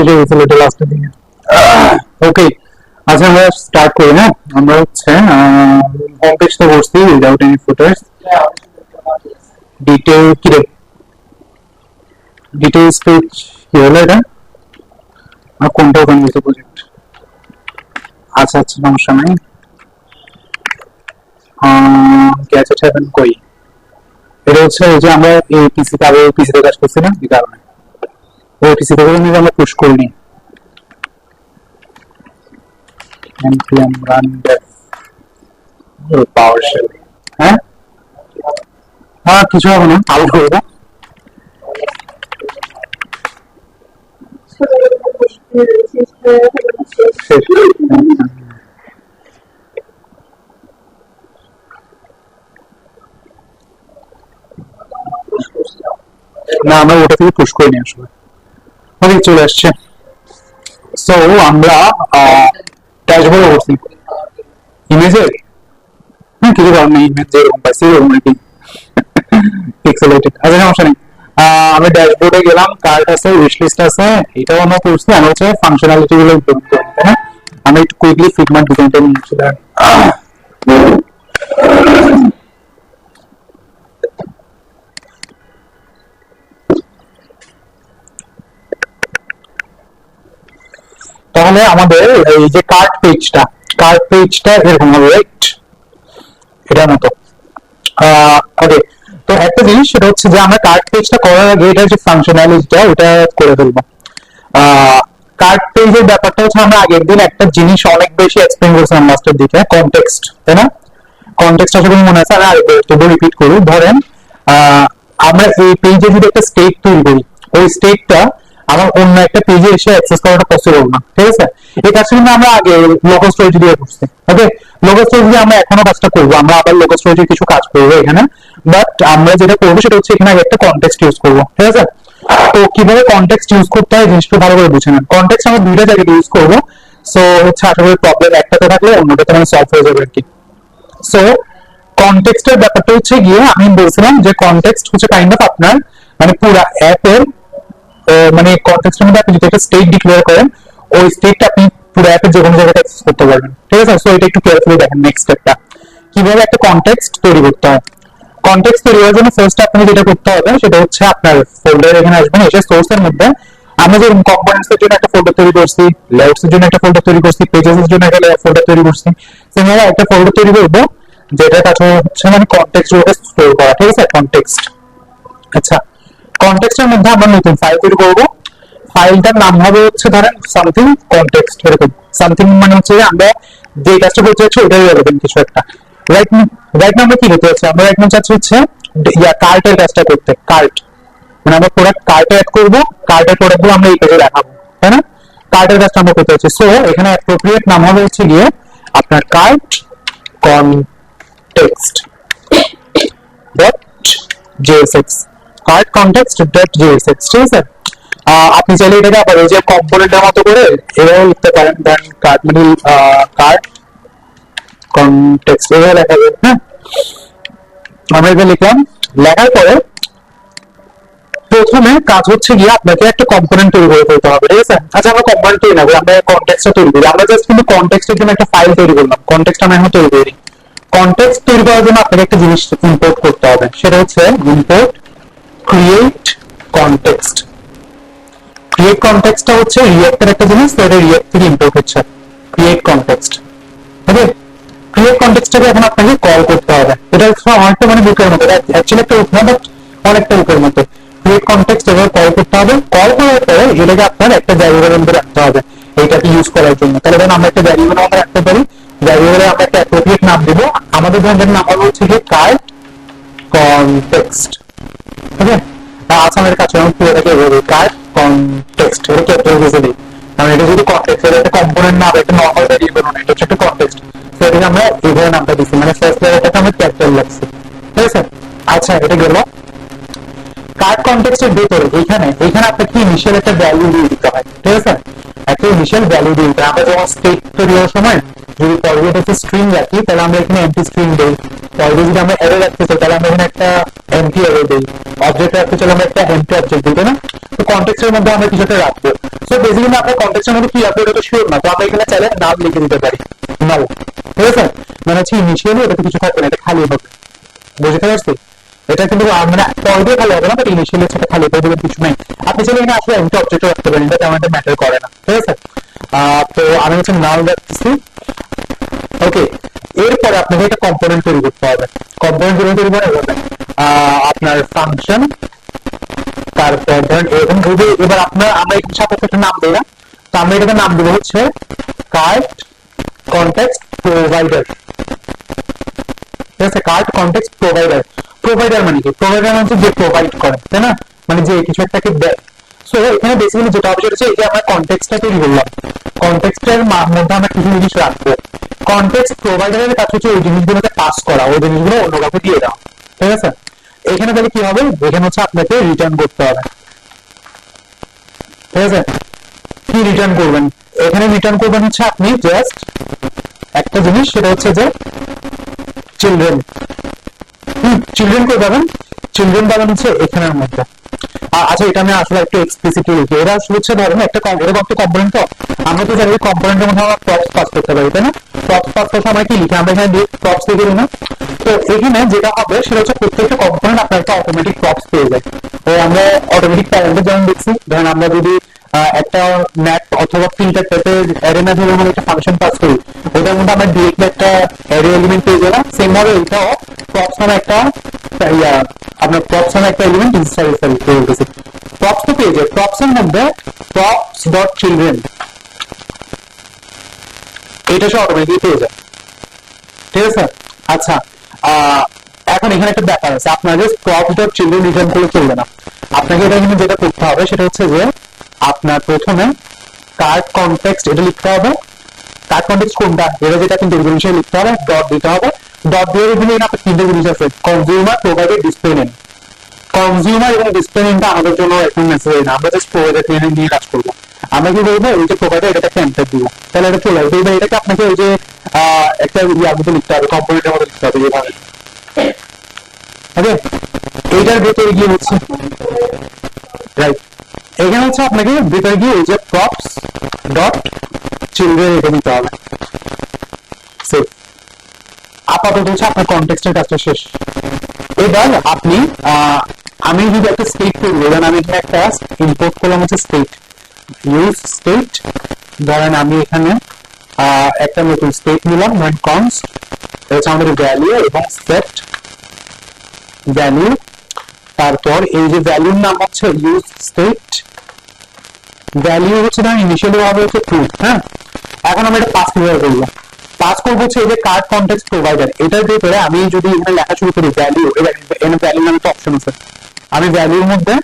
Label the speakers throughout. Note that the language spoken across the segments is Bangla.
Speaker 1: শেষে গেছিল এটা লাস্টের দিকে। ওকে, আচ্ছা আমরা স্টার্ট করি। হ্যাঁ, আমরা হচ্ছে হোম পেজ তো করছি উইদাউট এনি ফুটার্স। ডিটেইল কি রে, ডিটেইলস পেজ কি হলো এটা? আর কোনটা ওখানে গেছে প্রজেক্ট? আচ্ছা আচ্ছা, সমস্যা নাই। গ্যাজেট হ্যাভেন কই? এটা হচ্ছে ওই যে আমরা এই পিসিতে আগে পিসিতে কাজ করছি না, এই কারণে ওই পিসি থেকে কিন্তু আমরা পুশ করিনি। npm run dev PowerShell। হ্যাঁ হ্যাঁ, কিছু হবে না, আউট করবো। না, আমরা ওটা থেকে পুশ করিনি আসলে। ওকে, চলে আসছে। সো আমরা ড্যাশবোর্ডে করছি ইমেজের। হ্যাঁ, কিছু কারণ নেই, ইমেজ যেরকম পাইছি এরকম আর কি, পিক্সেলেটেড। আচ্ছা, সমস্যা নেই। আমরা ড্যাশবোর্ডে গেলাম, কার্ড আছে, উইশ লিস্ট আছে, এটাও আমরা করছি। আমরা হচ্ছে ফাংশনালিটি গুলো ইমপ্লিমেন্ট করি, তাই না? আমরা একটু কুইকলি ফিগমা ডিজাইনটা নিচ্ছিলাম। তাহলে আমাদের এই যে কার্ড পেজটা এরকম হবে, রাইট? এটার মতো। ওকে, তো একটা জিনিস সেটা হচ্ছে যে আমরা কার্ড পেজটা করার আগে এটার যে ফাংশনালিটিটা ওটা করে ফেলবো। কার্ড পেজের ব্যাপারটা হচ্ছে আমরা আগের দিন একটা জিনিস অনেক বেশি এক্সপ্লেইন করেছিলাম লাস্টের দিকে, কনটেক্সট, তাই না? কনটেক্সট আসলে মনে আছে, আমি আরেকবার তবু রিপিট করি। ধরেন আমরা এই পেজে যদি একটা স্টেট তৈরি করি, ওই স্টেটটা আমার অন্য একটা পেজে এসে অ্যাক্সেস করাটা পসিবল না, ঠিক আছে? এই কাজটা কিন্তু আমরা আগে লোকাল স্টোরেজ দিয়ে করছি। ওকে, লোকাল স্টোরেজ দিয়ে আমরা এখনো কাজটা করবো, আমরা আবার লোকাল স্টোরেজের কিছু কাজ করবো এখানে। বাট আমরা যেটা করবো সেটা হচ্ছে এখানে আগে একটা কনটেক্সট ইউজ করবো, ঠিক আছে? তো কিভাবে কনটেক্সট ইউজ করতে হয় জিনিসটা ভালো করে বুঝে নেন। কনটেক্সট আমরা দুইটা জায়গায় ইউজ করবো। সো হচ্ছে আশা করি প্রবলেম একটাতে থাকলে অন্যটাতে মানে সলভ হয়ে যাবে আর কি। সো কনটেক্সটের ব্যাপারটা হচ্ছে গিয়ে আমি বলছিলাম যে কনটেক্সট হচ্ছে কাইন্ড অফ আপনার মানে পুরো অ্যাপের মানে কনটেক্সটের মধ্যে আপনি যদি একটা স্টেট ডিক্লেয়ার করেন, ওই স্টেটটা আপনি পুরো অ্যাপের যে কোনো জায়গায় অ্যাক্সেস করতে পারবেন, ঠিক আছে? সো এটা একটু কেয়ারফুলি দেখেন নেক্সট স্টেপটা কিভাবে একটা কনটেক্সট তৈরি করতে হয়। কনটেক্সট তৈরি হওয়ার জন্য ফার্স্ট আপনাকে যেটা করতে হবে সেটা হচ্ছে আপনার ফোল্ডার এখানে আসবেন, এসে সোর্সের মধ্যে আমরা যে কম্পোনেন্টস এর জন্য একটা ফোল্ডার তৈরি করছি, লেআউটস এর জন্য একটা ফোল্ডার তৈরি করছি, পেজেস এর জন্য একটা ফোল্ডার তৈরি করছি, সেভাবে একটা ফোল্ডার তৈরি করব যেটা কাছে হচ্ছে মানে কনটেক্সট গুলোকে স্টোর করা, ঠিক আছে? কনটেক্সট। আচ্ছা, কনটেক্সটের মধ্যে আমরা নতুন ফাইল তৈরি করব। ফাইলটার নাম হবে হচ্ছে ধরেন সামথিং কনটেক্সট, এরকম সামথিং মানে হচ্ছে আমরা যে কাজটা করতে চাচ্ছি ওটাই রিলেভেন্ট কিছু একটা। রাইট রাইট নাও আমরা কি করতে চাচ্ছি? আমরা রাইট নাও চাচ্ছি হচ্ছে কার্টের কাজটা করতে। কার্ট মানে আমরা প্রোডাক্ট কার্টে অ্যাড করব, কার্টের প্রোডাক্টগুলো আমরা এই পেজে দেখাবো, তাই না? কার্টের কাজটা আমরা করতে চাচ্ছি। সো এখানে অ্যাপ্রোপ্রিয়েট নাম হবে হচ্ছে গিয়ে আপনার cart context dot JSX, cart context dot JSX, ঠিক আছে? আপনি চাইলে এটাকে আবার ওই যে কম্পোনেন্টের মতো করে এভাবে লিখতে পারেন, দেন কার্ট মানে কার্ট কনটেক্সট এভাবে লেখা যাবে। হ্যাঁ, আমরা এটা লিখলাম। লেখার পরে প্রথমে কাজ হচ্ছে গিয়ে আপনাকে একটা কম্পোনেন্ট তৈরি করে ফেলতে হবে, ঠিক আছে? আচ্ছা, আমরা কম্পোনেন্ট তৈরি না করি, আমরা কনটেক্সটটা তৈরি করি। আমরা জাস্ট কিন্তু কনটেক্সটের জন্য একটা ফাইল তৈরি করলাম, কনটেক্সট আমরা এখন তৈরি করি। কনটেক্সট তৈরি করার জন্য আপনাকে একটা জিনিস ইম্পোর্ট করতে হবে, সেটা হচ্ছে ইম্পোর্ট ক্রিয়েট কনটেক্সট। ক্রিয়েট কনটেক্সটটা হচ্ছে রিঅ্যাক্টের একটা জিনিস, তো এটা রিঅ্যাক্ট থেকে ইম্পোর্ট হচ্ছে ক্রিয়েট কনটেক্সট। ওকে, ক্রিয়েট কনটেক্সটটাকে এখন আপনাকে কল করতে হবে। এটা অনেকটা মানে বুকের মতো, অ্যাকচুয়ালি একটা বুক না, বাট অনেকটা বুকের মতো। ক্রিয়েট কনটেক্সট এভাবে কল করতে হবে। কল করার পরে এটাকে আপনার একটা ভ্যারিয়েবল মধ্যে রাখতে হবে এইটাকে ইউজ করার জন্য। তাহলে ধরুন আমরা একটা ভ্যারিয়েবল মধ্যে রাখতে পারি, ভ্যারিয়েবলে আমরা একটা অ্যাপ্রোপ্রিয়েট নাম দেবো। আমাদের ধরনের নাম হবে হচ্ছে গিয়ে কার্ট কনটেক্সট। ওকে, আসামের কাছে আমি পুরোটাকে বলি কার্ট কনটেক্সট, এটা ক্যাপিটাল দিয়ে দিই, কারণ এটা যদি কনটেক্সট এর একটা কম্পোনেন্ট না, একটা নরমাল ভ্যারিয়েবল না, এটা হচ্ছে একটা কনটেক্সট। তো এটাকে আমরা এইভাবে নামটা দিচ্ছি, মানে ফার্স্ট লেটারটাকে আমরা ক্যাপিটাল রাখছি, ঠিক আছে? আচ্ছা, এটা গেল। কার্ট কনটেক্সটের ভিতরে এখানে আপনাকে ইনিশিয়াল একটা ভ্যালু দিয়ে দিতে হয়, ঠিক আছে? একটা ইনিশিয়াল ভ্যালু দিয়ে দিতে হয়। আমরা যখন স্টেট তৈরি হওয়ার সময় যদি পরে একটা স্ট্রিং রাখি তাহলে আমরা এখানে এমটি স্ট্রিং দেই, পরে যদি আমরা অ্যারে রাখতে চাই তাহলে আমরা এখানে একটা এমটি অ্যারে দেই, অবজেক্ট রাখতে চাইলে আমরা একটা এমটি অবজেক্ট দিই, তাই না? তো কনটেক্সটের মধ্যে আমরা কিছু একটা রাখবো। সো বেসিক্যালি আপনার কনটেক্সটের মধ্যে কি রাখবো এটা তো শিওর না, তো আমরা এখানে চাইলে নাম লিখে দিতে পারি, নাল, ঠিক আছে? মানে হচ্ছে ইনিশিয়ালি এটা কিছু থাকবে না, এটা খালি হবে, বুঝতে পারছি? এটা কিন্তু মানে পরে দিয়ে খালি হবে না, বাট ইনিশিয়ালি সেটা খালি করে দেবেন, কিছু নাই। আপনি চাইলে এখানে আসলে এমটি অবজেক্ট রাখতে পারেন, এটা তেমন একটা ম্যাটার করে না, ঠিক আছে? তো আমি হচ্ছে নাল রাখতেছি। ওকে, এরপরে আপনাকে একটা কম্পোনেন্ট তৈরি করতে হবে। কম্পোনেন্ট তৈরি করে আপনার ফাংশন, তারপর ধরেন এরকম যদি এবার আমরা এর সাথে একটা নাম দিই না, তো আমরা এটাকে নাম দেবো হচ্ছে কার্ড কনটেক্সট প্রোভাইডার, ঠিক আছে? Card context provider. প্রোভাইডার মানে কি? প্রোভাইডার মানে যে প্রোভাইড করে, তাই না? মানে যে কিছু একটাকে দেয়। সো এখানে বেসিক্যালি যেটা হবে সেটা হচ্ছে এই যে আমরা কনটেক্সটটা তৈরি করলাম, কনটেক্সটের মধ্যে আমরা কিছু জিনিস রাখবো। কনটেক্সট প্রোভাইডারের কাছে হচ্ছে ওই জিনিসগুলোকে পাস করা, ওই জিনিসগুলো অন্য কাউকে দিয়ে দেওয়া, ঠিক আছে? এখানে তাহলে কি হবে, এখানে হচ্ছে আপনাকে রিটার্ন করতে হবে, ঠিক আছে? কি রিটার্ন করবেন? এখানে রিটার্ন করবেন হচ্ছে আপনি জাস্ট একটা জিনিস, সেটা হচ্ছে যে চিলড্রেন। চিলড্রেন করে পাবেন, চিলড্রেন পাবেন হচ্ছে এখানের মধ্যে। আচ্ছা, এটা আমি আসলে একটু এক্সপ্লিসিটলি লিখি। এরা আসলে হচ্ছে ধরেন একটা এরকম একটা কম্পোনেন্ট, তো আমরা তো জানি কম্পোনেন্টের মধ্যে আমরা প্রপস পাস করতে পারি, তাই না? প্রপস পাস করতে আমরা কি লিখি? আমরা এখানে প্রপস লিখে দিই না? তো এখানে যেটা হবে সেটা হচ্ছে প্রত্যেকটা কম্পোনেন্ট আপনার একটা অটোমেটিক প্রপস পেয়ে যায়। তো আমরা অটোমেটিক প্যারেন্টে যেমন দেখছি, ধরেন আমরা যদি একটা ম্যাপ অথবা প্রিন্টার টাইপের অ্যারে না ধরে একটা ফাংশন পাস করি, ওটার মধ্যে আমরা ডিরেক্টলি একটা অ্যারে এলিমেন্ট পেয়ে গেলাম। সেম ভাবে এটাও প্রপস নামে একটা আপনার প্রপস নামে একটা এলিমেন্ট ইনস্টল করে গেছে। প্রপস তো পেয়ে যায়, প্রপস এর মধ্যে প্রপস ডট চিলড্রেন এটা সে অটোমেটিকলি পেয়ে যায়, ঠিক আছে? আচ্ছা, এখন এখানে একটা ব্যাপার আছে, আপনার just props dot children return করলে চলবে না। আপনাকে এটা কিন্তু যেটা করতে হবে সেটা হচ্ছে যে আপনার প্রথমে কার্ড কনটেক্সট এটা লিখতে হবে। কার্ড কনটেক্সট কোনটা, এটা যেটা কিন্তু জিনিসে লিখতে হবে, ডট দিতে হবে। ডট দিয়ে দিলে আপনার তিনটে জিনিস আছে, consumer, provider, display name. Consumer এবং ডিসপ্লে নেমটা আমাদের জন্য এখন নেসেসারি না, আমরা জাস্ট প্রোভাইডার নিয়ে কাজ করবো। আমরা কি করবো, এই যে প্রোভাইডার এটাকে একটা এন্টার দিব, তাহলে এটা চলে আসবে। এবার এটাকে আপনাকে ওই যে একটা ইয়ার মধ্যে লিখতে হবে, কম্পোনেন্টের মধ্যে লিখতে হবে এইভাবে, ওকে? এইটার ভেতরে গিয়ে হচ্ছে রাইট, এখানে হচ্ছে আপনাকে ভেতরে গিয়ে এই যে প্রপস ডট চিলড্রেন এটা দিতে হবে। সেভ। আপাতত হচ্ছে আপনার কনটেক্সটের কাজটা শেষ। এবার আপনি আমি যদি একটা স্টেট করবো, ধরেন আমি এখানে একটা ইম্পোর্ট করলাম হচ্ছে স্টেট, ইউজ স্টেট। ধরেন আমি এখানে একটা নতুন স্টেট নিলাম, ধরেন কনস্ট, এটা হচ্ছে আমাদের ভ্যালু এবং সেট ভ্যালু। তারপর এই যে ভ্যালুর নাম হচ্ছে ইউজ স্টেট, ভ্যালু হচ্ছে ধরেন ইনিশিয়ালি হবে হচ্ছে ট্রু, হ্যাঁ? এখন আমরা এটা পাস কিভাবে করবো? পাস করবো হচ্ছে এই যে কার্ড কনটেক্সট প্রোভাইডার, এটার ভিতরে আমি যদি এখানে লেখা শুরু করি ভ্যালু, এখানে ভ্যালু নামে একটা অপশন আছে, আমি ভ্যালুর মধ্যে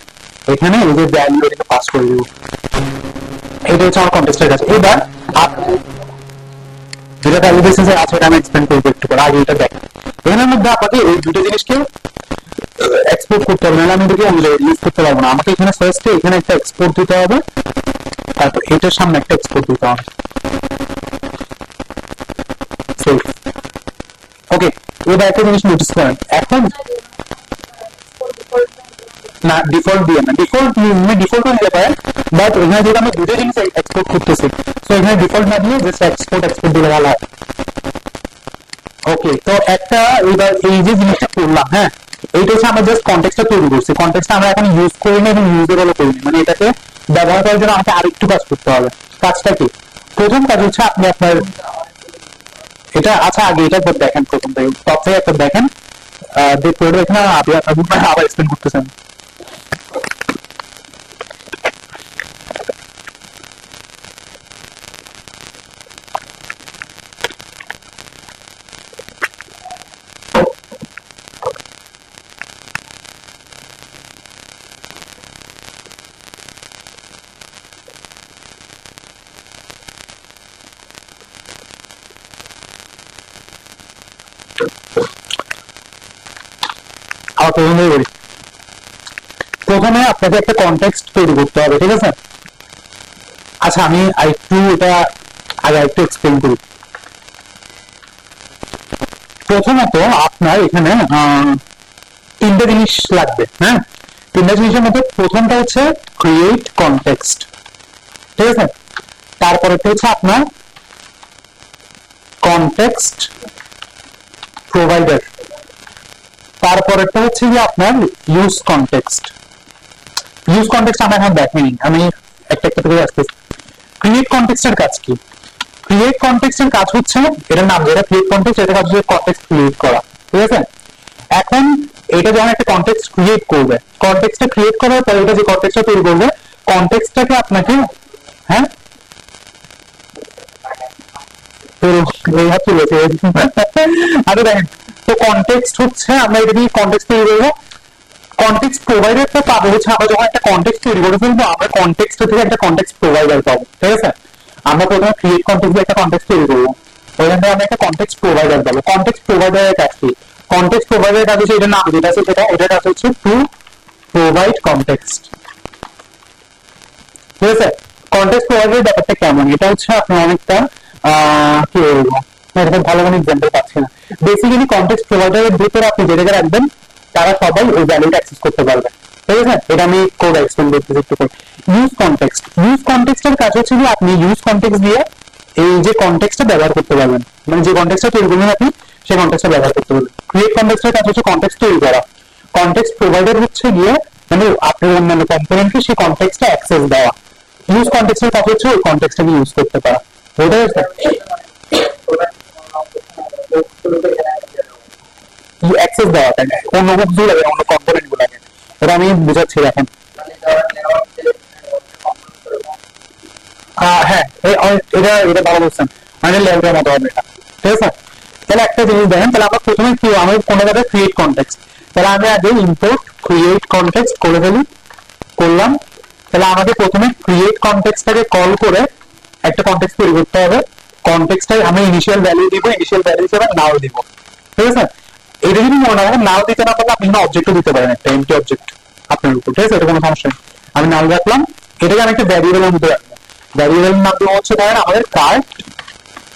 Speaker 1: এখানে এই যে ভ্যালু এটাকে পাস করে দিব। এটা হচ্ছে আমার কনটেক্সটের কাছে। এবার যেটা ভ্যালু বেসিসে আছে এটা আমি এক্সপ্লেন করবো একটু পরে, আগে এটা দেখেন। এখানের মধ্যে আপনাকে এই দুটো জিনিসকে এক্সপোর্ট করতে হবে, নাহলে আমি এটাকে লিস্ট করতে পারবো না। আমাকে এখানে ফার্স্টে এখানে একটা এক্সপোর্ট দিতে হবে, তারপর এটার সামনে একটা এক্সপোর্ট দিতে হবে। ওকে, এবার একটা জিনিস নোটিস করেন, এখন না ডিফল্ট দিয়ে না, ডিফল্ট নিতে পারেন, বাট এখানে যদি আমরা দুটো জিনিস এক্সপোর্ট করতেছি, তো এখানে ডিফল্ট না দিয়ে জাস্ট এক্সপোর্ট দিলে ভালো হয়। ওকে, তো একটা এবার এই যে জিনিসটা করলাম, হ্যাঁ, এইটা হচ্ছে আমরা জাস্ট কনটেক্সটটা তৈরি করছি, কনটেক্সটটা আমরা এখন ইউজ করি না এবং ইউজেবলও করিনি, মানে এটাকে ব্যবহার করার জন্য আমাকে আরেকটু কাজ করতে হবে। কাজটা কি? প্রথম কাজ হচ্ছে আপনি আপনার এটা, আচ্ছা আগে এটা দেখেন, প্রথম থেকে টপ থেকে একটা দেখেন, দেখতে এখানে আবার এক্সপ্লেন করতেছেন। প্রথমে আপনাকে একটা কনটেক্সট তৈরি করতে হবে, ঠিক আছে? আচ্ছা, আমি আরেকটু এটা আগে একটু এক্সপ্লেন করি। প্রথমত আপনার এখানে তিনটে জিনিস লাগবে। হ্যাঁ, তিনটা জিনিসের মধ্যে প্রথমটা হচ্ছে ক্রিয়েট কনটেক্সট, ঠিক আছে। তারপরে হচ্ছে আপনার কনটেক্সট প্রোভাইডার, তারপরেরটা হচ্ছে যে আপনার ইউজ কনটেক্সট। ইউজ কনটেক্সট আমরা এখন দেখিনি, আমি একটা একটা করে আসতেছি। ক্রিয়েট কনটেক্সটের কাজ কি? ক্রিয়েট কনটেক্সটের কাজ হচ্ছে, এটার নাম যেটা ক্রিয়েট কনটেক্সট, এটা কাজ হচ্ছে কনটেক্সট ক্রিয়েট করা, ঠিক আছে। এখন এটা যখন একটা কনটেক্সট ক্রিয়েট করবে, কনটেক্সটটা ক্রিয়েট করার পরে এটা যে কনটেক্সটটা তৈরি করবে, কনটেক্সটটাকে আপনাকে, হ্যাঁ আরে দেখেন, তো কনটেক্সট হচ্ছে আমরা এটা দিয়ে কনটেক্সট তৈরি করবো। কনটেক্সট প্রোভাইডারটা পাবো হচ্ছে আমরা যখন একটা কনটেক্সট তৈরি করে ফেলবো, আমরা কনটেক্সট থেকে একটা কনটেক্সট প্রোভাইডার পাবো, ঠিক আছে। আমরা প্রথমে ক্রিয়েট কনটেক্সট দিয়ে একটা কনটেক্সট তৈরি করবো, ওইখান থেকে আমরা একটা কনটেক্সট প্রোভাইডার পাবো। কনটেক্সট প্রোভাইডারের কাজ কি? কনটেক্সট প্রোভাইডারের কাজ হচ্ছে, এটার নাম যেটা আছে সেটা, এটার কাজ হচ্ছে টু প্রোভাইড কনটেক্সট, ঠিক আছে। কনটেক্সট প্রোভাইডারের ব্যাপারটা কেমন? এটা হচ্ছে আপনার অনেকটা কি বলবো, এরকম ভালো কোনো এক্সাম্পল পাচ্ছি না। বেসিক্যালি কনটেক্সট প্রোভাইডারের ভিতরে আপনি যেটাকে রাখবেন তারা সবাই ওই ভ্যালুটা অ্যাক্সেস করতে পারবে, ঠিক আছে। এটা আমি কোড এক্সপ্লেন করতেছি একটু করে। ইউজ কনটেক্সট, ইউজ কনটেক্সটের কাজ হচ্ছে যে আপনি ইউজ কনটেক্সট দিয়ে এই যে কনটেক্সটটা ব্যবহার করতে পারবেন, মানে যে কনটেক্সটটা তৈরি করবেন আপনি সেই কনটেক্সটটা ব্যবহার করতে পারবেন। ক্রিয়েট কনটেক্সটের কাজ হচ্ছে কনটেক্সট তৈরি করা। কনটেক্সট প্রোভাইডার হচ্ছে গিয়ে মানে আপনার অন্যান্য কম্পোনেন্টকে সেই কনটেক্সটটা অ্যাক্সেস দেওয়া। ইউজ কনটেক্সটের কাজ হচ্ছে ওই কনটেক্সটটাকে ইউজ করতে পারা, বুঝতে পারছেন? অ্যাক্সেস দেওয়া থাকে অন্য গুলো লাগে, অন্য কম্পোনেন্ট গুলোকে, এটা আমি বুঝাচ্ছি দেখেন। হ্যাঁ, এটা এটা ভালো বলছেন, মানে লেভেলের মতো হবে এটা, ঠিক আছে। তাহলে একটা জিনিস দেখেন, তাহলে আমরা প্রথমে কি আমি কোনো জায়গায় ক্রিয়েট কনটেক্সট, তাহলে আমি আগে ইম্পোর্ট ক্রিয়েট কনটেক্সট করে ফেলি, করলাম। তাহলে আমাদের প্রথমে ক্রিয়েট কনটেক্সটটাকে কল করে একটা কনটেক্সট তৈরি করতে হবে। কনটেক্সটটাই আমি ইনিশিয়াল ভ্যালু দিব, ইনিশিয়াল ভ্যালু হিসেবে নাও দিব, ঠিক আছে। এটা যদি মনে হয় নাও দিতে না পারলে আপনি অবজেক্টও দিতে পারেন, একটা এমটি অবজেক্ট আপনার উপর, ঠিক আছে, এটা কোনো সমস্যা নেই। আমি নাও রাখলাম, এটাকে আমি একটা ভ্যারিয়েবলের মধ্যে রাখবো। ভ্যারিয়েবলের নাম দেবো হচ্ছে ধরেন আমাদের কার্ড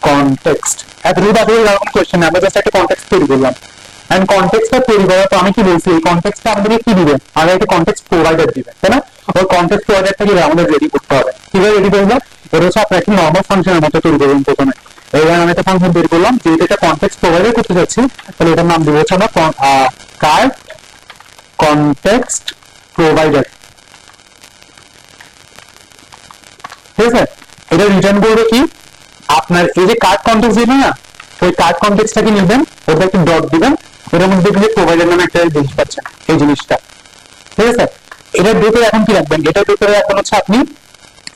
Speaker 1: কনটেক্সট। এতটুকু বাকি কোয়েশ্চেন, আমরা জাস্ট একটা কনটেক্সট তৈরি করলাম। এন্ড কনটেক্সটটা তৈরি করার পর আমি কি বলছি, এই কনটেক্সটটা আমাদেরকে কি দিবে, আমাদের একটা কনটেক্সট প্রোভাইডার দিবে, তাই না। ওই কনটেক্সট প্রোভাইডারটা কি আমাদের রেডি করতে হবে। কিভাবে রেডি করবো? এটা হচ্ছে আপনার একটা নর্মাল ফাংশনের মতো তৈরি করবেন প্রথমে। এবার আমি একটা ফাংশন তৈরি করলাম, যেহেতু একটা কনটেক্সট প্রোভাইডার করতে চাচ্ছি, তাহলে এটার নাম দিব হচ্ছে আমরা কার্ড কনটেক্সট প্রোভাইডার, ঠিক আছে। এটা রিটার্ন করবে কি, আপনার এই যে কার্ড কনটেক্সট দিবেন না, ওই কার্ড কনটেক্সটটাকে নেবেন, ওটা একটু ডট দিবেন, ওটার মধ্যে দেখবেন প্রোভাইডার নামে একটা জিনিস পাচ্ছেন, এই জিনিসটা, ঠিক আছে। এটার ভিতরে এখন কি রাখবেন, এটার ভিতরে এখন হচ্ছে আপনি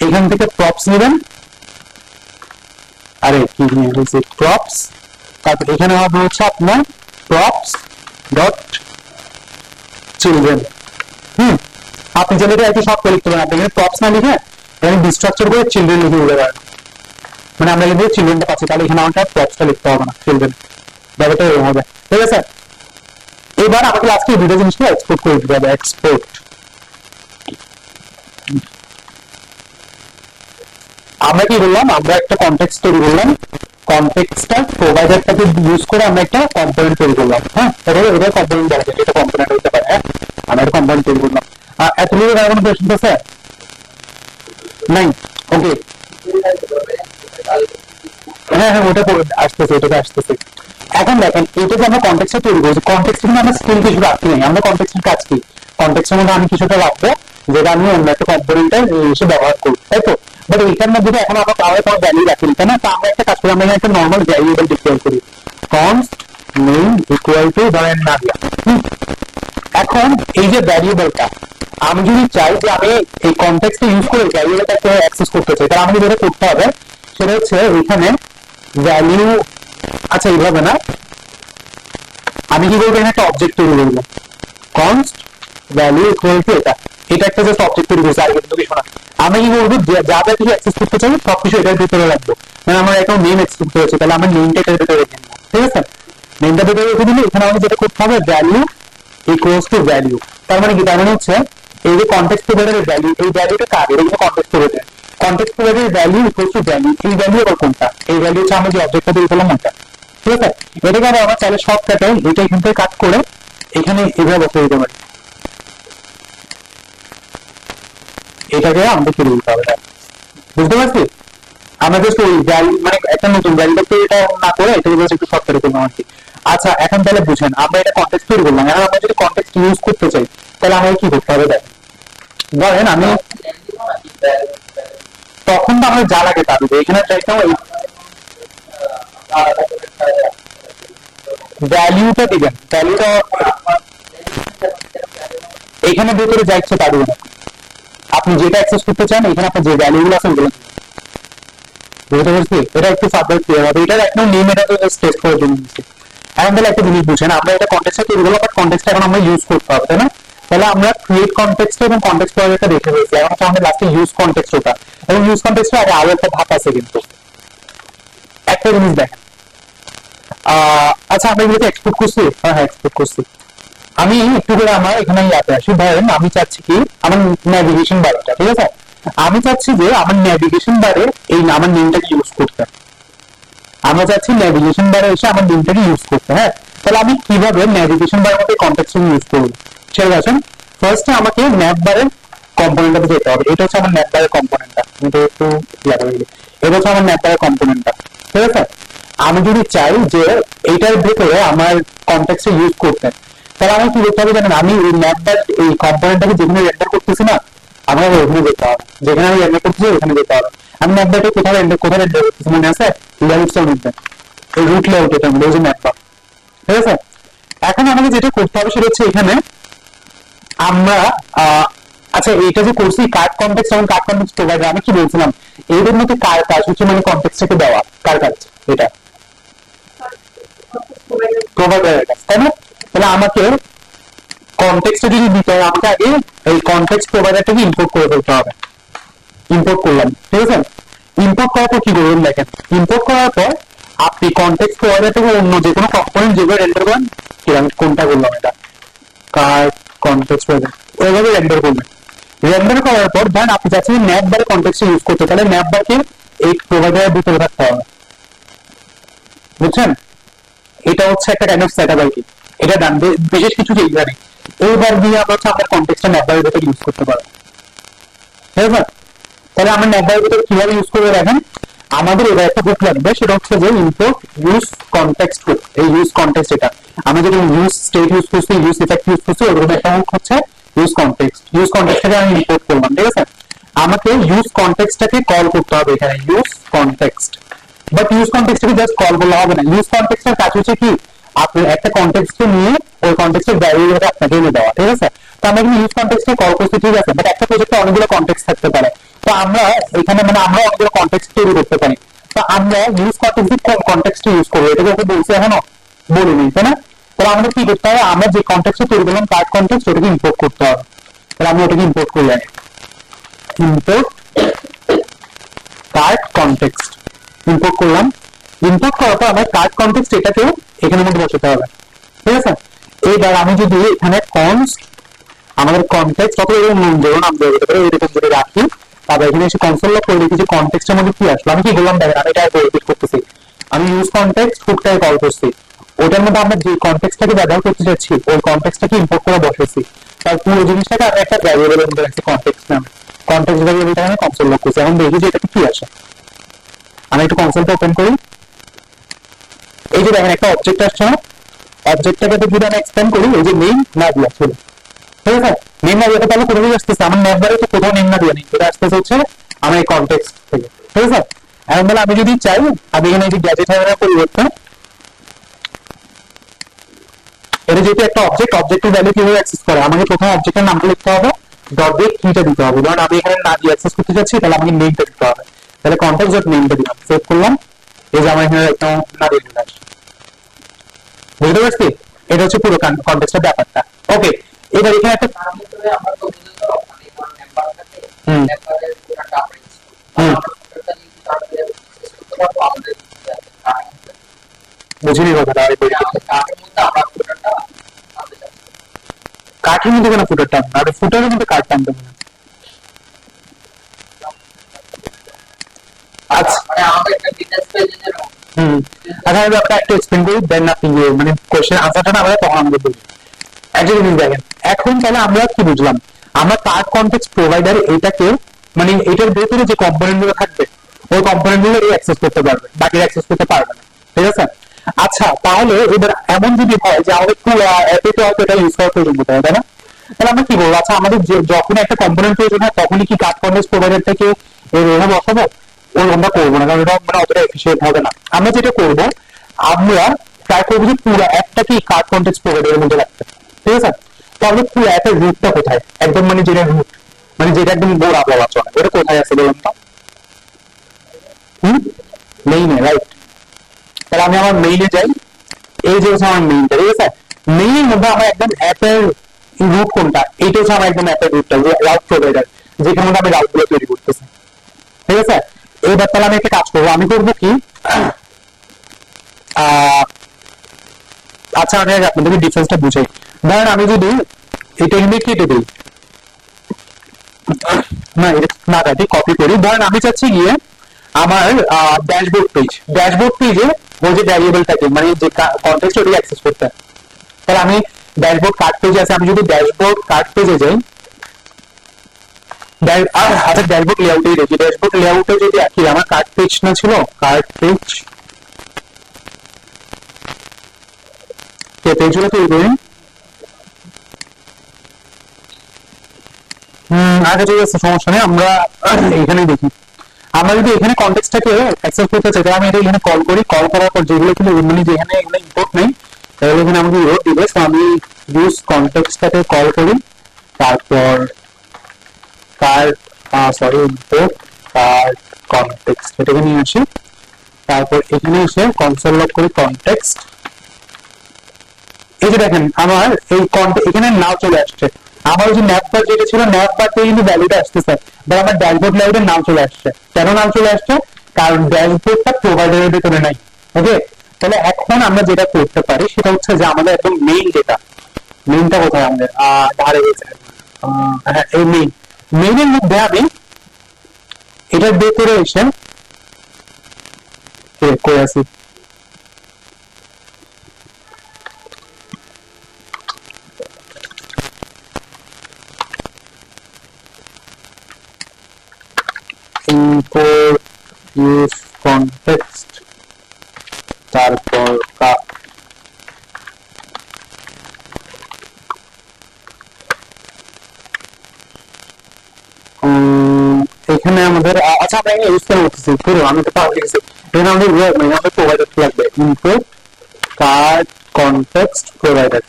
Speaker 1: এখান থেকে প্রপস নেবেন, আরে কি নিয়ে হয়েছে প্রপস, তারপর এখানে হবে হচ্ছে আপনার প্রপস ডট চিলড্রেন। আপনি যেটা একটু শর্ট করে লিখতে পারেন, আপনি এখানে প্রপস না লিখে এখানে ডিস্ট্রাকচার করে চিলড্রেন লিখে দিতে পারেন, মানে আমরা যদি চিলড্রেনটা পাচ্ছি তাহলে এখানে আমাকে প্রপসটা লিখতে হবে না, চিলড্রেন, ব্যাপারটা এরকম হবে, ঠিক আছে। এবার আমাকে লাস্টে এই দুটো জিনিসটা এক্সপোর্ট করে দিতে হবে, এক্সপোর্ট। আমরা কি বললাম, আমরা একটা কনটেক্সট তৈরি করলাম, কনটেক্সটটা প্রোভাইডারটাকে ইউজ করে আমরা একটা কম্পোনেন্ট তৈরি করলাম। হ্যাঁ, এটা কম্পোনেন্ট বলা যায়, এটা কম্পোনেন্ট হতে পারে। হ্যাঁ, আমরা একটা কম্পোনেন্ট তৈরি করলাম। এতগুলো কোনো কোয়েশ্চেন আছে নাই? ওকে, হ্যাঁ হ্যাঁ, ওটা আসতেছে, ওটাতে আসতেছে। এখন দেখেন, এটা যে আমরা কনটেক্সট তৈরি করছি, কনটেক্সট কিন্তু আমরা স্কিল কিছু রাখি নাই, আমরা কনটেক্সটের কাজ কি, কনটেক্সটের মধ্যে আমি কিছুটা রাখবো যেটা আমি অন্য একটা কম্পোনেন্টে এসে ব্যবহার করবো, তাই তো। বাট এটার মধ্যে এখন আমরা তাহলে কোনো ভ্যালু রাখি তাই না, তো আমরা একটা কাজ করি, আমরা একটা নর্মাল ভ্যারিয়েবল ডিক্লেয়ার করি, কনস্ট নেম ইকুয়াল টু ধরেন নাদিয়া। এখন এই যে ভ্যারিয়েবলটা আমি যদি চাই যে আমি এই কনটেক্সটে ইউজ করে ভ্যারিয়েবলটাকে অ্যাক্সেস করতে চাই, তাহলে আমাকে যেটা করতে হবে সেটা হচ্ছে এখানে ভ্যালু, আচ্ছা এইভাবে না, আমি কি করবো, এখানে একটা অবজেক্ট তৈরি করবো, কনস্ট ভ্যালু ইকুয়াল টু এটা, এটা একটা জাস্ট অবজেক্ট তৈরি করছি, আর কিন্তু কিছু না। আমি কি করবো, যা যা কিছু অ্যাক্সেস করতে চাই সবকিছু এটার ভিতরে রাখবো, মানে আমার একটা নেম অ্যাক্সেস করতে হচ্ছে, তাহলে আমার নেমটা এটার ভিতরে রেখে নেবো, ঠিক আছে। নেমটা ভিতরে রেখে দিলে এখানে আমাকে যেটা করতে হবে, ভ্যালু ইকুয়ালস টু ভ্যালু। তার মানে কি, তার মানে হচ্ছে এই যে কনটেক্সট প্রোভাইডারের ভ্যালু, এই ভ্যালুটা কার, এটা কিন্তু কনটেক্সট প্রোভাইডার, কনটেক্সট প্রোভাইডারের ভ্যালু ইকুয়ালস টু ভ্যালু। এই ভ্যালু আবার কোনটা, এই ভ্যালু হচ্ছে আমরা যে অবজেক্টটা তৈরি করলাম ওটা, ঠিক আছে। এটাকে আমরা চাইলে শর্টকাটে এটা এখান থেকে কাট করে এখানে এভাবে বসে দিতে পারি, এটাকে আমাদের তুলে দিতে হবে, বুঝতে পারছি? আমরা জাস্ট ওই ভ্যালু মানে একটা নতুন ভ্যালু তো এটা না করে এটাকে জাস্ট একটু শর্টকাটে করলাম আর কি। আচ্ছা এখন তাহলে বুঝেন আমরা এটা কনটেক্সট তৈরি করলাম, এখন আমরা যদি কনটেক্সট ইউজ করতে চাই তাহলে আমাকে কি করতে হবে দেখেন। ধরেন আমি তখন তো আমরা যা লাগে তা দেবো, এখানে চাইতাম ভ্যালুটা দিবেন, ভ্যালুটা এখানে ভেতরে যা ইচ্ছে তা দিবেন, আপনি যেটা অ্যাক্সেস করতে চান এখানে আপনার যে ভ্যালু গুলো আছে ওগুলো বুঝতে পারছি। এটা একটু ফার্দার ক্লিয়ার হবে, এটা একদম নেম এটা তো টেস্ট করার জন্য। এখন তাহলে একটা জিনিস বুঝেন, আমরা এটা কনটেক্সটে তৈরি করবো, বাট কনটেক্সট এখন আমরা ইউজ করতে হবে, তাই না? তাহলে আমরা ক্রিয়েট কনটেক্সট এবং কনটেক্সট প্রজেক্টটা দেখে ফেলছি, এখন হচ্ছে আমাদের লাস্টে ইউজ কনটেক্সট ওটা, এবং ইউজ কনটেক্সটে আরো একটা ধাপ আছে কিন্তু একটা জিনিস দেখেন। আচ্ছা আমরা এগুলোকে এক্সপোর্ট করছি, হ্যাঁ এক্সপোর্ট করছি। আমি একটু করে আমার এখানে ইয়াতে আসি, ধরেন আমি চাচ্ছি কি আমার ন্যাভিগেশন বারটা, ঠিক আছে, আমি চাচ্ছি যে আমার ন্যাভিগেশন বারে এই আমার নেমটাকে ইউজ করতে, আমরা চাচ্ছি ন্যাভিগেশন বারে এসে আমার নেমটাকে ইউজ করতে। হ্যাঁ, তাহলে আমি কিভাবে ন্যাভিগেশন বারের মধ্যে কনটেক্সট ইউজ করবো ঠিক আছে। ফার্স্টে আমাকে ন্যাভ বারের কম্পোনেন্টটাতে যেতে হবে, এটা হচ্ছে আমার ন্যাভ বারের কম্পোনেন্টটা, এটা একটু এটা হচ্ছে আমার ন্যাভ বারের কম্পোনেন্টটা, ঠিক আছে। আমি যদি চাই যে এইটার ভেতরে আমার কনটেক্সট ইউজ করতে, তাহলে আমি কি করতে হবে জানেন, আমি এই ম্যাপ বা এই কম্পোনেন্টটাকে যেখানে রেন্ডার করতেছি না আমার ওখানে যেতে হবে, যেখানে আমি রেন্ডার করতেছি ওখানে যেতে হবে। আমি ম্যাপ বারটা কোথায় রেন্ডার করতেছি মনে আছে? লেআউটসের মধ্যে এই রুট লেআউট এটা মধ্যে যে ম্যাপ বার, ঠিক আছে। এখন আমাকে যেটা করতে হবে সেটা হচ্ছে এখানে আমরা আচ্ছা এটা যে করছি কার্ড কনটেক্সট এবং কার্ড কনটেক্সট প্রোভাইডার, আমি কি বলছিলাম এদের মধ্যে কার কাজ হচ্ছে মানে কনটেক্সটকে দেওয়া, কার কাজ এটা প্রোভাইডারের কাজ, তাই না? তাহলে আমাকে কনটেক্সটে যদি দিতে হয় আমাকে আগে এই কনটেক্সট প্রোভাইডারটাকে ইম্পোর্ট করে ফেলতে হবে। ইম্পোর্ট করলাম, ঠিক আছে। ইম্পোর্ট করার পর কি করবেন দেখেন, ইম্পোর্ট করার পর আপনি কনটেক্সট প্রোভাইডার থেকে অন্য যে কোনো কম্পোনেন্ট যেভাবে রেন্ডার করেন, আমি কোনটা করলাম এটা কার্ড কনটেক্সট প্রোভাইডার ওইভাবে রেন্ডার করবেন। রেন্ডার করার পর ধরেন আপনি চাচ্ছেন ম্যাপ বারে কনটেক্সট ইউজ করতে, তাহলে ম্যাপ বারকে এই প্রোভাইডারের ভিতরে রাখতে হবে, বুঝছেন? এটা হচ্ছে একটা কাইন্ড অফ সেটআপ আর কি, এটা ডান বিশেষ কিছু এইগুলা নেই। এইবার দিয়ে আমরা হচ্ছে আপনার কনটেক্সটটা ম্যাপ বারের ভিতরে ইউজ করতে পারবো, ঠিক আছে। তাহলে আমরা ম্যাপ বারের ভিতরে কিভাবে ইউজ করবো দেখেন, আমাদের এবার একটা বুক লাগবে, সেটা হচ্ছে যে ইম্পোর্ট ইউজ কনটেক্সট। এই ইউজ কনটেক্সট এটা আমরা যেটা ইউজ স্টেট ইউজ করছি, ইউজ ইফেক্ট ইউজ করছি, ওরকম একটা বুক হচ্ছে ইউজ কনটেক্সট। ইউজ কনটেক্সটটাকে আমি ইম্পোর্ট করলাম, ঠিক আছে। আমাকে ইউজ কনটেক্সটটাকে কল করতে হবে এখানে ইউজ কনটেক্সট, বাট ইউজ কনটেক্সটটাকে জাস্ট কল করলে হবে না। ইউজ কনটেক্সটের কাজ হচ্ছে কি আপনি একটা কনটেক্সটকে নিয়ে ওই কনটেক্সটের ভ্যালুটা আপনাকে এনে দেওয়া, ঠিক আছে। তো আমরা কিন্তু ইউজ কনটেক্সটে কল করছি, ঠিক আছে, বাট একটা প্রজেক্টে অনেকগুলো কনটেক্সট থাকতে পারে, তো আমরা এখানে মানে আমরা অনেকগুলো কনটেক্সট তৈরি করতে পারি। তো আমরা ইউজ কনটেক্সট কোন কনটেক্সটে ইউজ করবো এটাকে ওকে বলছি এখনো বলিনি, তাই না? তাহলে আমাদের কি করতে হবে, আমরা যে কনটেক্সটে তৈরি করলাম কার্ড কনটেক্সট ওটাকে ইম্পোর্ট করতে হবে। তাহলে আমি ওটাকে ইম্পোর্ট করে আনি, ইম্পোর্ট কার্ড কনটেক্সট ইম্পোর্ট করলাম। ইম্পোর্ট করার পর আমার কার্ড কনটেক্সট এটাকেও এখানের মধ্যে বসাতে হবে, ঠিক আছে। এইবার আমি যদি এখানে কনস্ট আমাদের কনটেক্সট কত এরকম নাম দেবো, নাম দেবো এরকম করে রাখি, তারপর এখানে এসে কনসোল লক করে দেখি যে কনটেক্সটের মধ্যে কি আসলো। আমি কি বললাম দেখেন, আমি এটা রিপিট করতেছি, আমি ইউজ কনটেক্সট হুকটাকে কল করছি, ওটার মধ্যে আমরা যে কনটেক্সটটাকে ব্যবহার করতে যাচ্ছি ওই কনটেক্সটটাকে ইম্পোর্ট করে বসেছি, তার পুরো জিনিসটাকে আমি একটা ভ্যারিয়েবলের মধ্যে রাখছি কনটেক্সট নামে, কনটেক্সট ভ্যারিয়েবলটা আমি কনসোল লক করছি। এখন দেখি যে এটা কি আসে। আমি একটু কনসোলটা ওপেন করি, এই যে দেখেন একটা অবজেক্ট আসছে না, অবজেক্টটাকে যদি আমি এক্সপ্যান্ড করি এই যে নেম না দিয়া ছিল, ঠিক আছে। নেম না দিয়ে তাহলে কোথাও আসতেছে আমার ম্যাপ বারে তো কোথাও নেম না দিয়ে নেই, এটা আসতেছে হচ্ছে আমার এই কনটেক্সট থেকে, ঠিক আছে। এখন তাহলে আমি যদি চাই আমি এখানে এই যে গ্যাজেট হাইয়ারের পরিবর্তে এটা যেহেতু একটা অবজেক্ট, অবজেক্টের ভ্যালু কিভাবে অ্যাক্সেস করে আমাকে প্রথমে অবজেক্টের নামটা লিখতে হবে, ডট দিয়ে কিটা দিতে হবে। ধরুন আমি এখানে না দিয়ে অ্যাক্সেস করতে যাচ্ছি তাহলে আমাকে নেমটা দিতে হবে, তাহলে কনটেক্সট ডট নেমটা দিলাম, সেভ করলাম, এই যে আমার এখানে একটা না দিয়ে দিলাম, বুঝতে পারছি? এটা হচ্ছে পুরো কনটেক্সটের ব্যাপারটা। ওকে, এবার এখানে একটা বুঝিনি কথাটা, কাঠের মধ্যে কেন ফুটার টান, আর ফুটারের মধ্যে কাঠ টানতে হবে। আচ্ছা, হম আচ্ছা আমি ব্যাপারটা একটু এক্সপ্লেন করি, দেন আপনি মানে কোশ্চেন আনসারটা না আমরা তখন আমাদের বলি। একটা জিনিস দেখেন, এখন তাহলে আমরা কি বুঝলাম, আমরা কার্ড কনটেক্সট প্রোভাইডার এটাকে মানে এটার ভেতরে যে কম্পোনেন্ট গুলো থাকবে ওই কম্পোনেন্ট গুলো অ্যাক্সেস করতে পারবে, বাকি অ্যাক্সেস করতে পারবে না, ঠিক আছে? আচ্ছা তাহলে এবার এমন যদি হয় যে আমাদের পুরো অ্যাপে তো হয়তো এটা ইউজ করা প্রয়োজন হতে হয়, তাই না? তাহলে আমরা কি বলবো, আচ্ছা আমাদের যখন একটা কম্পোনেন্ট প্রয়োজন হয় তখনই কি কার্ড কনটেক্সট প্রোভাইডারটাকে এর ওভাবে বসাবো? ওই আমরা করবো না, কারণ এটা মানে অতটা এফিসিয়েন্ট হবে না। আমরা যেটা করবো, আমরা ট্রাই করবো যে পুরো অ্যাপটাকে কার্ড কনটেক্সট প্রোভাইডারের মধ্যে রাখতে, ঠিক আছে? তাহলে পুরো অ্যাপের রুটটা কোথায়, একদম মানে যেটা রুট মানে যেটা একদম গোড়া বলা চলে, ওটা কোথায় আছে বলুন তো? হুম, মেইনে, রাইট? তাহলে আমি আমার মেইলে যাই, এই যে হচ্ছে আমার মেইনটা, ঠিক আছে? মেইনের মধ্যে আমার একদম অ্যাপের রুট কোনটা, এইটা হচ্ছে আমার একদম অ্যাপের রুটটা, রাউট প্রোভাইডার, যেখানে মধ্যে আমি রাউট গুলো তৈরি করতেছি, ঠিক আছে? এইবার তাহলে আমি একটা কাজ করবো, আমি করবো কি, আচ্ছা আমি আপনাদেরকে ডিফারেন্সটা বুঝাই। ধরেন আমি যদি এটা এখানে কেটে দিই, না এটা না কাটি, কপি করি। ধরেন আমি চাচ্ছি গিয়ে আমার ড্যাশবোর্ড পেজে ওই যে ভ্যারিয়েবল থাকে মানে যে কন্টেক্সট ওটা অ্যাক্সেস করতে হয়। তাহলে আমি ড্যাশবোর্ড কার্ড পেজে আছে, আমি যদি ড্যাশবোর্ড কার্ড পেজে যাই, আচ্ছা ড্যাশবোর্ড লেআউটেই দেখি, ড্যাশবোর্ড লেআউটে যদি কি আমার কার্ড পেজ না ছিল, কার্ড পেজ পেজগুলো তৈরি করি। আচ্ছা ঠিক আছে, সমস্যা নেই, আমরা এখানেই দেখি। আমরা যদি এখানে কনটেক্সটটাকে অ্যাক্সেস করতে চাই তাহলে আমি এটা এখানে কল করি, কল করার পর যেগুলো কিন্তু মানে যেখানে এগুলো ইম্পোর্ট নেই তাহলে এখানে আমাকে ইম্পোর্ট দিবে। তো আমি ইউজ কনটেক্সটটাকে কল করি, তারপর কার সরি ইম্পোর্ট কার্ড কনটেক্সট এটাকে নিয়ে আসি, তারপর এখানে এসে কনসোল লগ করি কনটেক্সট। এই যে দেখেন আমার এই এখানে নাও চলে আসছে, আমার ওই যে ন্যাপ বার যেটা ছিল ন্যাপ বারতে কিন্তু ভ্যালুটা আসতেছে, বা আমার ড্যাশবোর্ড লাইটের নাম চলে আসছে। কেন নাম চলে আসছে? কারণ ড্যাশবোর্ডটা প্রোভাইডারের ভেতরে নাই। ওকে, তাহলে এখন আমরা যেটা করতে পারি সেটা হচ্ছে যে আমাদের একদম মেইন যেটা, মেইনটা কোথায় আমাদের ধারে রয়েছে, হ্যাঁ এই মেইনের মধ্যে আমি এটার ভেতরে এসে করে আসি, import use context, তারপর এখানে আমাদের আচ্ছা আমরা ইউজ করে করতেছি পুরো, আমি তো পাহলে গেছি, এখানে আমাদের মানে আমাদের প্রোভাইডার লাগবে, ইম্পোর্ট কার্ড কনটেক্সট প্রোভাইডার।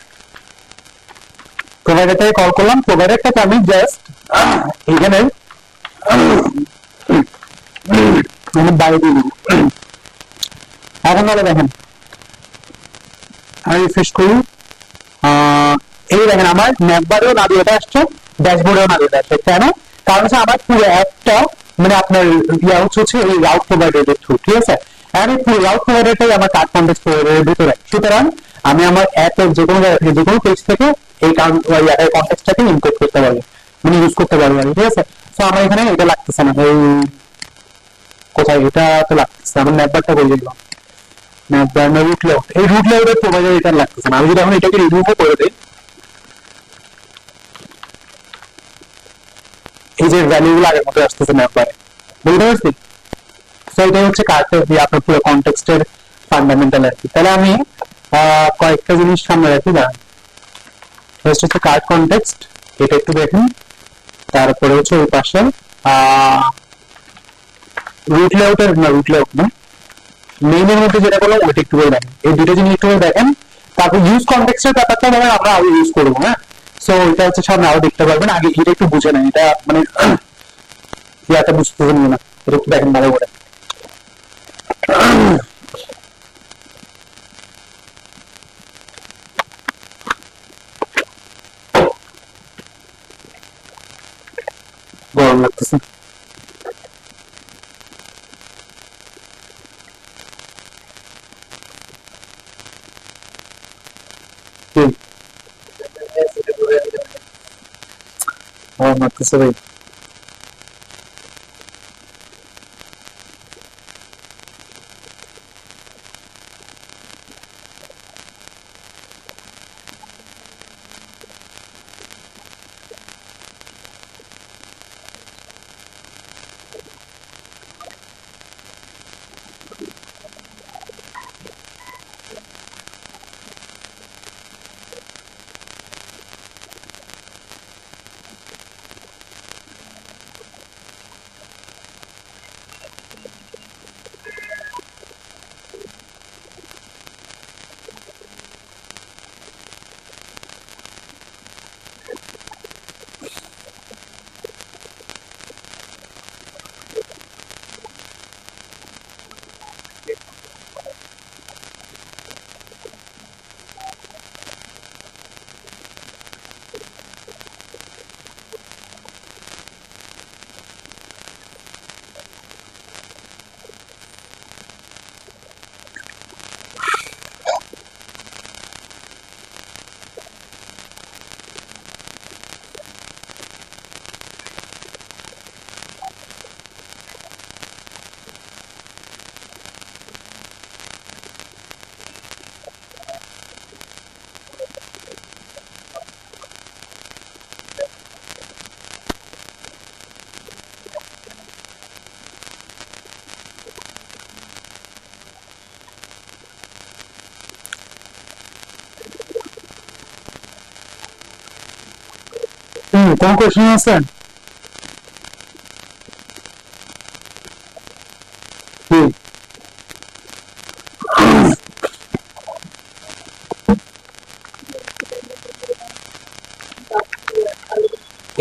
Speaker 1: প্রোভাইডারটাকে কল করলাম, প্রোভাইডারটাকে আমি জাস্ট এখানে আমি বাইরে দিয়ে দিব। এখন তাহলে দেখেন আমি রিফ্রেশ করি, এই দেখেন আমার ম্যাকবারেও নাদিয়াটা আসছে, ড্যাশবোর্ডেও নাদিয়াটা আসছে। কেন? কারণ হচ্ছে আমার পুরো অ্যাপটা মানে আপনার হচ্ছে এই রাউট প্রোভাইডারের থ্রু, ঠিক আছে? এখন এই পুরো রাউট প্রোভাইডারটাই আমার কার্ড কনটেক্সট প্রোভাইডারের ভিতরে, সুতরাং আমি আমার অ্যাপের যে কোনো জায়গা থেকে যে কোনো পেজ থেকে এই কনটেক্সটটাকে ইম্পোর্ট করতে পারবো, মানে ইউজ করতে পারবো, ঠিক আছে? তো আমার এখানে এটা লাগতেছে না, এই কোথায় এটা তো লাগতেছে, আমার ম্যাকবারটা বলে দিলাম, ম্যাকবার না রুট লেআউট, এই রুট লেআউটের প্রোভাইডার এটা লাগতেছে না। আমি যদি এখন এটাকে রিমুভও করে দিই, এই যে ভ্যালু গুলো আগের মতো আসতেছে ম্যাকবারে, বুঝতে পারছি? তো এটা হচ্ছে কার্ডের দিয়ে আপনার পুরো কনটেক্সটের ফান্ডামেন্টাল আর কি। তাহলে আমি কয়েকটা জিনিস সামনে রাখি, না ফার্স্ট হচ্ছে কার্ড কনটেক্সট, এটা একটু দেখুন। তারপরে হচ্ছে ওই পাশে রুট লেআউটের না, রুট লেআউট না, মেইনের মধ্যে যেটা বললাম ওইটা একটু করে দেখেন, এই দুটো জিনিস একটু করে দেখেন। তারপর ইউজ কনটেক্সটের ব্যাপারটা ধরেন আমরা আরো ইউজ করবো, হ্যাঁ? সো এটা হচ্ছে সামনে আরো দেখতে পারবেন, আগে এটা একটু বুঝে নেন, এটা মানে ইয়াটা বুঝতে পারবেন না, এটা একটু দেখেন ভালো করে। গরম লাগতেছে। গরম লাগতেছে ভাই। কোন কোশ্চেন আছে?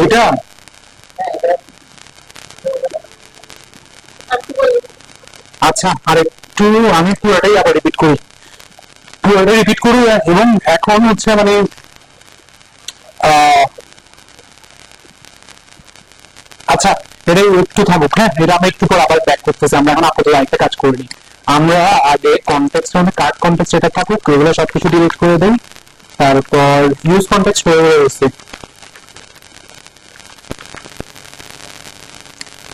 Speaker 1: এটা আচ্ছা, আর একটু আমি পুরোটাই আবার রিপিট করি, এবং এখন হচ্ছে মানে আচ্ছা এটা একটু থাকুক, হ্যাঁ এটা আমরা একটু পর আবার ব্যাক করতেছি, আমরা এখন আপাতত লাইনটা কাজ করিনি। আমরা আগে কনটেক্সট মানে কার্ড কনটেক্সট এটা থাকুক, এগুলো সবকিছু ডিলিট করে দেই, তারপর ইউজ কনটেক্সট হয়ে গেছে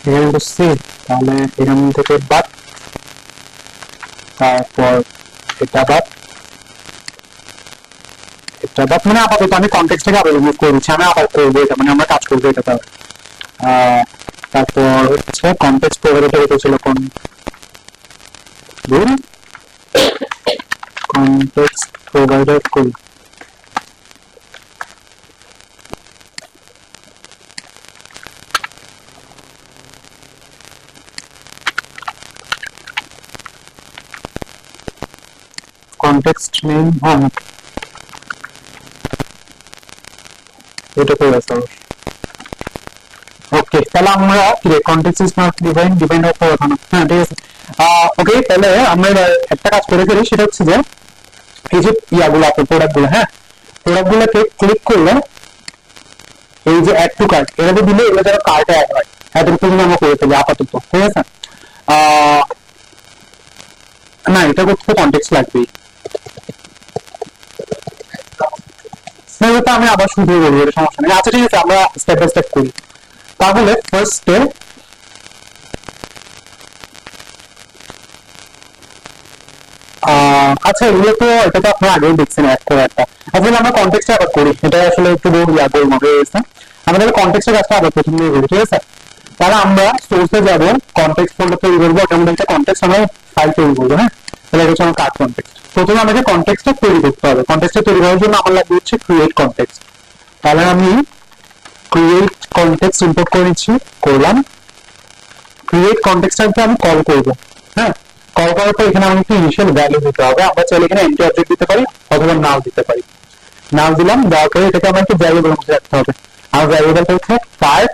Speaker 1: এখানে বসছি, তাহলে এখান থেকে বাদ, তারপর এটা বাদ, এটা বাদ, মানে আপাতত আমি কনটেক্সটটাকে আবার রিমুভ করে দিচ্ছি, আমি আবার করবো এটা, মানে আমরা কাজ করবো এটা। তারপর হচ্ছে কনটেক্সট প্রোভাইডারটা রেখেছিল কোন কনটেক্সট প্রোভাইডার করি, কনটেক্সট নেম হ্যাঁ এটা করে আছে। ওকে, তাহলে আমরা কি context is not defined, defined হওয়ার কথা না, হ্যাঁ ঠিক আছে। ওকে, তাহলে আমরা একটা কাজ করে ফেলি, সেটা হচ্ছে যে এই যে ইয়াগুলো আছে প্রোডাক্টগুলো, হ্যাঁ প্রোডাক্টগুলোকে ক্লিক করলে এই যে অ্যাড টু কার্ট এটাতে দিলে এগুলো যেন কার্টে অ্যাড হয়, এতটুকু আমরা করে ফেলি আপাতত, ঠিক আছে। না এটা করতে কনটেক্সট লাগবেই, আমি আবার শুরু করবো, এটা সমস্যা নেই। আচ্ছা ঠিক আছে, আমরা স্টেপ বাই স্টেপ করি। তাহলে ফার্স্টে আচ্ছা এগুলো তো এটা তো আপনারা আগেই দেখছেন এক করে একটা, আসলে আমরা কনটেক্সটে আবার করি, এটা আসলে একটু গোলমাল হয়ে গেছে। আমাদের কনটেক্সটের কাজটা আবার প্রথম দিয়ে করি, ঠিক আছে। তাহলে আমরা সোর্সে যাব, কনটেক্সট ফোল্ডার তৈরি করবো, ওটার মধ্যে একটা কনটেক্সট আমরা ফাইল তৈরি করবো, হ্যাঁ তাহলে এটা হচ্ছে আমার কার্ড কনটেক্সট। প্রথমে আমাকে কনটেক্সটটা তৈরি করতে হবে, কনটেক্সটটা তৈরি করার জন্য আমার লাগবে হচ্ছে ক্রিয়েট কনটেক্সট। তাহলে আমি ক্রিয়েট কনটেক্সট ইম্পোর্ট করে নিচ্ছি, করলাম। ক্রিয়েট কনটেক্সটটাকে আমি কল করব, হ্যাঁ কল করার পর এখানে আমাকে ইনিশিয়াল ভ্যালু দিতে হবে, আমরা চাইলে এখানে এন্টি অবজেক্ট দিতে পারি অথবা নাও দিতে পারি। নাও দিলাম, দেওয়ার পরে এটাকে আমাকে একটু ভ্যারিয়েবল মধ্যে রাখতে হবে, আর ভ্যারিয়েবলটা হচ্ছে কার্ড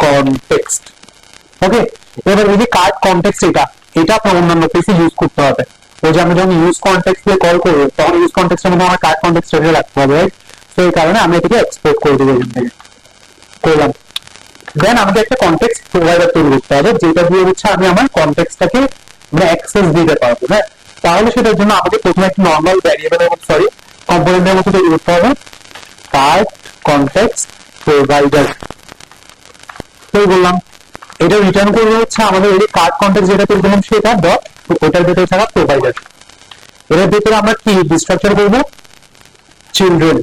Speaker 1: কনটেক্সট। ওকে, এবার এই যে কার্ড কনটেক্সট এটা আপনার অন্যান্য প্লেসে ইউজ করতে হবে, ওই যে আমরা যখন ইউজ কনটেক্সট দিয়ে কল করবো তখন ইউজ কনটেক্সটের মধ্যে আমার কার্ড কনটেক্সট রেখে রাখতে হবে, তো এই কারণে আমি এটাকে এক্সপোর্ট করে দেবো এখান থেকে, করলাম। দেন আমাকে একটা কনটেক্সট প্রোভাইডার তৈরি করতে হবে, যেটা দিয়ে হচ্ছে আমি আমার কনটেক্সটটাকে মানে অ্যাক্সেস দিতে পারবো, হ্যাঁ তাহলে সেটার জন্য আমাকে প্রথমে একটা নর্মাল ভ্যারিয়েবলের মতো কম্পোনেন্টের মতো তৈরি করতে হবে, কার্ড কনটেক্সট প্রোভাইডার তৈরি করলাম। এটা রিটার্ন করবে হচ্ছে আমাদের এই কার্ড কনটেক্সট যেটা তৈরি করলাম সেটা ডট, ওটার ভিতরে থাকা প্রোভাইডার, এটার ভিতরে আমরা কি ডিস্ট্রাকচার করবো চিলড্রেন।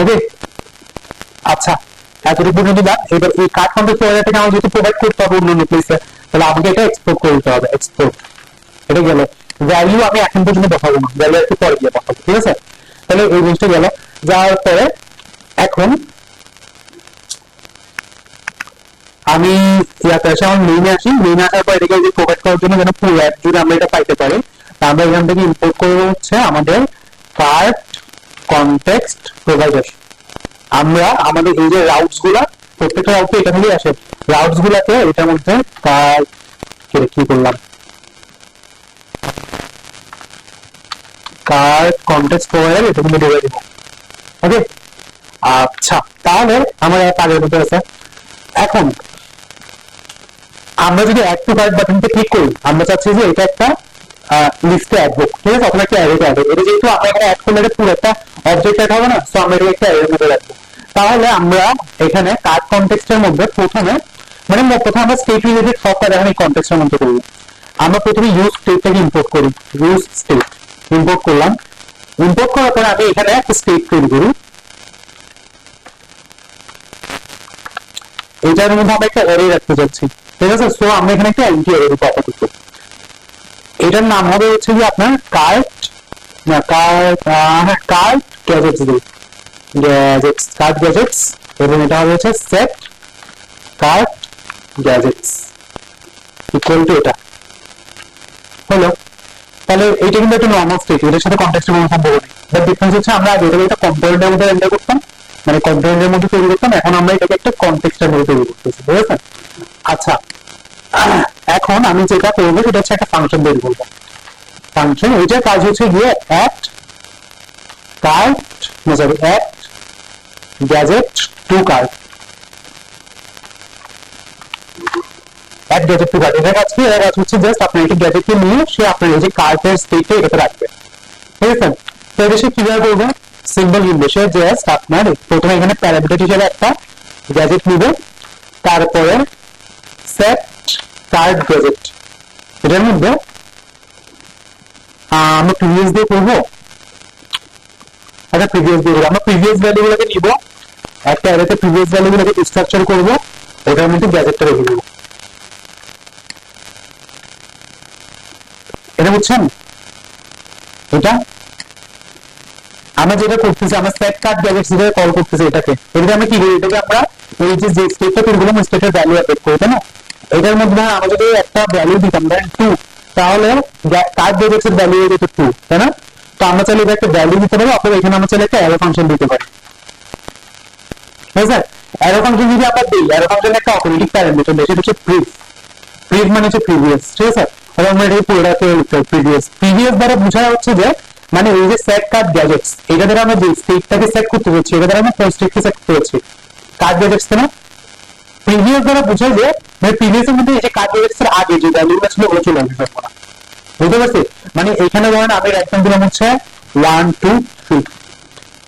Speaker 1: ওকে, আচ্ছা এতটুকু পর্যন্ত দাম। এবার এই কার্ড কন্টেক্সট প্রোভাইডার থেকে আমার যেহেতু প্রোভাইড করতে হবে অন্য প্লেসে, তাহলে আমাকে এটা এক্সপোর্ট করে দিতে হবে, এক্সপোর্ট। এটা গেল, ভ্যালু আমি এখন পর্যন্ত বসাবো না, ভ্যালু একটু পরে গিয়ে বসাবো, ঠিক আছে। তাহলে এই জিনিসটা গেল, যাওয়ার পরে এখন আমি ইয়াতে আসে আমার মেইনে আসি, মেইনে আসার পর এটাকে প্রোভাইড করার জন্য যেন পুরো অ্যাপ জুড়ে আমরা এটা পাইতে পারি, তা আমরা এখান থেকে ইম্পোর্ট করবো হচ্ছে আমাদের কার্ড কনটেক্সট প্রোভাইডার। আমরা আমাদের এই যে রাউটস গুলা, প্রত্যেকটা রাউটে এটা থেকে আসে, রাউটস গুলাকে এটার মধ্যে কি করলাম কার্ড কনটেক্সট প্রোভাইডার এটা কিন্তু ঢেলে দিব। ওকে, আচ্ছা তাহলে আমার কাজের মধ্যে আছে। এখন আমরা যদি অ্যাড টু কার্ড বাটনটা ক্লিক করি, আমরা চাচ্ছি যে এটা একটা লিস্টে অ্যাড হোক, ঠিক আছে, অথবা একটা অ্যারেতে অ্যাড হোক। এটা যেহেতু আমরা এখানে অ্যাড করলে পুরো একটা অবজেক্ট অ্যাড হবে না, সো আমরা এটা একটা অ্যারের মধ্যে রাখবো। তাহলে আমরা এখানে কার্ড কনটেক্সটের মধ্যে প্রথমে প্রথমে আমরা স্টেট রিলেটেড সব কাজ এখানে এই কনটেক্সটের মধ্যে করবো। আমরা প্রথমে ইউজ স্টেটটাকে ইম্পোর্ট করি, ইউজ স্টেট ইম্পোর্ট করলাম। ইম্পোর্ট করার পরে আমি এখানে একটা স্টেট তৈরি করি, এটার মধ্যে আমরা একটা অ্যারে রাখতে যাচ্ছি, ঠিক আছে। সো আমরা এখানে একটা এন্টি অ্যারে দিব আপাতত, এটার নাম হবে হচ্ছে যে আপনার কার্ড, না কার্ড, কার্ড গ্যাজেটস দিই, গ্যাজেটস কার্ড গ্যাজেটস, এবং এটা হবে হচ্ছে set card gadgets equal to এটা হলো। তাহলে এইটা কিন্তু একটা নর্মাল স্টেট, এটার সাথে কনটেক্সটের কোনো সম্পর্ক নেই। বাট ডিফারেন্স হচ্ছে আমরা আগে এটাকে একটা কম্পোনেন্টের মধ্যে এন্টার করতাম, মানে কম্পোনেন্টের মধ্যে তৈরি করতাম, এখন আমরা এটাকে একটা কনটেক্সটের মধ্যে তৈরি করতেছি, বুঝেছেন? আচ্ছা, এখন আমি যেটা করবো সেটা হচ্ছে একটা ফাংশন তৈরি করবো। ফাংশন ওইটার কাজ হচ্ছে গিয়ে add cart, sorry add gadget to cart, add gadget to cart. এটার কাজ কি? এটার কাজ হচ্ছে জাস্ট আপনার একটি গ্যাজেটকে নিয়ে সে আপনার এই যে কার্ডের স্টেটে এটাতে রাখবে, ঠিক আছে? তো এটা সে কিভাবে করবে? সিম্পল কিন্তু সে জাস্ট আপনার প্রথমে এখানে প্যারামিটার হিসেবে একটা গ্যাজেট নিবে, তারপরে সেট কার্ড গ্যাজেট, এটার মধ্যে আমরা প্রিভিয়াস দিয়ে করবো, একটা প্রিভিয়াস দিয়ে করবো, আমরা প্রিভিয়াস ভ্যালুগুলোকে নিব, একটা অ্যারেতে প্রিভিয়াস ভ্যালুগুলোকে স্ট্রাকচার করবো, ওটার মধ্যে গ্যাজেটটা রেখে দেবো। এটা বুঝছেন? এটা আমরা যেটা করতেছি, আমরা সেট কার্ড গ্যাজেটস দিয়ে কল করতেছি এটাকে, এটাকে আমরা কি করি? এটাকে আমরা এই যে স্টেটটা তৈরি করলাম স্টেটের ভ্যালু অ্যাড করি, তাই না? এটার মধ্যে আমরা যদি একটা ভ্যালু দিতাম ধরেন 2, তাহলে কার্ড গ্যাজেটস এর ভ্যালু হয়ে যেত 2, তাই না? তো আমরা চাইলে এটা একটা ভ্যালু দিতে পারি, অথবা এখানে আমরা চাইলে একটা অ্যারো ফাংশন দিতে পারি, ঠিক আছে? অ্যারো ফাংশন যদি আমরা দিই, অ্যারো ফাংশনের একটা অটোমেটিক প্যারামিটার সেটা হচ্ছে প্রিভ, প্রিভ মানে হচ্ছে প্রিভিয়াস, ঠিক আছে? তাহলে আমরা এটাকে পুরোটাকে প্রিভিয়াস, প্রিভিয়াস দ্বারা বোঝা হচ্ছে যে মানে এই যে সেট কার্ড গ্যাজেটস, এটা দ্বারা আমরা যে স্টেটটাকে সেট করতে হচ্ছে, এটা দ্বারা আমরা কোন স্টেটকে সেট করতে হচ্ছে, কার্ড গ্যাজেটস, তাই না? প্রিভিয়াস দ্বারা বোঝায় যে মানে প্রিভিয়াস এর মধ্যে এই যে কার্ড গ্যাজেটস এর আগে যে ভ্যালুগুলো ছিল ওগুলো চলে আসবে সবকটা, বুঝতে পারছি? মানে এখানে ধরেন আমি একদম দিলাম হচ্ছে 1 2 3,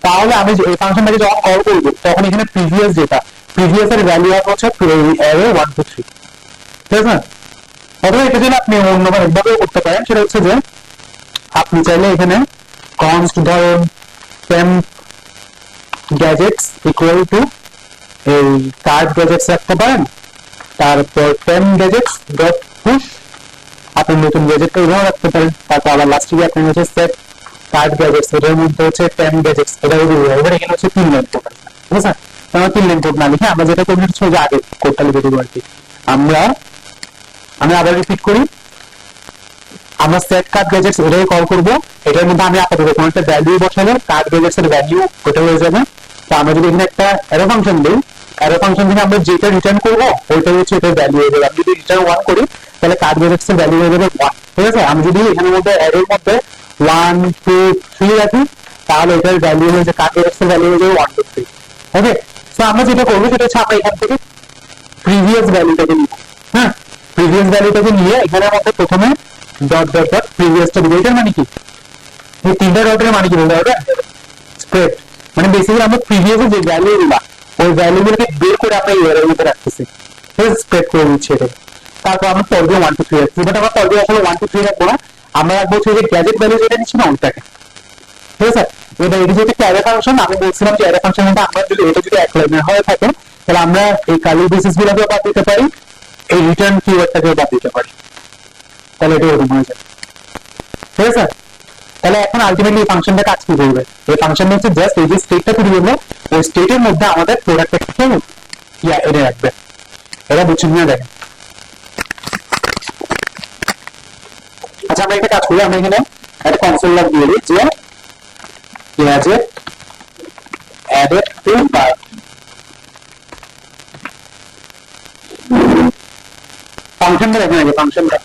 Speaker 1: তাহলে আমি এই ফাংশনটাকে যখন কল করবো তখন এখানে প্রিভিয়াস যেটা, প্রিভিয়াস এর ভ্যালু হবে হচ্ছে অ্যারে 1 2 3, ঠিক আছে? অথবা এটা যদি আপনি অন্যভাবেও করতে পারেন, সেটা হচ্ছে যে আপনি চাইলে এখানে কনস্ট ধরেন temp গ্যাজেটস ইকুয়াল টু এই কার্ড গ্যাজেটস রাখতে পারেন, তারপর temp গ্যাজেটস ডট পুশ, আপনি নতুন গ্যাজেটটা এভাবে রাখতে পারেন, তারপর আবার লাস্টে গিয়ে আপনি হচ্ছে সেট কার্ড গ্যাজেটস, এটার মধ্যে হচ্ছে temp গ্যাজেটস, এটা যদি এবার এখানে হচ্ছে 3 লাইন কোড আছে, ঠিক আছে? আমরা 3 লাইন কোড না লিখে আমরা যেটা করবো হচ্ছে যে আগে কোডটা লিখে দেবো আর কি। আমি আবার রিপিট করি, আমরা সেট কার্ড গ্যাজেটস এটাকে কল করবো, এটার মধ্যে আমি আপাতত কোনো একটা ভ্যালু বসাবো, কার্ড গ্যাজেটস এর ভ্যালু ওটা হয়ে যাবে। তো আমরা যদি এখানে একটা অ্যারো ফাংশন দিই, অ্যারো ফাংশন থেকে আমরা যেটা রিটার্ন করবো ওইটা হচ্ছে এটার ভ্যালু হয়ে যাবে। আমি যদি রিটার্ন 1 করি তাহলে কার্ড গ্যাজেটস এর ভ্যালু হয়ে যাবে 1, ঠিক আছে? আমি যদি এখানের মধ্যে অ্যারোর মধ্যে 1 2 3 রাখি তাহলে এটার ভ্যালু হয়ে যাবে, কার্ড গ্যাজেটস এর ভ্যালু হয়ে যাবে 1 2 3, ওকে? তো আমরা যেটা করবো সেটা হচ্ছে আমরা এখান থেকে প্রিভিয়াস ভ্যালুটাকে নিব, হ্যাঁ, প্রিভিয়াস ভ্যালুটাকে নিয়ে এখানের মধ্যে প্রথমে ডট ডট ডট প্রিভিয়াসটা দিব। এটার মানে কি? এই তিনটা ডটের মানে কি বলতে পারবে? স্প্রেড, মানে বেসিক্যালি আমরা প্রিভিয়াসে যে ভ্যালু গুলা ওই ভ্যালুগুলোকে বের করে আমরা এই এর মধ্যে রাখতেছি, স্প্রেড করে দিচ্ছি এটা। তারপর আমরা পর্বে 1 2 3 রাখছি, বাট আমরা পর্বে আসলে 1 2 3 রাখবো না, আমরা রাখবো হচ্ছে যে গ্যাজেট ভ্যালু যেটা নিচ্ছি না ওইটাকে, ঠিক আছে? এটা যেহেতু একটা অ্যারে ফাংশন, আমি বলছিলাম যে অ্যারে ফাংশন মধ্যে আমরা যদি এটা যদি এক লাইনের হয়ে থাকে তাহলে আমরা এই কালি বেসিস গুলোকেও বাদ দিতে পারি, এই রিটার্ন কিওয়ার্ডটাকেও বাদ দিতে পারি, তাহলে এটা এরকম হয়ে যায়, ঠিক আছে? তাহলে এখন আলটিমেটলি এই ফাংশনটা কাজ কি করবে? এই ফাংশনটা হচ্ছে জাস্ট এই যে স্টেটটা তৈরি করলো ওই স্টেটের মধ্যে আমাদের প্রোডাক্টটাকে এনে রাখবে। এটা বুঝছেন না? দেখেন, আচ্ছা আমরা একটা কাজ করি, আমরা এখানে একটা কনসোল লগ দিয়ে দিই যে গ্যাজেট অ্যাডেড টু কার্ট, ফাংশনটা দেখেন আগে, ফাংশনটা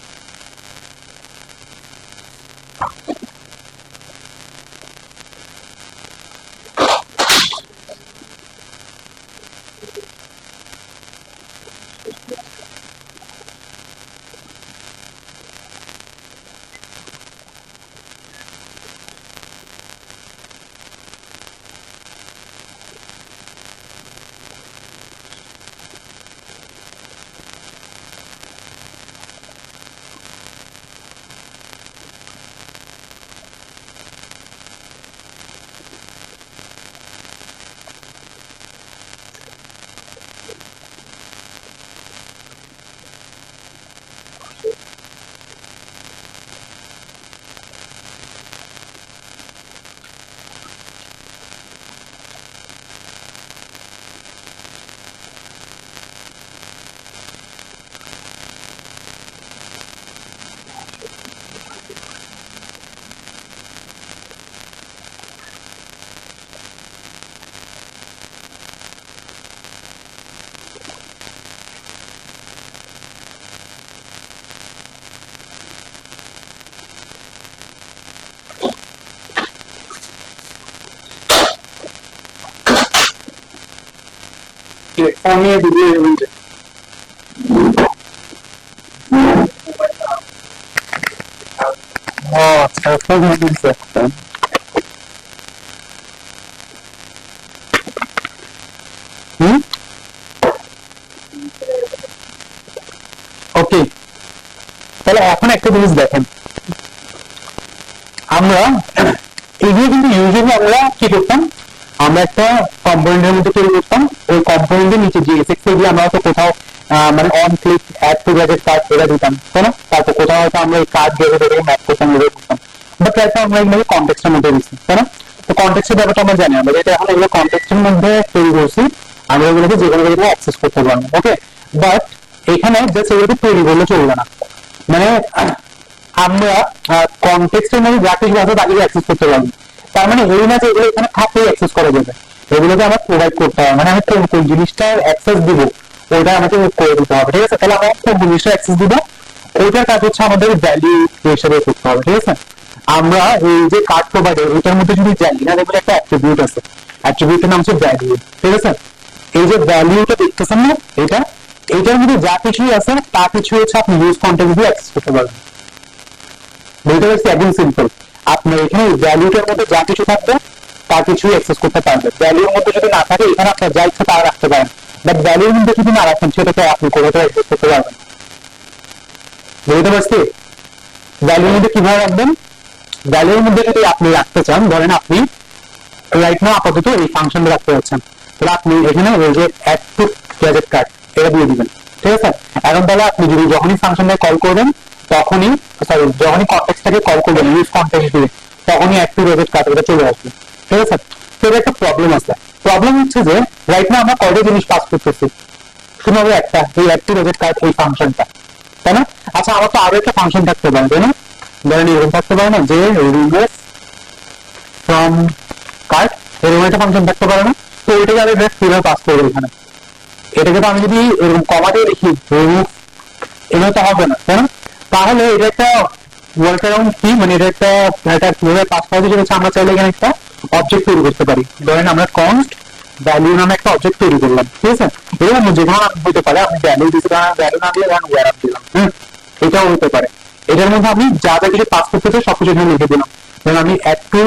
Speaker 1: ফোনে ভিডিও এলিমেন্টে ও আচ্ছা ফোন দিচ্ছে ওকে তাহলে এখন একটা জিনিস দেখেন আমরা এগুলো কিন্তু ইউজুয়ালি আমরা কি করতাম আমরা একটা কম্পোনেন্টের মধ্যে তৈরি করতাম ওই কম্পোনেন্টের নিচে জিএসএক্স দিয়ে আমরা হয়তো কোথাও মানে on click add to gadget cart এটা দিতাম তাই না তারপর কোথাও হয়তো আমরা এই কার্ড গ্যাজেট এটাকে ম্যাপ করতাম এগুলো করতাম বাট তারপর আমরা এগুলো কনটেক্সটের মধ্যে দিচ্ছি তাই না তো কনটেক্সটের ব্যাপারটা আমরা জানি আমরা যেটা এখন এগুলো কনটেক্সটের মধ্যে তৈরি করছি আমরা এগুলোকে যে কোনো জায়গায় অ্যাক্সেস করতে পারবো ওকে বাট এখানে জাস্ট এগুলোকে তৈরি করলে চলবে না মানে আমরা কনটেক্সটের মধ্যে যা কিছু আছে তাকে অ্যাক্সেস করতে পারবো তার মানে এই না যে এগুলো এখানে থাকলেই অ্যাক্সেস করা যাবে এগুলোকে আমরা প্রোভাইড করতে হবে মানে আমি কোন কোন জিনিসটার অ্যাক্সেস দিব ওইটা আমাকে করে দিতে হবে ঠিক আছে তাহলে আমরা কোন জিনিসটার অ্যাক্সেস দিব ওইটার কাজ হচ্ছে আমাদের ভ্যালু হিসেবে করতে হবে ঠিক আছে আমরা এই যে কার্ড প্রোভাইডার ওইটার মধ্যে যদি জানি না দেখবেন একটা অ্যাট্রিবিউট আছে অ্যাট্রিবিউটের নাম হচ্ছে ভ্যালু ঠিক আছে এই যে ভ্যালুটা দেখতেছেন না এটা এইটার মধ্যে যা কিছুই আছে তা কিছু হচ্ছে আপনি ইউজ কন্টেক্সট দিয়ে অ্যাক্সেস করতে পারবেন বলতে পারছি একদম সিম্পল আপনার এখানে ভ্যালুটার মধ্যে যা কিছু থাকবে তা কিছু অ্যাক্সেস করতে পারবেন ভ্যালুর মধ্যে যদি না থাকে এখানে আপনার যা ইচ্ছা তা রাখতে পারেন বাট ভ্যালুর মধ্যে যদি না রাখেন সেটাকে আপনি কোথাও অ্যাক্সেস করতে পারবেন বুঝতে পারছি ভ্যালুর মধ্যে কিভাবে রাখবেন ভ্যালুর মধ্যে যদি আপনি রাখতে চান ধরেন আপনি রাইট নাও আপাতত এই ফাংশন রাখতে যাচ্ছেন তাহলে আপনি এখানে ওই যে অ্যাড টু গ্যাজেট কার্ড এটা দিয়ে দিবেন ঠিক আছে এখন তাহলে আপনি যদি যখনই ফাংশনটা কল করবেন তখনই সরি যখনই কনটেক্সটটাকে কল করবেন ইউজ কনটেক্সট দিয়ে তখনই অ্যাড টু গ্যাজেট কার্ড এটা চলে আসবে ঠিক আছে তো এর একটা প্রবলেম আছে প্রবলেম হচ্ছে যে রাইট নাও আমরা কয়টা জিনিস পাস করতেছি শুধুমাত্র একটা এই অ্যাড টু গ্যাজেট কার্ড এই ফাংশনটা তাই না আচ্ছা আমার তো আরো একটা ফাংশন থাকতে পারে তাই না ধরেন এরকম থাকতে পারে না যে রিমুভ ফ্রম কার্ড এরকম একটা ফাংশন থাকতে পারে না তো ওইটাকে আমি জাস্ট কিভাবে পাস করবো এখানে এটাকে তো আমি যদি এরকম কমা দিয়ে লিখি রিমুভ এভাবে তো হবে না তাই না তাহলে এটা একটা ওয়ার্ক অ্যারাউন্ড কি মানে এটা একটা কিভাবে পাস করা যায় আমরা চাইলে এখানে একটা অবজেক্ট তৈরি করতে পারি ধরেন আমরা কনস্ট ভ্যালু নামে একটা অবজেক্ট তৈরি করলাম ঠিক আছে এরকম যে কোনো হতে পারে আমি ভ্যালু দিতে ভ্যালু না দিয়ে ওয়ার আপ দিলাম এটাও হতে পারে এটার মধ্যে আমি যা যা কিছু পাস করতে চাই সবকিছু এখানে লিখে দিলাম ধরেন আমি অ্যাড টু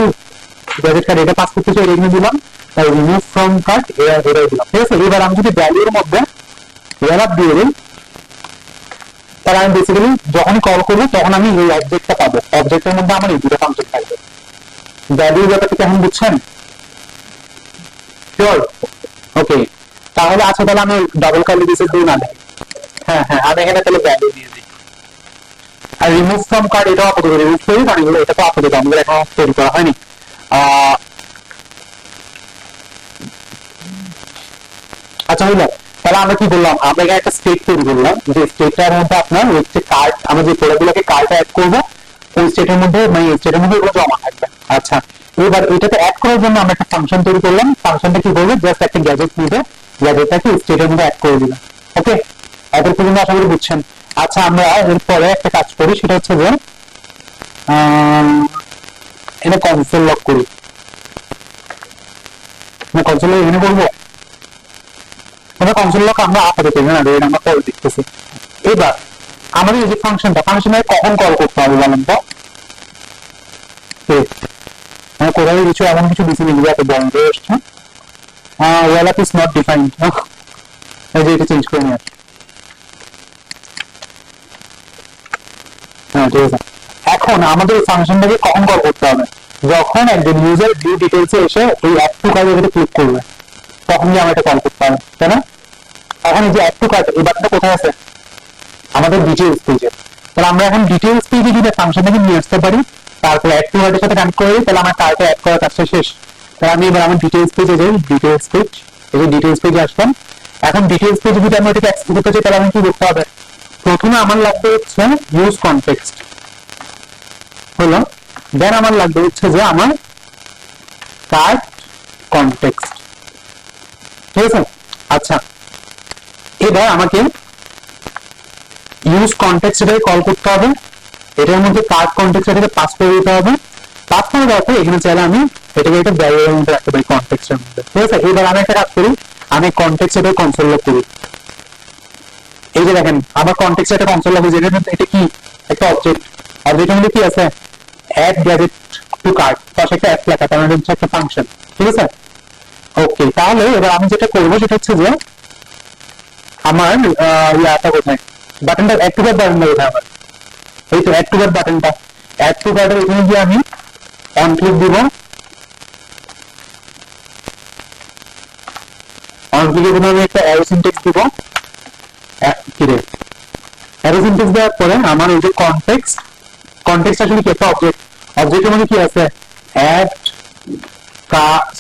Speaker 1: গ্যাজেট কার্ড এটা পাস করতে চাই এখানে দিলাম তাই রিমুভ ফ্রম কার্ড এটা দিলাম ঠিক আছে এবার আমি যদি ভ্যালুর মধ্যে ওয়ার আপ দিয়ে দিই তাহলে আমি বেসিক্যালি যখনই কল করবো তখন আমি এই অবজেক্টটা পাবো অবজেক্টের মধ্যে আমার এই দুটো ফাংশন থাকবে ভ্যালুর ব্যাপারটা কেমন বুঝছেন শিওর ওকে তাহলে আচ্ছা তাহলে আমি ডাবল কার্লি দিতে দিই না হ্যাঁ হ্যাঁ আমি এখানে তাহলে ভ্যালু দিয়ে দিই আর রিমুভ ফ্রম কার্ড এটাও আপাতত রিমুভ করি কারণ এগুলো এটা তো আপাতত আমাদের এখন তৈরি করা হয়নি আচ্ছা হইলো তাহলে আমরা কি বললাম আমরা এখানে একটা স্টেট তৈরি করলাম যে স্টেটটার মধ্যে আপনার হচ্ছে কার্ড আমরা যে প্রোডাক্টগুলোকে কার্ডে অ্যাড করবো ওই স্টেটের মধ্যে মানে স্টেটের মধ্যে এগুলো জমা থাকবে আচ্ছা এবার এটাতে অ্যাড করার জন্য আমরা একটা ফাংশন তৈরি করলাম ফাংশনটা কি করবে জাস্ট একটা গ্যাজেট নিবে গ্যাজেটটাকে স্টেটের মধ্যে অ্যাড করে দিলাম ওকে এত পর্যন্ত আশা করি বুঝছেন আচ্ছা আমরা এরপরে একটা কাজ করি সেটা হচ্ছে যে এটা কনসোল লক করি কনসোল লক এখানে করবো কনসোল লক আমরা আপাতত না আমরা পরে দেখতেছি এবার আমাদের এই যে ফাংশনে কখন কল করতে হবে বলেন তো কোথায় কিছু এমন কিছু দিচ্ছি লিখবে এত বন্ধ এসছে ওয়াল আপ ইজ নট ডিফাইন্ড এই যে এটা চেঞ্জ করে নিয়ে হ্যাঁ ঠিক আছে এখন আমাদের এই ফাংশনটাকে কখন কল করতে হবে যখন একজন ইউজার ভিউ ডিটেলসে এসে এই অ্যাড টু কার্ড এটাতে ক্লিক করবে তখন গিয়ে আমরা এটা কল করতে হবে তাই না এখন এই যে অ্যাড টু কার্ড এই বাটনটা কোথায় আছে আমাদের ডিটেইলস পেজে তাহলে আমরা এখন ডিটেইলস পেজে যদি ফাংশনটাকে নিয়ে আসতে পারি তারপর অ্যাড টু কার্ডের সাথে কানেক্ট করে দিই তাহলে আমার কার্ডে অ্যাড করার কাজটা শেষ তাহলে আমি এবার আমার ডিটেইলস পেজে যাই ডিটেইলস পেজ এই যে ডিটেইলস পেজে আসলাম এখন ডিটেইলস পেজে যদি আমি এটাকে অ্যাক্সেস করতে চাই তাহলে আমি কি করতে হবে প্রথমে আমার লাগবে হচ্ছে ইউজ কনটেক্সট হলো দেন আমার লাগবে হচ্ছে যে আমার কার্ড কনটেক্সট ঠিক আছে আচ্ছা এবার আমাকে ইউজ কনটেক্সট এটাকে কল করতে হবে এটার মধ্যে কার্ড কনটেক্সট এটাকে পাস করে দিতে হবে পাস করে দেওয়ার পর এখানে চাইলে আমি এটাকে একটা ভ্যারিয়েবলের মধ্যে রাখতে পারি কনটেক্সটের মধ্যে ঠিক আছে এবার আমি একটা কাজ করি আমি কনটেক্সট এটা কনসোল লগ করি, এই যে দেখেন আমার কনটেক্সট এটা কনসোল লগ হয়েছে, এটা কি একটা অবজেক্ট, অবজেক্টের মধ্যে কি আছে অ্যাড গ্যাজেট টু কার্ট, পাশে একটা অ্যাপ লেখা, তার মানে হচ্ছে একটা ফাংশন, ঠিক আছে। ওকে, তাহলে এবার আমি যেটা করবো সেটা হচ্ছে যে আমার ইয়াটা কোথায়, বাটনটা অ্যাড টু কার্ট বাটনটা কোথায় আমার, এই তো অ্যাড টু কার্ট বাটনটা, অ্যাড টু কার্টের এখানে গিয়ে আমি অন ক্লিক দিব, অন ক্লিকের জন্য আমি একটা অ্যারো সিনট্যাক্স দিব, কি রে অ্যারো সিনট্যাক্স দেওয়ার পরে আমার এই যে কনটেক্সট, কনটেক্সট আসলে কি একটা অবজেক্ট, অবজেক্টের মধ্যে কি আছে অ্যাড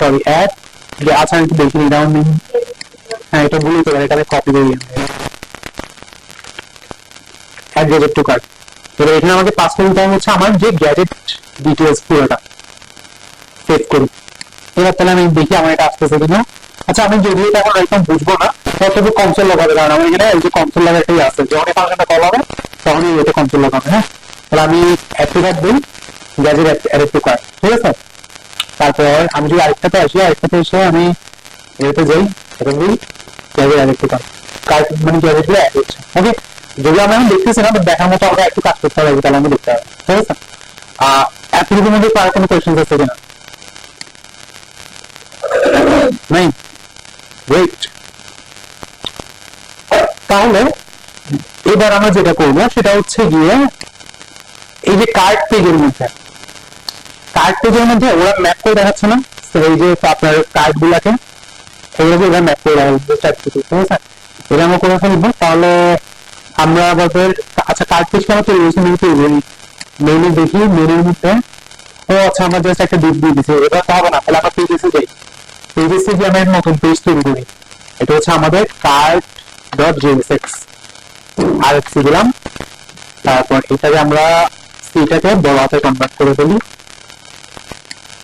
Speaker 1: সরি অ্যাড, আচ্ছা আমি একটু দেখি নি ডাউন, হ্যাঁ এটা ভুল হতে পারে, এটা কপি করে অ্যাড গ্যাজেট টু কার্ট। এবার এখানে আমাকে পাস করতে হবে হচ্ছে আমার যে গ্যাজেট ডিটেলস পুরোটা সেভ করি। এবার তাহলে আমি দেখি আমার এটা আসতেছে কিনা। আচ্ছা আমি যদি এটা এখন একদম বুঝবো না তবে কনসোল লাগাবে, কারণ আমার এখানে এই যে কনসোল লাগা একটাই আছে, যখন এই ফাংশনটা কল হবে তখনই এটা কনসোল লাগাবে। হ্যাঁ, তাহলে আমি অ্যাড টু কার্ট দিই, গ্যাজেট অ্যাড টু কার্ট, ঠিক আছে। তারপর আমি যদি আরেকটাতে আসি, আরেকটাতে এসে আমি এটাতে যাই, এটা দিই gadget add to cart, cart মানে গ্যাজেট গুলো অ্যাড হচ্ছে। ওকে, যদি আমি এখন দেখতেছি না, দেখার মতো আমরা একটু কাজ করতে হবে, তাহলে আমি দেখতে হবে, ঠিক আছে। অ্যাপ্লিকেশনের মধ্যে আর কোনো কোয়েশ্চেন আছে কিনা? নাই, ওয়েট। তাহলে এবার আমরা যেটা করবো সেটা হচ্ছে গিয়ে এই যে কার্ড পেজের মধ্যে, কার্ড পেজের মধ্যে ওরা ম্যাপ করে দেখাচ্ছে না, এই যে আপনার কার্ড গুলাকে এগুলোকে ওরা ম্যাপ করে দেখাচ্ছে, ঠিক আছে। এটা আমরা করে ফেলবো, তাহলে আমরা আমাদের আচ্ছা কার্ড পেজটা আমরা তৈরি করেছি, মেনু দেখি, মেনুর মধ্যে ও আচ্ছা আমরা জাস্ট একটা ডিপ দিয়ে দিচ্ছি, এটা তো হবে না, তাহলে আমরা পেজেসে যাই, পেজেসে গিয়ে আমরা নতুন পেজ তৈরি করি, এটা হচ্ছে আমাদের কার্ড ডট জেএসএক্স, আর এক্স দিলাম, তারপর এটাকে আমরা সিটাকে বড় হাতে কনভার্ট করে ফেলি,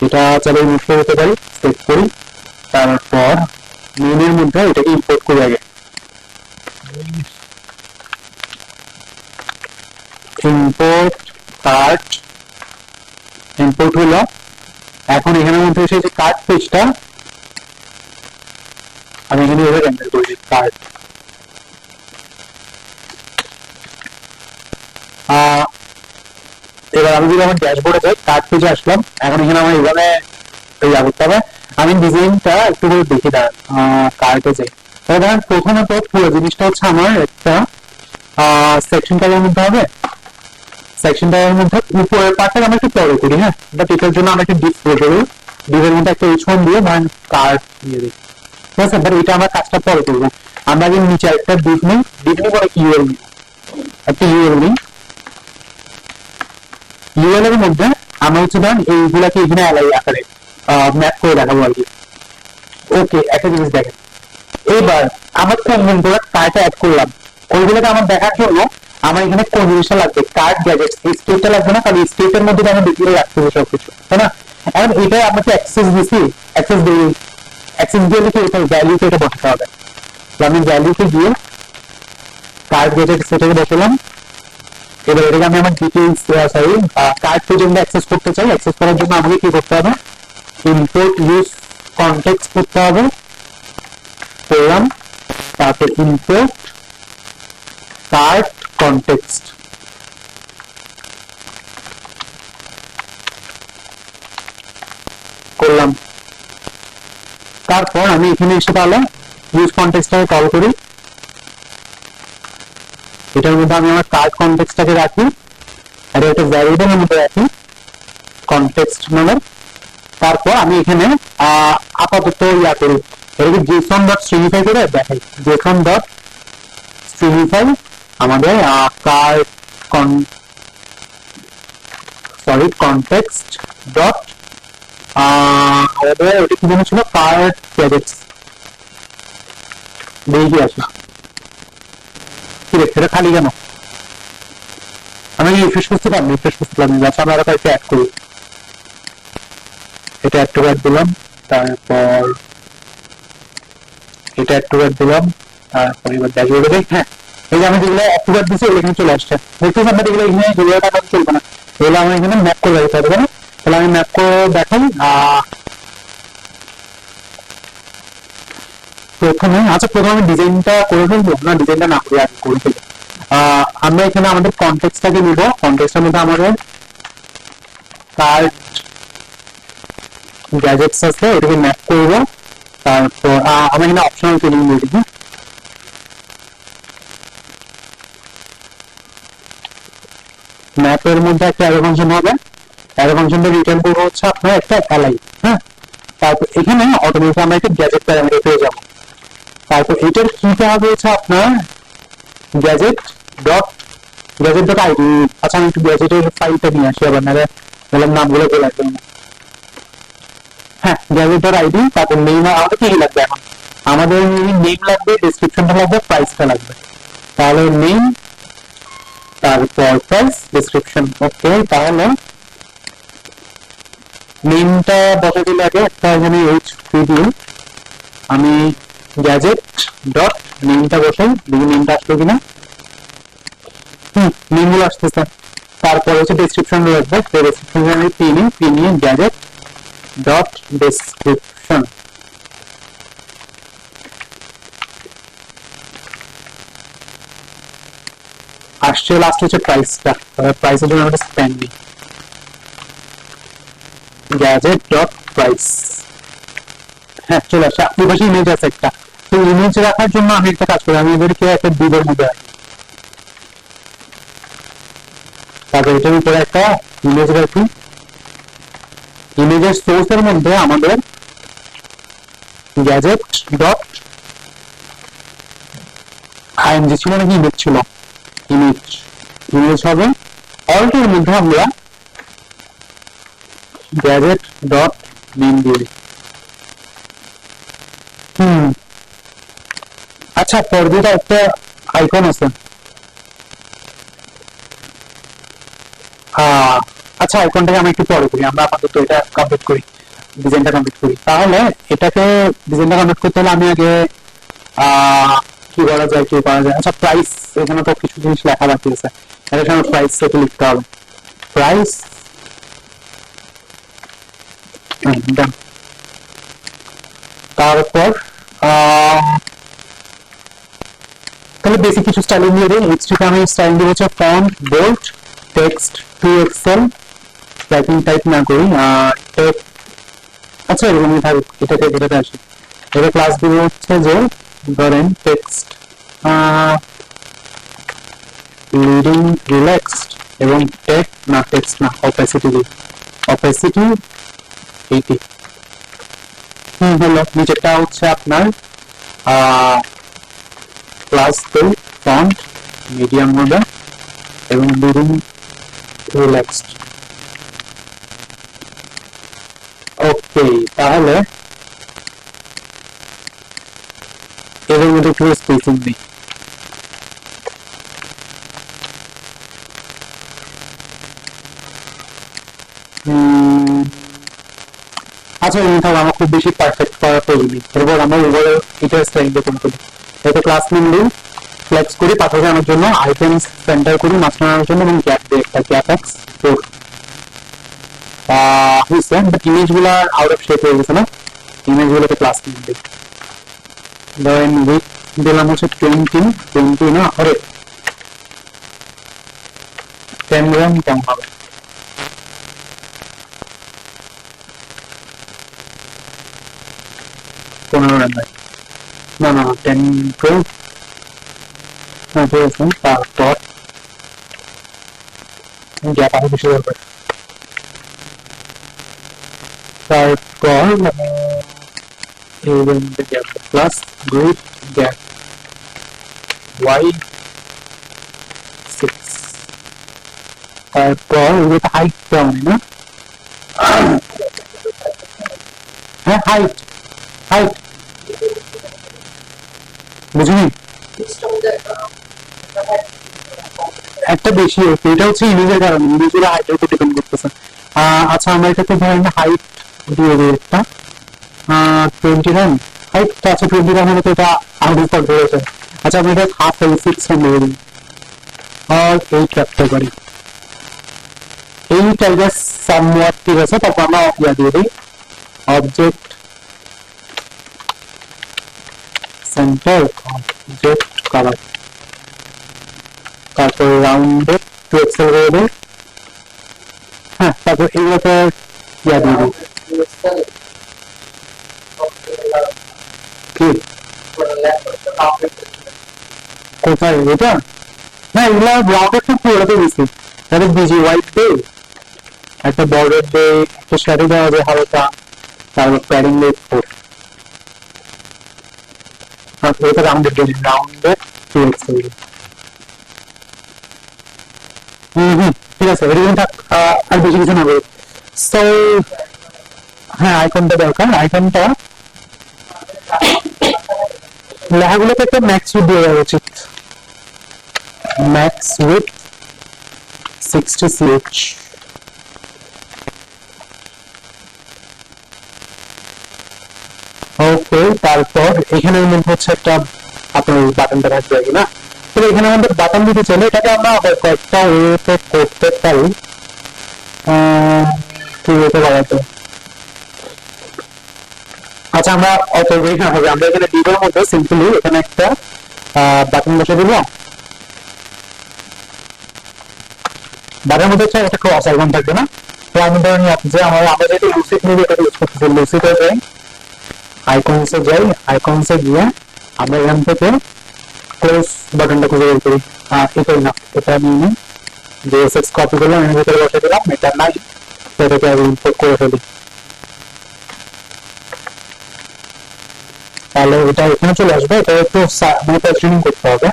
Speaker 1: এটা চালিয়ে মুভ করতে পারি, সেভ করি, তারপর মেনুর মধ্যে এটাকে ইম্পোর্ট করি আগে, ইম্পোর্ট কার্ড, ইম্পোর্ট হলো। এখন এখানের মধ্যে এসে যে কার্ড পেজটা আমি এখানে এভাবে এন্টার করি, কার্ড এবার আমি যদি আমার ড্যাশবোর্ডে যাই, কার্ড পেজে আসলাম, এখন এখানে আমার এইভাবে ইয়া করতে হবে, আমি ডিজাইনটা একটু করে দেখি দাঁড়ান, কার্ডে যাই, তাহলে ধরেন প্রথমত পুরো জিনিসটা হচ্ছে আমার একটা সেকশন ট্যাগের মধ্যে হবে, সেকশন ট্যাগের মধ্যে উপরের পার্টটা আমরা একটু পরে করি, হ্যাঁ, বাট এটার জন্য আমরা একটা ডিপ করে দেবো, ডিপের মধ্যে একটা H1 দিয়ে ধরেন কার্ড দিয়ে দিই, ঠিক আছে। বাট এটা আমরা কাজটা পরে করবো, আমরা আগে নিচে একটা ডিপ নিই, ডিপ নিই পরে ইউএল নিই, একটা ইউএল নিই, ইউএল এর মধ্যে আমরা হচ্ছে ধরেন এইগুলাকে এখানে আকারে ম্যাপ করে দেখাবো আর কি। ওকে, একটা জিনিস দেখেন, এইবার আমার কোন কোনগুলো কার্ডটা অ্যাড করলাম, ওইগুলোকে আমার দেখার জন্য আমার এখানে কোন জিনিসটা লাগবে, কার্ড গ্যাজেট, এই স্টেটটা লাগবে না, কারণ এই স্টেটের মধ্যে আমি ডিটেইলে রাখতে হবে সবকিছু, তাই না। এখন এটা আপনাকে অ্যাক্সেস দিছি, অ্যাক্সেস দিয়ে কি এটা ভ্যালুতে এটা বসাতে হবে, তো আমি ভ্যালুতে গিয়ে কার্ড গ্যাজেট সেটাকে বসালাম। এবার এটাকে আমি আমার ডিটেইলস সরি কার্ড পেজে অ্যাক্সেস করতে চাই, অ্যাক্সেস করার জন্য আমাকে কি করতে হবে, ইম্পোর্ট ইউজ কনটেক্সট করতে হবে, করলাম, তারপর ইম্পোর্ট কার্ড কনটেক্সট, করলাম, তারপর আমি এখানে এসে তাহলে ইউজ কনটেক্সটটাকে কল করি, এটার মধ্যে আমি আমার কার্ড কনটেক্সটটাকে রাখি, আর এটা ভ্যারিয়েবলের মধ্যে রাখি কনটেক্সট নামের, তারপর আমি এখানে আপাতত ইয়া করি, এটাকে জেসন ডট স্ট্রিংফাই করে দেখাই, জেসন ডট স্ট্রিংফাই আমাদের কার্ড কনটেক্সট ডট ওটা কি মনে ছিল, কার্ড গ্যাজেটস, দেখি আসে কি দেখতে, এটা খালি কেন, আমি রিফ্রেশ করতে পারলাম, আচ্ছা আমরা আরো কয়েকটা অ্যাড করি, এটা অ্যাড টু দিলাম, তারপর এটা অ্যাড টু দিলাম, তারপর এবার ড্যাশবোর্ডে দেখ, হ্যাঁ এই যে আমি যেগুলো অ্যাড টু দিচ্ছি ওগুলো এখানে চলে আসছে, দেখতে আমরা যেগুলো এখানে যেগুলো টাকা চলবে না, এগুলো আমার এখানে ম্যাপ করে দিতে হবে, তাহলে আমি ম্যাপ করে দেখাই, প্রথমে আচ্ছা প্রথমে ডিজাইনটা করে ফেলবো না, ডিজাইনটা না করে আগে করে ফেলবো। আমরা এখানে আমাদের কনটেক্সটটাকে নিব, কনটেক্সটের মধ্যে আমাদের কার্ড গ্যাজেটস আছে, এটাকে ম্যাপ করবো। তারপর আমি এখানে অপশনাল ট্রেনিং দিয়ে দিব। ম্যাপের মধ্যে একটা অ্যারো ফাংশন হবে, অ্যারো ফাংশনটা রিটার্ন করবো হচ্ছে আপনার একটা অ্যালাই। হ্যাঁ, তারপর এখানে অটোমেটিক আমরা একটা গ্যাজেট প্যারামিটার পেয়ে যাবো। তারপর এটার কিটা হবে হচ্ছে আপনার গ্যাজেট ডট আইডি। আচ্ছা আমি একটু গ্যাজেটের ফাইলটা নিয়ে আসি, আবার না বললাম নামগুলো বলে আসবেন। হ্যাঁ, গ্যাজেট ডট আইডি। তারপর নেম আমাদের কি লাগবে, এখন আমাদের নেম লাগবে, ডেসক্রিপশনটা লাগবে, প্রাইসটা লাগবে। তাহলে নেম তারপর প্রাইস ডেসক্রিপশন। ওকে, তাহলে নেমটা বসে দিলে আগে একটা এখানে এইচ3 আমি গ্যাজেট ডট নেমটা বসাই, দেখি নেমটা আসলো কিনা। নেমগুলো আসতেছে। তারপরে হচ্ছে ডেসক্রিপশন রাখবো, ডেসক্রিপশন আমি পিনিয়ে গ্যাজেট ডট ডেসক্রিপশন। আসছে লাস্ট হচ্ছে প্রাইসটা, প্রাইসের জন্য আমরা স্পেন্ডিং গ্যাজেট ডট প্রাইস। হ্যাঁ চলে আসছে। আপনার পাশে ইমেজ আছে একটা, তো ইমেজ রাখার জন্য আমি একটা কাজ করি, আমি এদেরকে একটা ডিবের মধ্যে রাখি। তারপর এটার উপরে একটা ইমেজ রাখি। ইমেজের সোর্সের মধ্যে আমাদের গ্যাজেট ডট আইএমজি ছিল নাকি ইমেজ ছিল, ইমেজ হবে। অল্টের মধ্যে আমরা গ্যাজেট ডট নেম দিয়ে। আচ্ছা পর্দাটা একটা আইকন আছে। আচ্ছা আইকনটাকে আমি একটু পরে করি, আমরা আপাতত এটা কমপ্লিট করি, ডিজাইনটা কমপ্লিট করি। তাহলে এটাকে ডিজাইনটা কমপ্লিট করতে হলে আমি আগে কি করা যায় কি করা যায়। আচ্ছা প্রাইস, এখানে তো কিছু জিনিস লেখা বাকি আছে, এটার সময় প্রাইস সেটা লিখতে হবে। প্রাইস তারপর তাহলে বেসিক কিছু স্টাইলিং দিয়ে দিই। এইচটিতে আমি স্টাইল দিব হচ্ছে font, bold, text, to Excel, typing type না করি। আচ্ছা এরকমই থাকুক, এটাতে আসি। এটা ক্লাস দিব হচ্ছে যে ধরেন টেক্সট লিডিং রিল্যাক্সড এবং টেক্সট না অপাসিটি দিই, অপাসিটি 80। হলো। নিচেরটা হচ্ছে আপনার ক্লাস ফন্ট মিডিয়াম মধ্যে এবং লিডিং রিল্যাক্সড। ওকে, তাহলে এর মধ্যে একটু স্পেসিং দিই। আচ্ছা আমার খুব বেশি পারফেক্ট করার প্রয়োজন নেই। এরপর আমরা ওভারঅল এটা স্টাইল দিয়ে করি। এটা ক্লাস নেম দিই, ফ্লেক্স করি পাথর আনার জন্য, আইটেমস সেন্টার করি মাঝখানে আনার জন্য, এবং গ্যাপ দিই একটা গ্যাপ এক্স 4 হয়েছে। বাট ইমেজ গুলা আউট অফ শেপ হয়ে গেছে না, ইমেজ গুলোতে ক্লাস নেম দিই। ধরেন উইথ দিলাম হচ্ছে 20 না, আরে 10 গ্রাম কেমন হবে? পনেরো রান্নায় না না 10 12 হ্যাঁ ঠিক আছে। তারপর গ্যাপ আরো বেশি দরকার। তারপর gap plus group gap Y 6। তারপর এটা হাইট কেমন না, হ্যাঁ হাইট হাইট বুঝলি একটা বেশি হচ্ছে, এটা হচ্ছে ইমেজের কারণে, ইমেজের হাইটের উপর ডিপেন্ড করতেছে। আচ্ছা আমরা এটাকে ধরেন হাইট দিয়ে দিই একটা 29 হাইট আছে, 29 হলে তো এটা আউট অফ রয়েছে। আচ্ছা আমরা এটা হাফ 6 দিয়ে দিই আর 8 রাখতে পারি। এই টাইপের সামওয়াট ঠিক আছে। তারপর আমরা ইয়া দিয়ে দিই অবজেক্ট সেন্টার অবজেক্ট কালার, তারপর রাউন্ডে টু এক্সেল করে, হ্যাঁ তারপর এইগুলোতে ইয়া দিয়ে দিই কি কোথায় এটা, না এগুলো ব্রাউনের তো পুরোটাতে দিচ্ছি, তাহলে বিজি হোয়াইট দিয়ে একটা বর্ডার দিয়ে একটা শ্যাডো দেওয়া যায় হালকা, তারপর প্যাডিং দিয়ে ফোর, এটা রাউন্ডেড দিয়ে রাউন্ডেড টু এক্সেল। ঠিক আছে, এটা কিন্তু আর বেশি কিছু না বলি। সো হ্যাঁ আইকনটা দরকার, আইকনটা লেখাগুলোকে একটা ম্যাক্স উইথ দেওয়া উচিত, ম্যাক্স উইথ 60 ch। ওকে, তারপর এখানের মধ্যে হচ্ছে একটা আপনার বাটনটা থাকবে না, তো এখানে আমাদের বাটন দিতে চাইলে এটাকে আমরা কয়েকটা ওয়েতে করতে পারি। কি ওয়েতে করা যায়, আচ্ছা আমরা অত ওয়ে না হবে, আমরা এখানে ডিভের মধ্যে সিম্পলি এখানে একটা বাটন বসে দিব, বাটনের মধ্যে হচ্ছে একটা ক্রস আইকন থাকবে না, তো আমি ধরে নিই যে আমরা যেহেতু লুসিড মুভি এটা ইউজ করতেছি, লুসিডে যাই, আইকনসে যাই, আইকনসে গিয়ে আমরা এখান থেকে ক্লোজ বাটনটা খুঁজে বের করি, এটাই না, এটা নিয়ে নিই, জেএসএক্স কপি করলাম, এর ভিতরে বসে দিলাম, এটা নাই তো এটাকে আগে ইম্পোর্ট করে ফেলি, তাহলে এটা এখানে চলে আসবে, এটা একটু মানে পজিশনিং করতে হবে,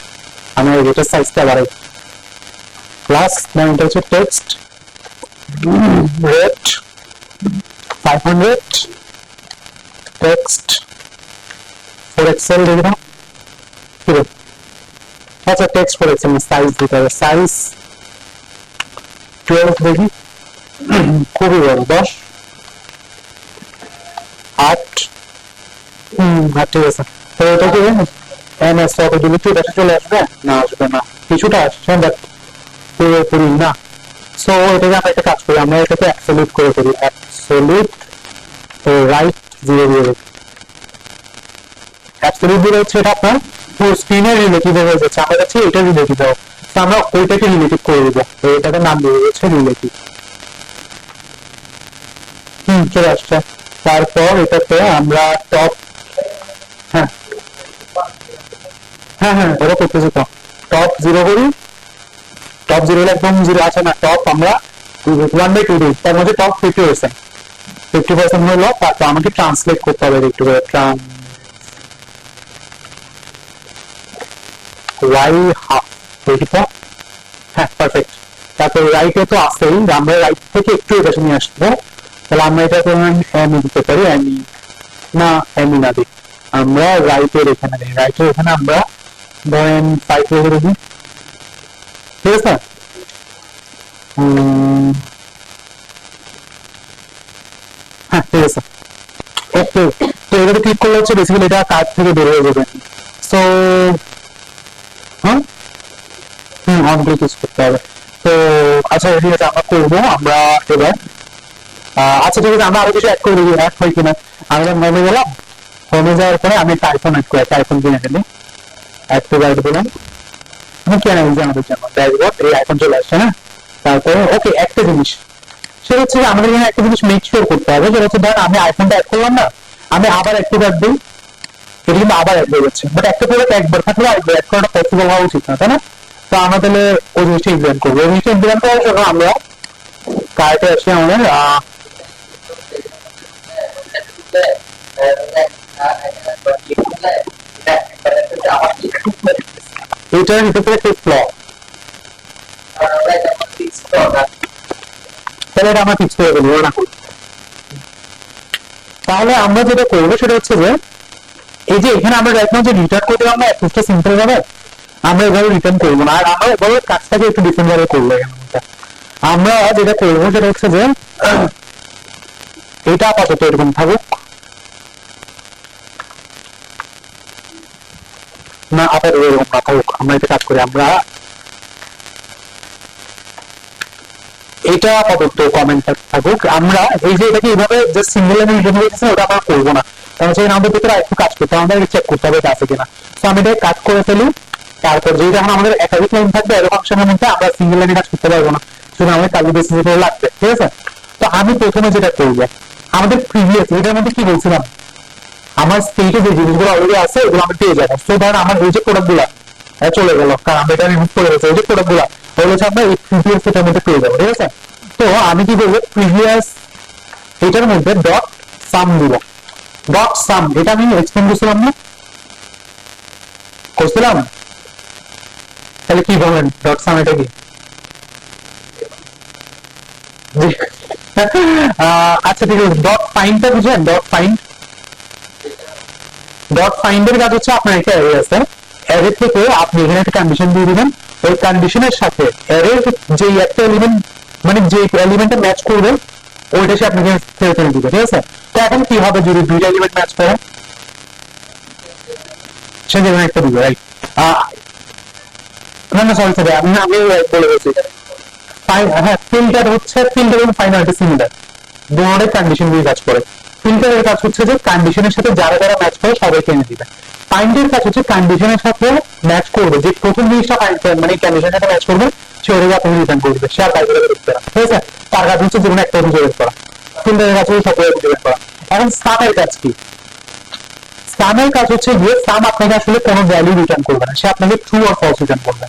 Speaker 1: আমি এটা সাইজটা বাড়াই, প্লাস মানে এটা হচ্ছে text rate 500 text for Excel দেখে নাও, আচ্ছা টেক্সট ফর এক্সেল সাইজ দিতে হবে, সাইজ 12 দেখি, খুবই বড় 10 8, ঠিক আছে, তো এটা কি এমএস ফটো দিলে কি এটা চলে আসবে, না আসবে না, কিছুটা আসছে বাট পুরোপুরি না। সো এটাকে আমরা একটা কাজ করি, আমরা এটাকে অ্যাবসলিউট করে ফেলি, অ্যাবসলিউট রাইট 0 দিয়ে দিই, অ্যাবসলিউট দিলে হচ্ছে এটা আপনার পুরো স্ক্রিনের রিলেটিভ হয়ে যাচ্ছে, আমরা কাছে এটা রিলেটিভ হবে, তো আমরা ওইটাকে রিলেটিভ করে দিব, তো এটাকে নাম দিয়ে দিচ্ছে রিলেটিভ, চলে আসছে। তারপর এটাতে আমরা টপ, হ্যাঁ হ্যাঁ হ্যাঁ এটা করতেছি, তো টপ 0 করি, টপ 0 একদম 0 আছে না, টপ আমরা 1/2 দিই, তার মধ্যে টপ 50% হলো, তারপর আমাকে ট্রান্সলেট করতে হবে একটু করে, ওয়াই হাফ এইটা, হ্যাঁ পারফেক্ট, তারপর রাইটে তো আসেই, আমরা রাইট থেকে একটু এপাশে নিয়ে আসবো, তাহলে আমরা এটা এমই দিতে পারি, এমই না এমই না দিই, আমরা রাইটের এখানে দিই, রাইটের এখানে আমরা ধরেন 5 করে দিই, ঠিক আছে, হ্যাঁ ঠিক আছে, ওকে, তো এটাতে ক্লিক করলে হচ্ছে বেসিক্যালি এটা কার্ড থেকে বের হয়ে যাবে, সো হ্যাঁ অন করে ইউজ করতে হবে, তো আচ্ছা ঠিক আছে আমরা করবো, আমরা এবার আচ্ছা ঠিক আছে, আমরা আরো কিছু অ্যাড করে দিই, অ্যাড হয় কিনা, আমরা হোমে গেলাম, হোমে যাওয়ার পরে আমি একটা আইফোন অ্যাড করি, একটা আইফোন কিনে ফেলি, অ্যাড টু গাইড দিলাম, আমি কেন যে আমাদের জন্য ড্যাশবোর্ড এই আইফোন চলে আসছে না, তারপরে ওকে একটা জিনিস, সেটা হচ্ছে আমাদের এখানে একটা জিনিস মেক শিওর করতে হবে, সেটা হচ্ছে ধরেন আমি আইফোনটা অ্যাড করলাম না, আমি আবার অ্যাড টু গাইড দিই, এটা কিন্তু আবার অ্যাড হয়ে যাচ্ছে, বাট একটা প্রোডাক্ট একবার থাকলে আরেকবার অ্যাড করাটা পসিবল হওয়া উচিত না, তাই না, তো আমরা তাহলে ওই জিনিসটা ইমপ্লিমেন্ট করবো, ওই জিনিসটা ইমপ্লিমেন্ট করার জন্য আমরা কার্টে আসি আমাদের এটার ভিতরে একটা ফ্ল, তাহলে এটা আমরা ফিক্স করে ফেলি, না করি, তাহলে আমরা যেটা করবো সেটা হচ্ছে যে এই যে এখানে আমরা রাইট নাও যে রিটার্ন করতে আমরা অ্যাপ্রোচটা সিম্পল ভাবে আমরা এভাবে রিটার্ন করবো না, আর আমরা এভাবে কাজটাকে একটু ডিফারেন্ট ভাবে করবো, এখানে আমরা যেটা করবো সেটা হচ্ছে যে এটা আপাতত এরকম থাকুক, না আপাতত এরকম না থাকুক, আমরা এটা কাজ করি, আমরা এটা আপাতত কমেন্ট থাকুক, আমরা এই যে এটাকে এইভাবে যে সিঙ্গেল লাইনে রিটার্ন করতেছি ওটা আমরা করবো না, কারণ সেই নাম্বার ভিতরে একটু কাজ করতে হবে, আমাদের চেক করতে হবে এটা আছে কিনা। তো আমি এটা কাজ করে ফেলি। তারপর যদি এখন আমাদের একাধিক লাইন থাকবে এরকম ফাংশনের মধ্যে আমরা সিঙ্গেল লাইনে কাজ করতে পারবো না, শুধু আমাদের কার্লি বেসিস উপরে লাগবে, ঠিক আছে। তো আমি প্রথমে যেটা করবো, আমাদের প্রিভিয়াস এটার মধ্যে কি বলছিলাম, আমার স্টেটে যে জিনিসগুলো অলরেডি আছে এগুলো আমি পেয়ে যাবো। তো ধরেন আমার এই যে প্রোডাক্ট গুলা চলে গেল, কারণ আমরা এটা রিমুভ করে গেছি, এই যে প্রোডাক্ট গুলা ওগুলো আমরা এই প্রিভিয়াস এটার মধ্যে পেয়ে যাবো, ঠিক আছে। তো আমি কি করবো, প্রিভিয়াস এটার মধ্যে ডট সাম দিব। ডট সাম এটা আমি এক্সপ্লেন করছিলাম না, করছিলাম? তাহলে কি বলেন ডট সাম এটা কি? আচ্ছা ঠিক আছে, ডট ফাইন্ডটা বুঝেন? ডট ফাইন্ড, ডট ফাইন্ডের কাজ হচ্ছে আপনার একটা অ্যারে আছে, অ্যারে থেকে আপনি এখানে একটা কন্ডিশন দিয়ে দিবেন, ওই কন্ডিশনের সাথে অ্যারের যে একটা এলিমেন্ট, মানে যে এলিমেন্টটা ম্যাচ করবে ওইটা সে আপনাকে ফেরত এনে দিবে, ঠিক আছে। তো এখন কি হবে যদি দুইটা এলিমেন্ট ম্যাচ করে, সে যেমন একটা দিবে, রাইট? না না সরি সরি, আমি বলে গেছি। হ্যাঁ, ফিল্টার হচ্ছে, ফিল্টার এবং ফাইনাল এটা সিমিলার, দুটোর কন্ডিশন দিয়ে কাজ করে। ফিল্টারের কাজ হচ্ছে যে কন্ডিশনের সাথে যারা যারা ম্যাচ করে সবাইকে এনে দিবে। ফাইন্ডের কাজ হচ্ছে কন্ডিশনের সাথে ম্যাচ করবে, যে প্রথম জিনিসটা মানে কন্ডিশনের সাথে ম্যাচ করবে সে ওটাকে আপনি রিটার্ন করবে, সে আর বাইরে করতে না, ঠিক আছে। তার কাজ হচ্ছে যেকোনো একটা অভিযোগ করা, ফিল্টারের কাজ হচ্ছে সবাই অভিযোগ করা। এখন স্টামের কাজ কি? স্টামের কাজ হচ্ছে গিয়ে সাম আপনাকে আসলে কোনো ভ্যালু রিটার্ন করবে না, সে আপনাকে ট্রু আর ফলস রিটার্ন করবে।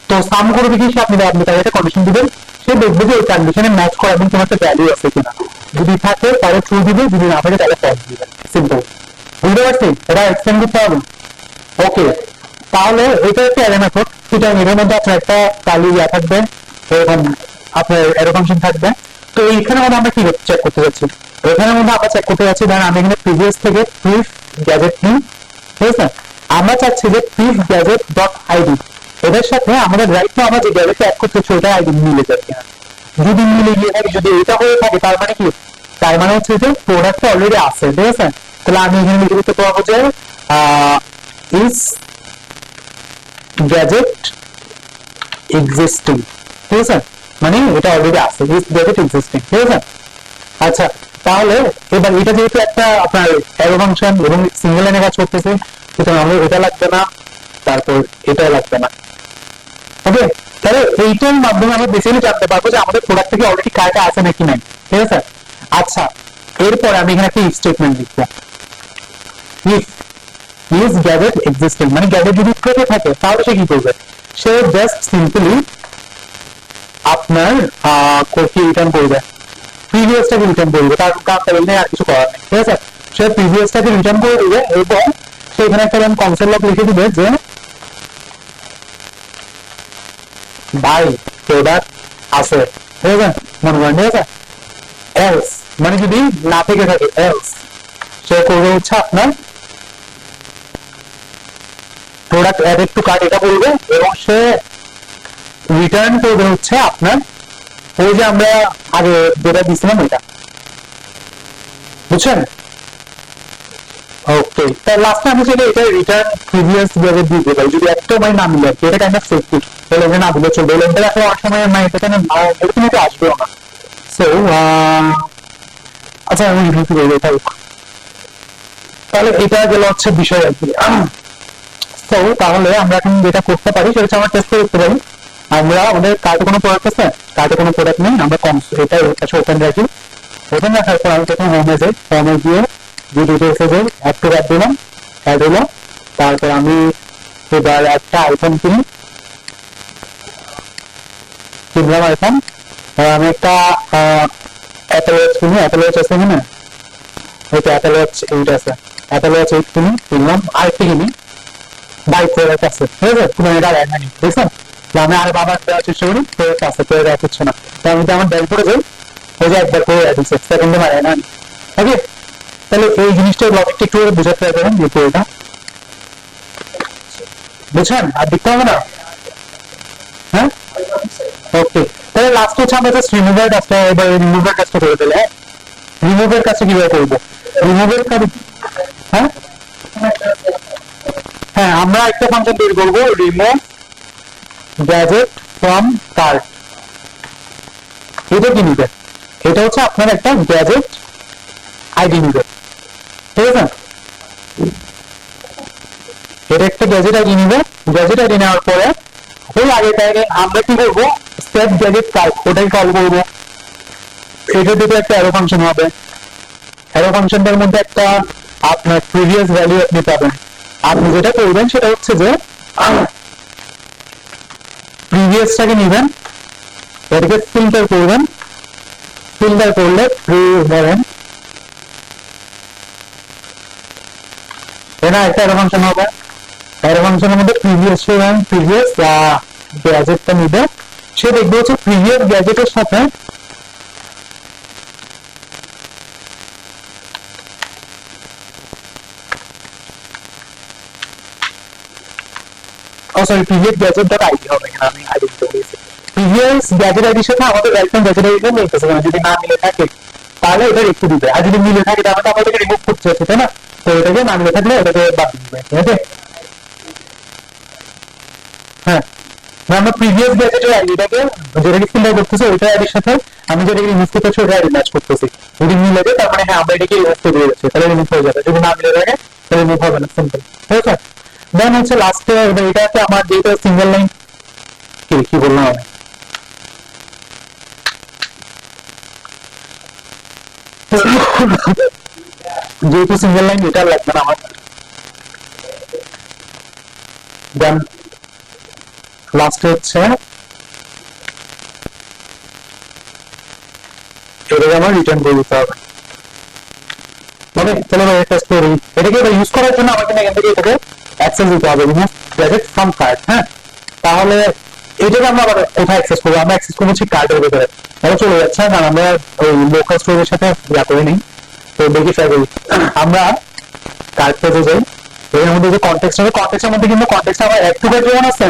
Speaker 1: তো সাম করবে কি, সে আপনি তাকে একটা কন্ডিশন দিবেন, সে দেখবে যে ওই কন্ডিশনে ম্যাচ করে এবং তোমার একটা ভ্যালু আছে কিনা, যদি থাকে তাহলে ট্রু দিবে, যদি না থাকে তাহলে ফলস দিবে, সিম্পল। বুঝতে পারছি? এটা এক্সপ্লেন করতে হবে। ওকে, তাহলে এটা একটা অ্যারে মেথড, সুতরাং এর মধ্যে আপনার একটা কালি ইয়া থাকবে, এরকম আপনার অ্যারো ফাংশন থাকবে। তো এইখানে মধ্যে আমরা কি চেক করতে যাচ্ছি, এখানের মধ্যে আমরা চেক করতে যাচ্ছি, ধরেন আমি এখানে প্রিভিয়াস থেকে প্রিভ গ্যাজেট নিই, ঠিক আছে। আমরা চাচ্ছি যে প্রিভ গ্যাজেট ডট আইডি, এদের সাথে আমাদের রাইট নাও আমরা যে গ্যাজেটটা অ্যাড করতে চাই ওটা আইডি মিলে যায় কিনা, যদি মিলে গিয়ে থাকে, যদি এটা হয়ে থাকে তার মানে কি, তার মানে হচ্ছে যে প্রোডাক্টটা অলরেডি আছে, ঠিক আছে। তাহলে আমি এখানে লিখে দিতে পারবো যে ইজ গ্যাজেট এক্সিস্টিং, ঠিক আছে, মানে এটা অলরেডি আছে, ইজ গ্যাজেট এক্সিস্টিং, ঠিক আছে। আচ্ছা, তাহলে এবার এটা যেহেতু একটা আপনার অ্যারো ফাংশন এবং সিঙ্গেল লাইনে কাজ করতেছে, সুতরাং আমাদের এটা লাগবে না, তারপর এটা লাগবে না, ওকে। তাহলে এইটার মাধ্যমে আমরা বেসিক্যালি জানতে পারবো যে আমাদের প্রোডাক্ট থেকে অলরেডি কার্ডটা আছে নাকি নাই, ঠিক আছে। আচ্ছা, এরপর আমি এখানে একটা ইফ স্টেটমেন্ট লিখবো, ইফ ইজ গ্যাজেট এক্সিস্টিং, মানে গ্যাজেট যদি থেকে থাকে তাহলে সে কি করবে, সে জাস্ট সিম্পলি আপনার কি রিটার্ন করবে, প্রিভিয়াসটাকে রিটার্ন করবে, তার কারণ আর কিছু করার নেই, ঠিক আছে। সে প্রিভিয়াসটাকে রিটার্ন করে দিবে এবং সেখানে একটা কনসোল লগ লিখে দিবে যে ভাই প্রোডাক্ট আছে, ঠিক আছে, মনে করেন, ঠিক আছে। এলস মানে যদি না থেকে থাকে, এলস সে করবে হচ্ছে আপনার প্রোডাক্ট অ্যাডেড টু কার্ট এটা বলবে, এবং সে রিটার্ন করবে হচ্ছে আপনার ওই যে আমরা আগে যেটা দিছিলাম ওইটা, বুঝছেন? ওকে, তার লাস্টে আমি চাইলে এটা রিটার্ন প্রিভিয়াস গ্যাজেট দিয়ে দেবো, যদি একটা মানে না মিলে এটা কাইন্ড অফ সেফটি, তাহলে এটা না দিলে চলবে, এটা আসলে অনেক সময় মানে এটা কেন এরকম একটা আসবেও না। সো আচ্ছা আমি রিভিউ করবো এটা, তাহলে এটা গেল হচ্ছে বিষয় আর কি। তো তাহলে আমরা এখন যেটা করতে পারি সেটা হচ্ছে আমরা টেস্ট করতে পারি, আমরা আমাদের কার্ডে কোনো প্রোডাক্ট আছে, কার্ডে কোনো প্রোডাক্ট নেই, আমরা এটা কাছে ওপেন রাখি, ওপেন রাখার পর আমি তখন হোমে যাই, হোমে গিয়ে যে ডিটেলসে যাই, অ্যাড টু অ্যাড দিলাম, অ্যাড হলো। তারপর আমি এবার একটা আইফোন কিনলাম আইফোন, আমি একটা অ্যাপেল ওয়াচ কিনি, অ্যাপেল ওয়াচ আছে কিনা, ওই তো অ্যাপেল ওয়াচ 8 আছে, অ্যাপেল ওয়াচ 8 কিনলাম, আরেকটা কিনি, বাইক প্রোডাক্ট আছে, ঠিক আছে, কোনো এটা অ্যাড হয়নি, বুঝছেন। আমি আর বাবার দেওয়ার চেষ্টা করি, প্রোডাক্ট আছে, প্রোডাক্ট অ্যাড হচ্ছে না, তার মধ্যে আমার ব্যাংক করে যাই, ওই যে একবার করে অ্যাড হচ্ছে, সেকেন্ডে মারে না, ওকে। তাহলে এই জিনিসটা লজিকটা একটু বুঝাতে পারবেন যে এটা বুঝছেন, আর দেখতে হবে না, হ্যাঁ। ওকে, তাহলে লাস্ট হচ্ছে আমরা জাস্ট রিমুভার কাজটা, এবার রিমুভার কাজটা করে দিলে, হ্যাঁ, রিমুভের কাছে কিভাবে করবো, রিমুভের কাজ, হ্যাঁ হ্যাঁ, আমরা একটা ফাংশন তৈরি করবো, রিমুভ গ্যাজেট ফ্রম কার্ট। এটা কি নিবে, এটা হচ্ছে আপনার একটা গ্যাজেট আইডি নিবে, ঠিক আছে। গ্যাজেট আইডি নিবে, গ্যাজেট আইডি নেওয়ার পরে ওই আগেটাকে আমরা কি করবো, স্টেপ গ্যাজেট টাইপ ওটাই কল করবো। এটার দিকে একটা অ্যারো ফাংশন হবে, অ্যারো ফাংশনটার মধ্যে একটা আপনার প্রিভিয়াস ভ্যালু আপনি পাবেন। আপনি যেটা করবেন সেটা হচ্ছে যে প্রিভিয়াসটাকে নেবেন, এটাকে ফিল্টার করবেন, ফিল্টার করলে ধরেন এটা একটা অ্যারো ফাংশন হবে। অ্যারো ফাংশনের মধ্যে প্রিভিয়াস গ্যাজেটটা নিবে, সে দেখবে হচ্ছে প্রিভিয়াস গ্যাজেটের সাথে sorry previous gadget dot ID হবে, এখানে আমি আইডি দিতে বলেছি। প্রিভিয়াস গ্যাজেট আইডির সাথে আমাদের রাইট গ্যাজেট আইডি মিলতেছে না, যদি না মিলে থাকে তাহলে এটা রেখে দিবে, আর যদি মিলে থাকে তাহলে আমাদেরকে রিমুভ করতে হচ্ছে, তাই না? তো এটাকে না মিলে থাকলে এটাকে বাদ দিবে, ঠিক আছে? হ্যাঁ, আমরা প্রিভিয়াস গ্যাজেটের আইডিটাকে যেটাকে ফিল্টার করতেছি ওইটা আইডির সাথে আমি যেটাকে রিমুভ করতে চাচ্ছি ওটা আইডি ম্যাচ করতেছি। যদি মিলে যায় তার মানে হ্যাঁ আমরা এটাকে রিমুভ করে দিয়েছি, তাহলে রিমুভ হয়ে যাবে। যদি না মিলে থাকে তাহলে রিমুভ হবে না, সিম্পল, ঠিক আছে? দেন হচ্ছে লাস্টে এটাতে আমার যেটা সিঙ্গেল লাইন কি বললাম আমি, যেহেতু সিঙ্গেল লাইন এটা লাগবে না আমার, দেন লাস্টে হচ্ছে এটাকে আমার রিটার্ন করে দিতে হবে। মানে চলো একটা স্টোরি এটাকে ইউজ করার জন্য আমাকে এখান থেকে এটাকে অ্যাক্সেস দিতে হবে, রিমুভ গ্যাজেট ফ্রম কার্ড। হ্যাঁ, তাহলে এটাকে আমরা আবার কোথায় অ্যাক্সেস করবো, আমরা অ্যাক্সেস করবো হচ্ছে কার্ডের ভিতরে, তাহলে চলে যাচ্ছে না, আমরা ওই লোকাল স্টোরের সাথে ইয়া করে নিই। তো দেখি ট্রাই করি, আমরা কার্ড পেজে যাই, এর মধ্যে যে কন্টেক্সট হবে কন্টেক্সটের মধ্যে কিন্তু কন্টেক্সট আমার অ্যাড টু কার্ড যেমন আছে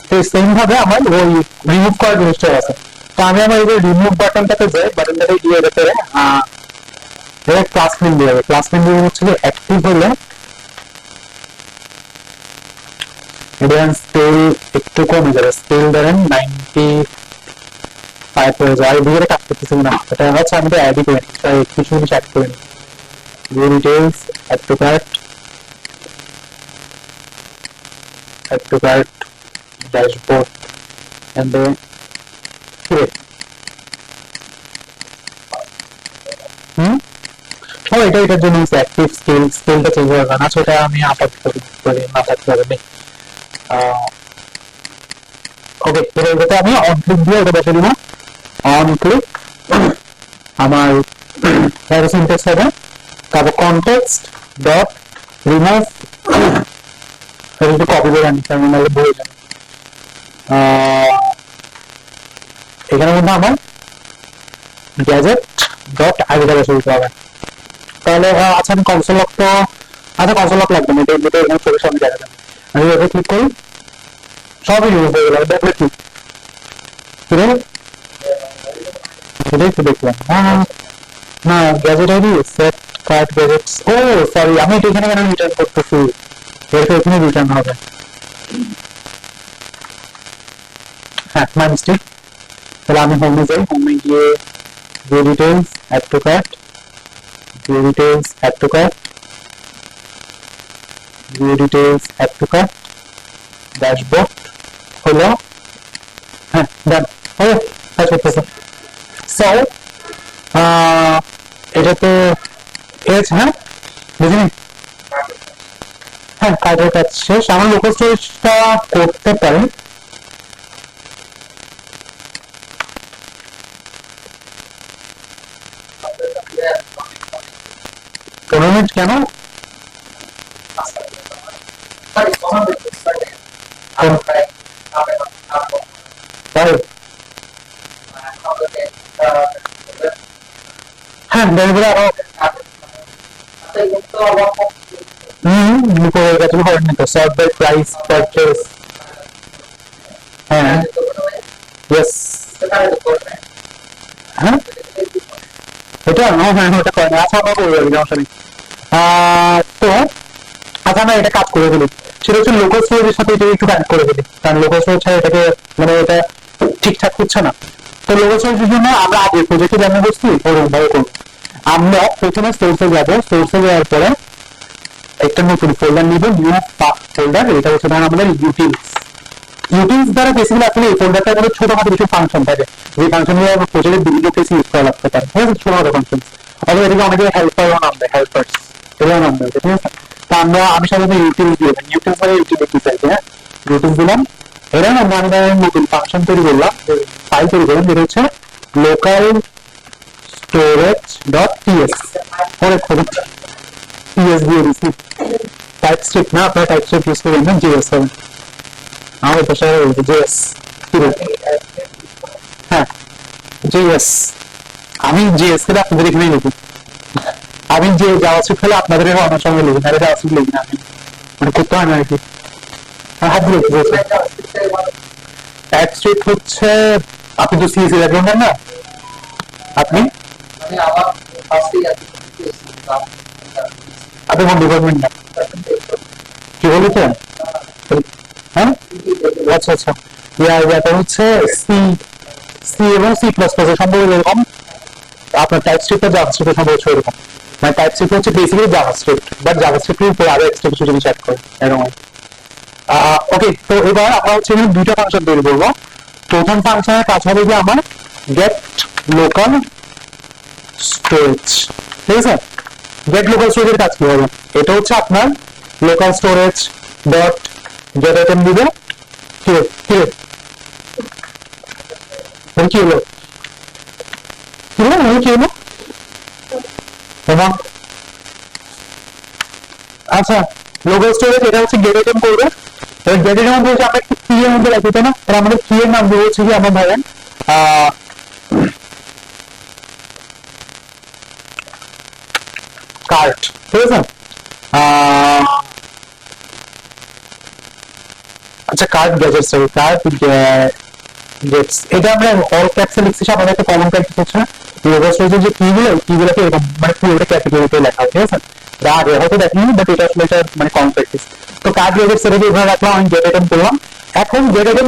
Speaker 1: তো সেম ভাবে আমার ওই রিমুভ করার জিনিসটা আছে। তো আমি আমার এই যে রিমুভ বাটনটাতে যাই, বাটনটাতে গিয়ে এটাতে এটা ক্লাস নেম দিয়ে হবে, ক্লাস নেম দিয়ে হচ্ছে অ্যাক্টিভ হলে এটা স্কেল একটু কমে যাবে, স্কেল ধরেন 95 হয়ে যায়, আর দিকে কাজ করতেছি না, এটা হচ্ছে আমি তো অ্যাডই করে নিই, তাই কিছু জিনিস অ্যাড করে নিই, details add to cart dashboard and create. এটার জন্য অ্যাক্টিভ স্কেলটা চেঞ্জ হবে না, সেটা আমি আপাতত করি না থাকতে হবে। ওকে, এটাতে আমি অন ক্লিক দিয়ে এটা বসে দিব, অন ক্লিক আমার সিনট্যাক্স হবে, তারপর কনটেক্সট ডট রিমুভ, একটু কপি করে আনি কারণ নাহলে বলে যাবে। এখানের মধ্যে আমার গ্যাজেট ডট আইডিটা বসে দিতে হবে। তাহলে আচ্ছা আমি কনসোল লক তো আচ্ছা কনসোল লক লাগবে না, এটা এমনিতে রিমুভ করে সবই দেখা যাবে। আমি এটা ক্লিক করি, সবই রিমুভ হয়ে গেল, দেখলে কি এটাই তো দেখলাম। না gadget ID set card gadgets, ও সরি আমি এটা এখানে কেন রিটার্ন করতেছি, এটা এখানে রিটার্ন হবে, হ্যাঁ মাই মিস্টেক। তাহলে আমি হোমে যাই, হোমে গিয়ে view details add to cart, view details add to cart, view details add to cart dashboard হলো, হ্যাঁ ডান হয়ে কাজ করতেছে। সো এটা তো এজ, হ্যাঁ বুঝিনি, হ্যাঁ কাজের কাজ শেষ। আমার লোকাল স্টোরেজটা করতে পারি, টুর্নামেন্ট কেন হ্যাঁ ডেলিভারি আরো সর্ট বাই প্রাইস পারচেজ, হ্যাঁ ইয়েস, হ্যাঁ এটা হ্যাঁ হ্যাঁ ওটা করে না, আচ্ছা আমরা করে যাবি সমস্যা নেই। তো আচ্ছা আমরা এটা কাজ করে ফেলি, সেটা হচ্ছে লোকাল স্টোরেজের সাথে এটা একটু কানেক্ট করে ফেলি, কারণ লোকাল স্টোরেজ ছাড়া এটাকে মানে এটা ঠিকঠাক হচ্ছে না। তো লোকাল স্টোরেজের জন্য আমরা আগে প্রজেক্টে যেমন বসছি ওরকম ভাবে করবো। আমরা প্রথমে সোর্সে যাবো, সোর্সে যাওয়ার পরে একটা নতুন ফোল্ডার নিব, নিউ ফোল্ডার, এটা হচ্ছে ধরেন আমাদের ইউটিলস। ইউটিলস দ্বারা বেসিক্যালি আপনি এই ফোল্ডারটার মধ্যে ছোটখাটো কিছু ফাংশন থাকে, যে ফাংশনগুলো প্রজেক্টের বিভিন্ন কেসে ইউজ করা লাগতে পারে, ঠিক আছে, ছোটখাটো ফাংশন। অথবা এদিকে অনেকে হেল্পারও নাম দেয়, হেল্পার্স এটাও নাম দেয়, ঠিক আছে। তা আমি সাধারণত ইউটিলস দিয়ে দেয়, ইউটিলস মানে ইউটিলিটি চাইছি, হ্যাঁ, ইউটিলস দিলাম। এরা না আমি নতুন ফাংশন তৈরি করলাম, ফাইল তৈরি করলাম, যেটা হচ্ছে লোকাল স্টোরেজ ডট টিএস। অনেক খুব টিএস দিয়ে দিচ্ছি, টাইপস্ক্রিপ্ট না, আপনারা টাইপস্ক্রিপ্ট ইউজ করবেন না, জিএস হবে আমাদের ভাষায় জিএস। হ্যাঁ জিএস, আমি জিএস করে আপনাদের এখানে লিখি, আমি যে জাভাস্ক্রিপ্ট হলে আপনাদের অনেক সময় লিখি, আরে জাভাস্ক্রিপ্ট লিখি না আমি, মানে করতে হয় না আর কি। হাত দিয়ে টাইপস্ক্রিপ্ট হচ্ছে, আপনি তো সিএসসি ব্যাকগ্রাউন্ড না, আপনি আপনি কোন ডিপার্টমেন্ট না কি বলেছেন? হ্যাঁ আচ্ছা আচ্ছা, এটা হচ্ছে সি, সি এবং সি প্লাস প্লাস সম্পর্কে এরকম, আপনার টাইপস্ক্রিপ্ট আর জাভাস্ক্রিপ্ট সম্পর্কে এরকম, মানে টাইপস্ক্রিপ্ট হচ্ছে বেসিক্যালি জাভাস্ক্রিপ্ট, বাট জাভাস্ক্রিপ্টের উপরে আরো এক্সট্রা কিছু জিনিস অ্যাড করে এরকম। ওকে, তো এবার আমরা হচ্ছে এখানে দুইটা ফাংশন তৈরি করবো। প্রথম ফাংশনের কাজ হবে যে আমার গেট লোকাল স্টোরেজ, ঠিক আছে। গেট লোকাল স্টোরেজের কাজ কি হবে, এটা হচ্ছে আপনার local storage dot gate item দিবে, কি কি কি হলো, কি হলো কি হলো এবং আচ্ছা, লোকাল স্টোরেজ এটা হচ্ছে গেট আইটেম করবে, গেট আইটেম বলছে আমরা একটু কি এর মধ্যে রাখি, তাই না, তাহলে আমাদের কি এর নাম দিয়ে হচ্ছে কি আমরা ধরেন কার্ট, ঠিক আছে। আচ্ছা কার্ট গ্যাজেটস, কার্ট গেটস, এটা আমরা অল ক্যাপসে লিখছি, আমাদের একটা কমন প্র্যাকটিস হচ্ছে লোকাল স্টোরেজের যে কিগুলোকে এরকম মানে পুরোটা ক্যাপিটালিতে লেখা হয়, ঠিক আছে। আগে হয়তো দেখিনি, বাট এটা আসলে এটা মানে কমন প্র্যাকটিস। তো কার্ট গ্যাজেটস এর এভাবে রাখলাম, আমি গেট আইটেম করলাম। এখন গেট আইটেম,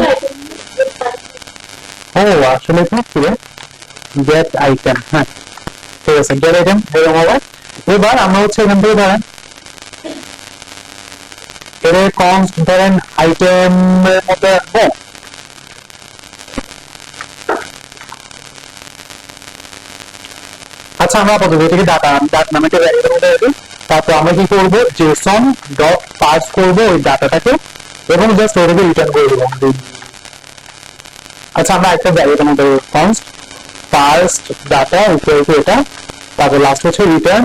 Speaker 1: ও আসলে এটা কি গেট আইটেম, হ্যাঁ ঠিক আছে, গেট আইটেম এরকম হবে। এবার আমরা হচ্ছে এখান থেকে ধরেন এর কনস্ট ধরেন আইটেমের মধ্যে রাখবো, আচ্ছা আমরা আপাতত এটাকে ডাটা নামে একটা ভ্যারিয়েবল মধ্যে রাখি। তারপর আমরা কি করবো, জেসন ডট পার্স করবো ওই ডাটাটাকে এবং জাস্ট ওটাকে রিটার্ন করে দেবো। আচ্ছা আমরা একটা ভ্যারিয়েবল মধ্যে কনস্ট পার্সড ডাটা ইকুয়াল টু এটা, তারপর লাস্ট হচ্ছে রিটার্ন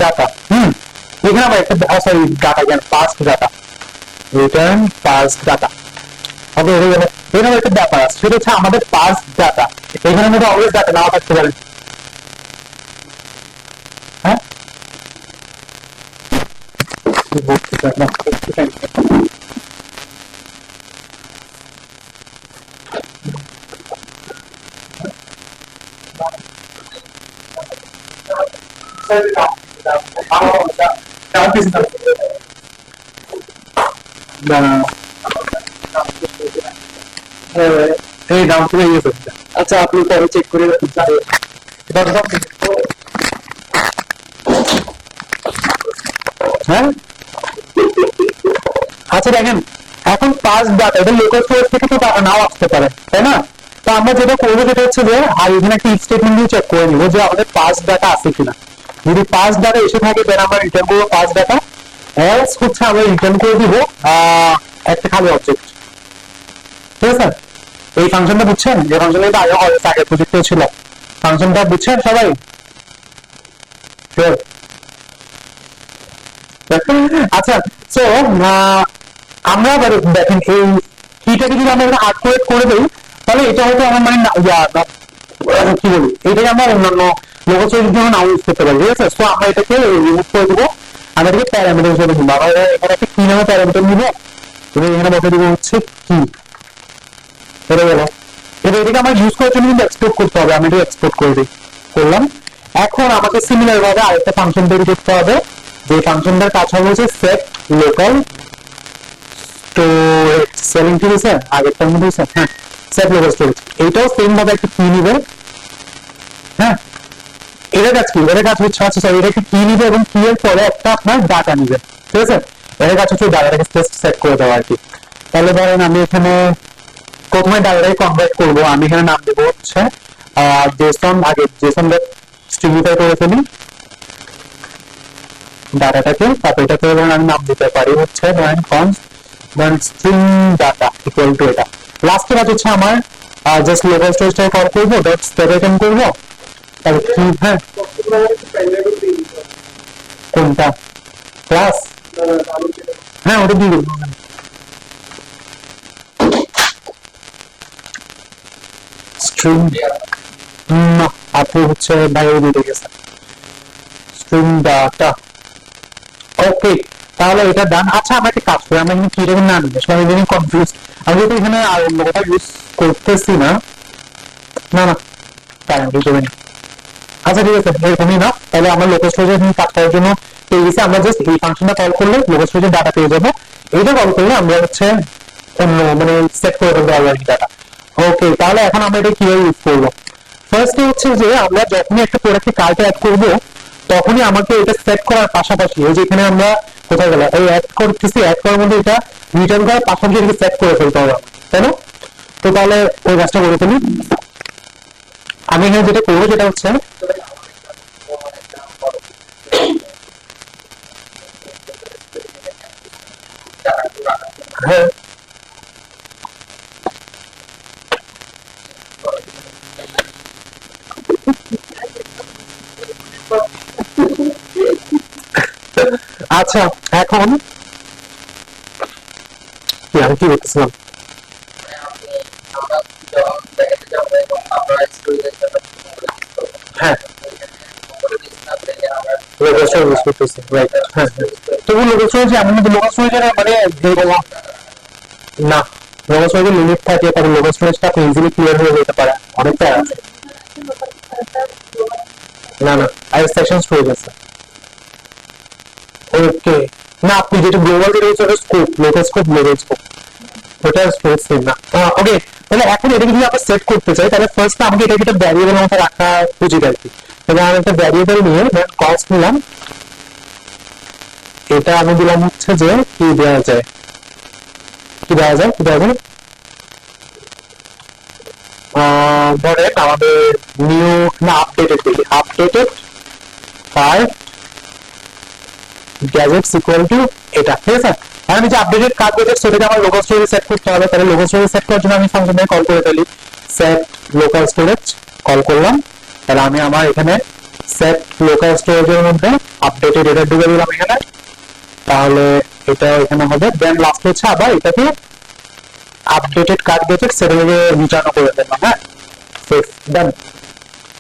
Speaker 1: ডাটা। এখানে আমরা একটা সরি ডাটা কেন পার্সড ডাটা, রিটার্ন পার্সড ডাটা। ওকে হয়ে গেল। এখানে একটা ব্যাপার আছে, সেটা হচ্ছে আমাদের পার্সড ডাটা, এখানে মধ্যে অলওয়েজ ডাটা নাও থাকতে পারে, হ্যাঁ এই নাম করে ইয়ে করতে। আচ্ছা আপনি পরে চেক করে হ্যাঁ আচ্ছা দেখেন, এখন পাস ডাটা এটা লোকাল সোর্স থেকে তো ডাটা নাও আসতে পারে, তাই না। তো আমরা যেটা করবো সেটা হচ্ছে যে এখানে একটা ইফ স্টেটমেন্ট দিয়ে চেক করে নিবো যে আমাদের পাস ডাটা আছে কিনা। যদি পাস ডাটা এসে থাকে দেন আমরা রিটার্ন করবো পাস ডাটা, এলস হচ্ছে আমরা রিটার্ন করে দিব একটা খালি অবজেক্ট, ঠিক আছে। এই ফাংশনটা বুঝছেন, যে ফাংশনটা আগের প্রজেক্টে ছিল, ফাংশনটা বুঝছেন সবাই? আচ্ছা তো আমরা দেখেন এই কিটাকে যদি আমরা হার্ড কোড করে দিই, তাহলে এটা হয়তো আমার মানে কি বলি, এটাকে আমরা অন্যান্য লোগো তৈরির জন্য নাও ইউজ করতে পারি, ঠিক আছে। তো আমরা এটাকে রিমুভ করে দেবো, আমরা এটাকে প্যারামিটার হিসেবে দিব। আমরা এখানে একটা কি নামে প্যারামিটার নিবো, তুমি এখানে বসে দিব হচ্ছে কি, এটা গেল। এবার এটাকে আমরা ইউজ করার জন্য কিন্তু এক্সপোর্ট করতে হবে, আমি এটা এক্সপোর্ট করে দিই, করলাম। এখন আমাকে সিমিলার ভাবে আরেকটা ফাংশন তৈরি করতে হবে, যে ফাংশনটার কাজ হবে হচ্ছে সেট লোকাল স্টোরেজ, সেলিং ঠিক আছে, আগেরটার মধ্যে হ্যাঁ সেট লোকাল স্টোরেজ। এইটাও সেম ভাবে একটা কি নিবে, হ্যাঁ এর কাজ কি, এর কাজ হচ্ছে আচ্ছা সরি এটা কি নিবে এবং কি এর পরে একটা আপনার ডাটা নিবে, ঠিক আছে। এর কাজ হচ্ছে ডাটাটাকে জাস্ট সেট করে দেওয়া আর কি। তাহলে ধরেন আমি এখানে প্রথমে ডাটাটাকে কনভার্ট করবো, আমি এখানে নাম দেবো হচ্ছে জেসন, আগে জেসন স্ট্রিংইফাই করে ফেলি ডাটাটাকে, তারপর এটাকে আমি নাম দিতে পারি হচ্ছে ধরেন কনস্ট ধরেন স্ট্রিং ডাটা ইকুয়াল টু এটা। লাস্টের কাজ হচ্ছে আমার জাস্ট লোকাল স্টোরেজটাকে কল করবো, ডট স্টেটেন করবো, তারপর কি হ্যাঁ কোনটা ক্লাস, হ্যাঁ ওটা দিয়ে দেবো। স্ট্রিং না, আপনি হচ্ছে বাইরে দিয়ে গেছে স্ট্রিং ডাটা, ওকে তাহলে এটা ডান। আচ্ছা আমরা একটা কাজ করি, আমরা এখানে কি রকম না নিয়ে সবাই এখানে কনফিউজ, আমি তো এখানে আর অন্য কথা ইউজ করতেছি না, না না তাই আমি করি না। আচ্ছা ঠিক আছে এরকমই না, তাহলে আমরা লোকাল স্টোরেজে কাজ করার জন্য পেয়ে গেছি, আমরা জাস্ট এই ফাংশনটা কল করলে লোকাল স্টোরেজের ডাটা পেয়ে যাবো। এইটা কল করলে আমরা হচ্ছে অন্য মানে সেট করে ফেলতে পারবো আর কি ডাটা। ওকে তাহলে এখন আমরা এটা কিভাবে ইউজ করবো, ফার্স্টে হচ্ছে যে আমরা যখনই একটা প্রোডাক্টে কার্ড অ্যাড করবো তখনই আমাকে এটা সেট করার পাশাপাশি ওই যে এখানে আমরা কোথায় গেল এই অ্যাড করতেছি, অ্যাড করার মধ্যে এটা রিটার্ন করার পাশাপাশি এটাকে সেট করে ফেলতে হবে, তাই না। তো তাহলে ওই কাজটা করে ফেলি। আমি এখানে যেটা করবো যেটা হচ্ছে হ্যাঁ আচ্ছা এখন আমি কি বলতেছিলাম, হ্যাঁ লোকাল স্টোরেজ ইউজ করতেছি রাইট, হ্যাঁ তবু লোকাল স্টোরেজ এমন কিন্তু লোকাল স্টোরেজের মানে না লোকাল স্টোরেজের লিমিট থাকে, তারপর লোকাল স্টোরেজটা আপনি ইজিলি ক্লিয়ার হয়ে যেতে পারে অনেকটা আছে। না না আর সেকশন স্টোরেজ আছে, ওকে না আপনি যেটা গ্লোবাল যেটা হচ্ছে scope, local scope global scope ওটা স্টোরেজ সেম না। ওকে তাহলে এখন এটাকে যদি আমরা সেট করতে চাই তাহলে ফার্স্ট আমাকে এটাকে একটা ভ্যারিয়েবলের মধ্যে রাখা উচিত আর কি। তাহলে আমি একটা ভ্যারিয়েবল নিয়ে কস্ট নিলাম, এটা আমি দিলাম হচ্ছে যে কি দেওয়া যায়, কি দেওয়া যায় কি দেওয়া যায় ধরেন আমাদের নিউ না আপডেটেড দেখি, updated card gadgets equal to এটা, ঠিক আছে। আর আমি যে আপডেটেড কার্ড গ্যাজেট সেটাকে আমার লোকাল স্টোরেজ সেট করতে হবে, তাহলে লোকাল স্টোরেজ সেট করার জন্য আমি ফাংশনটাকে কল করে ফেলি সেট লোকাল স্টোরেজ, কল করলাম, তাহলে আমি আমার এখানে সেট লোকাল স্টোরেজের মধ্যে আপডেটেড এটা ঢুকে দিলাম এখানে, তাহলে এটা এখানে হবে। দেন লাস্ট হচ্ছে আবার এটাকে আপডেটেড কার্ড গ্যাজেট সেটাকে রিটার্ন করে দিলাম, হ্যাঁ সেভ ডান।